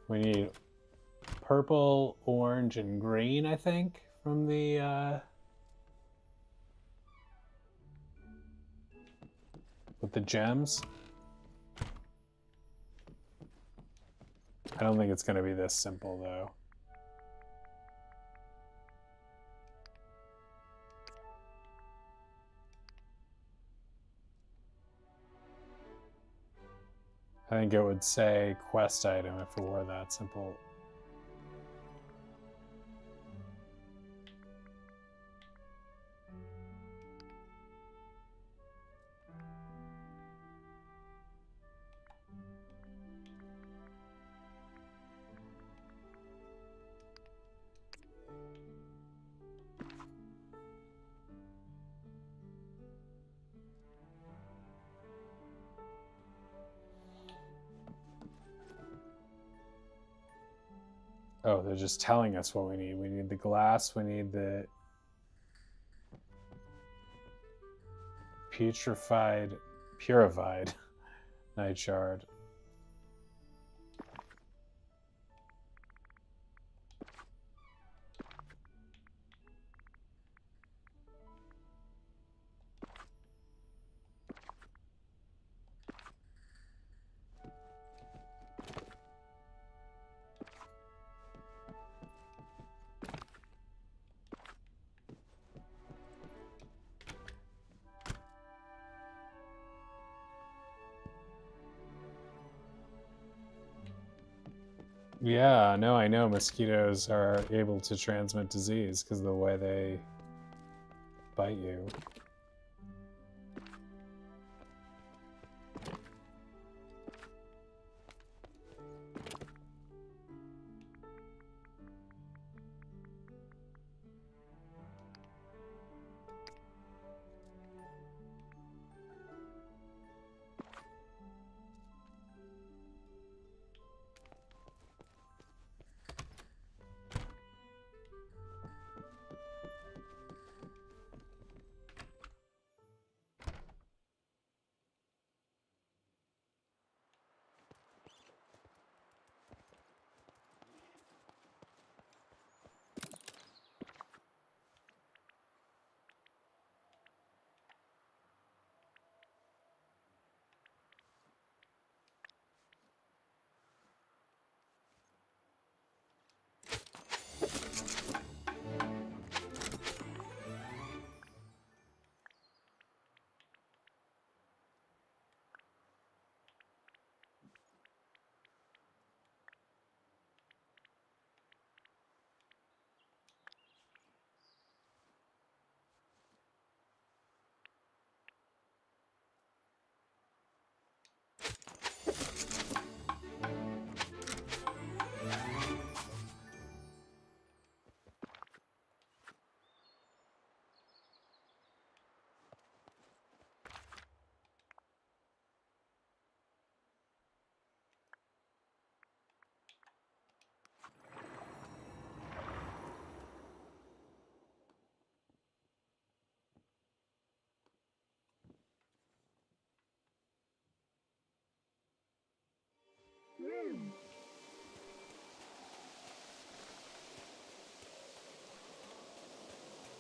We need purple, orange, and green, I think, from the, with the gems. I don't think it's going to be this simple, though. I think it would say quest item if it were that simple. Oh, they're just telling us what we need. We need the glass, we need the purified night shard. Yeah, no, I know mosquitoes are able to transmit disease because of the way they bite you.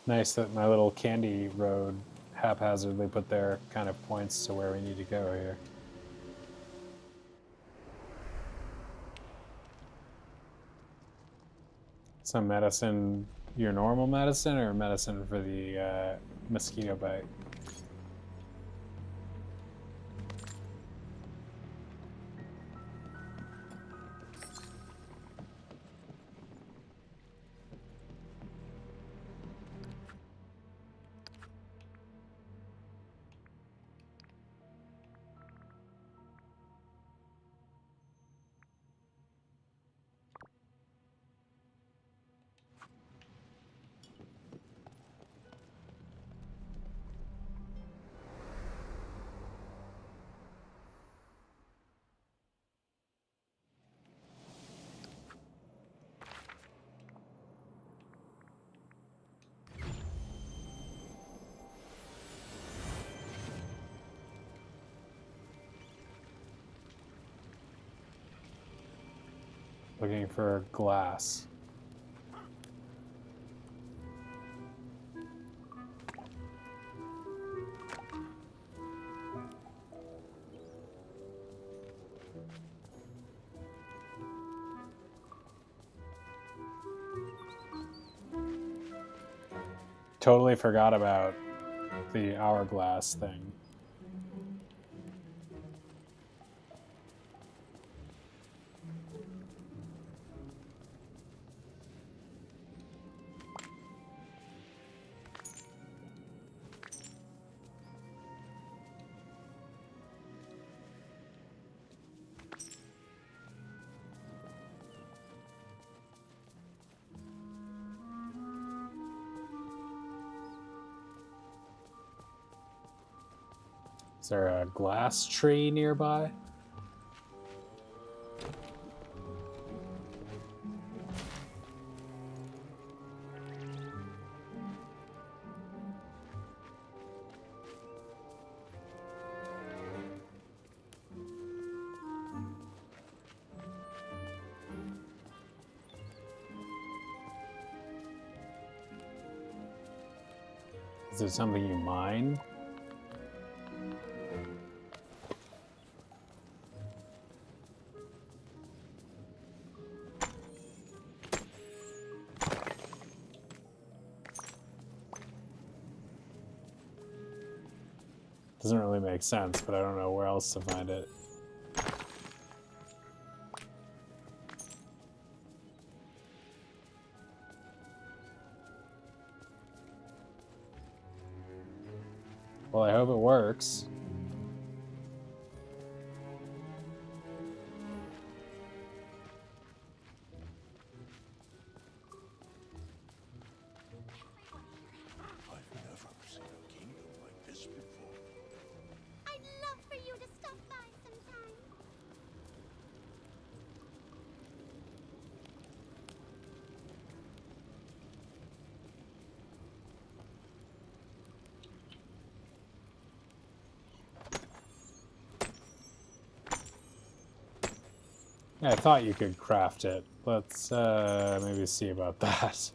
Nice that my little candy road haphazardly put their kind of points to where we need to go here. Some medicine, your normal medicine, or medicine for the mosquito bite? Looking for glass. Totally forgot about the hourglass thing. Is there a glass tree nearby? Is it something you mine? Doesn't really make sense, but I don't know where else to find it. Well, I hope it works. I've never seen a kingdom like this before. I'd love for you to stop by sometime. Yeah, I thought you could craft it. Let's maybe see about that.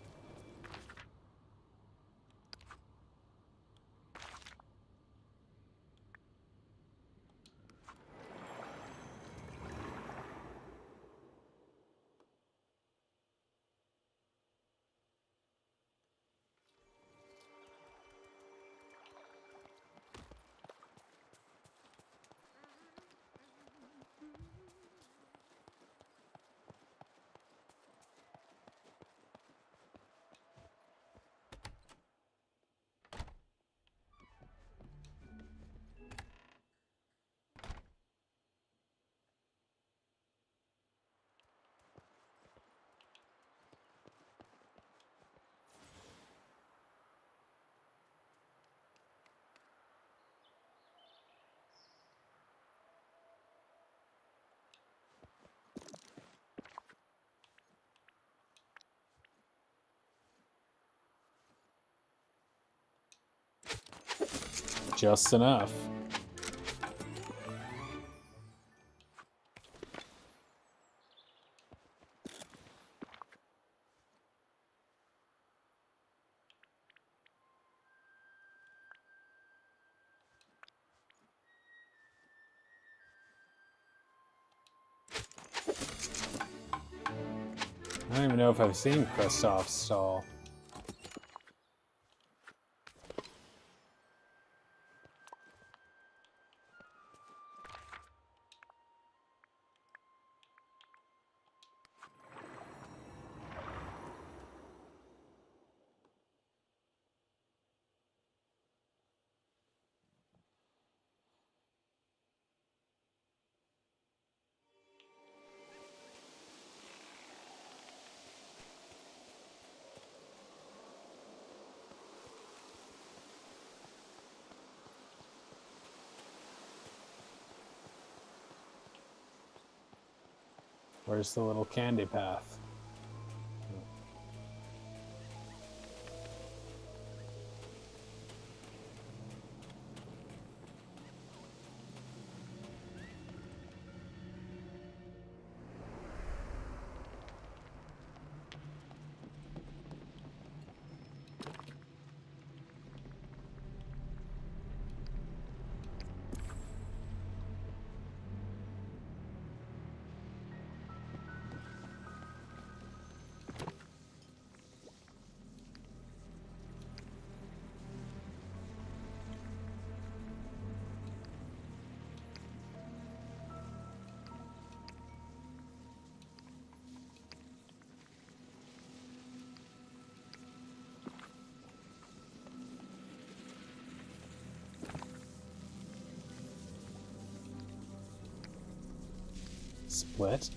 Just enough. don't even know if I've seen Kristoff's stall. Where's the little candy path? Split?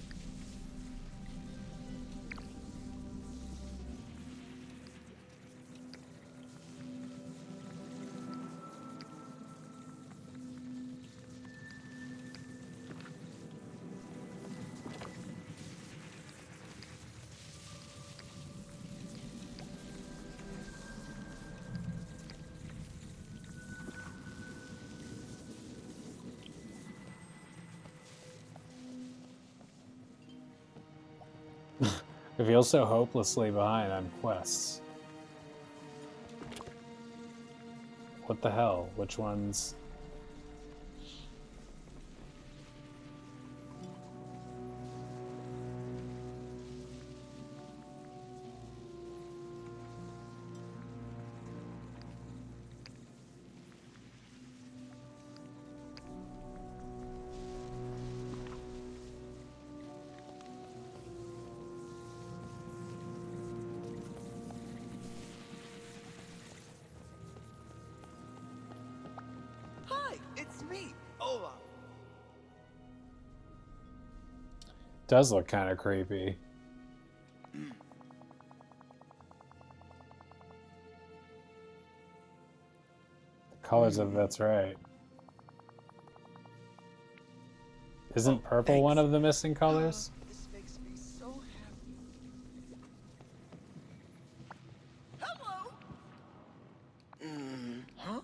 I feel so hopelessly behind on quests. What the hell? Which ones? Hi, it's me, OMAM. Does look kind of creepy. The colors of that's right. Isn't purple one thanks. of the missing colors? This makes me so happy. Hello. Huh?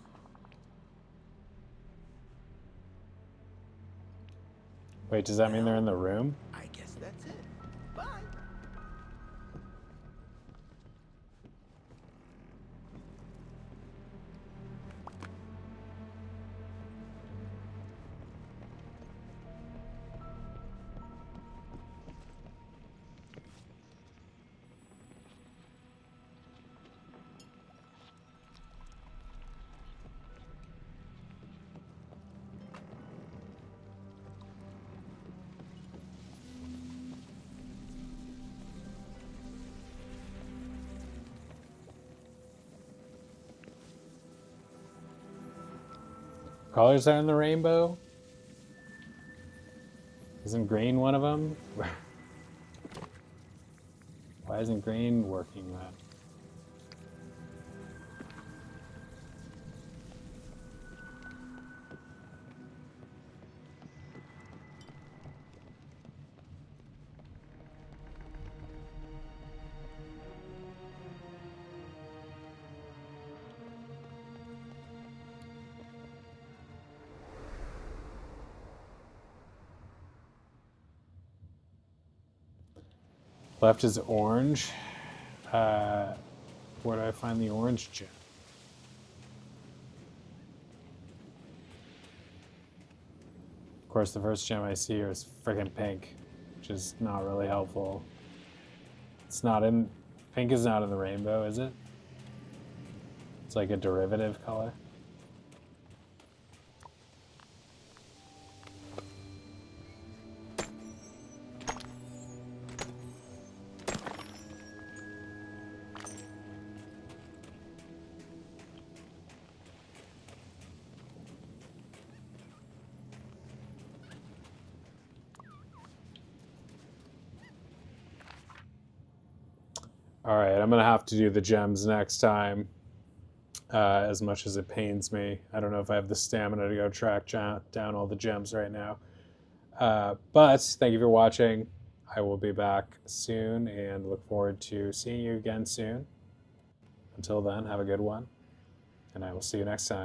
Wait, does that mean they're in the room? I guess that's it. Bye. Colors are in the rainbow? Isn't green one of them? Why isn't green working then? Left is orange. Where do I find the orange gem? Of course, the first gem I see here is freaking pink, which is not really helpful. It's not in... Pink is not in the rainbow, is it? It's like a derivative color. All right, I'm going to have to do the gems next time, as much as it pains me. I don't know if I have the stamina to go track down all the gems right now. But thank you for watching. I will be back soon and look forward to seeing you again soon. Until then, have a good one, and I will see you next time.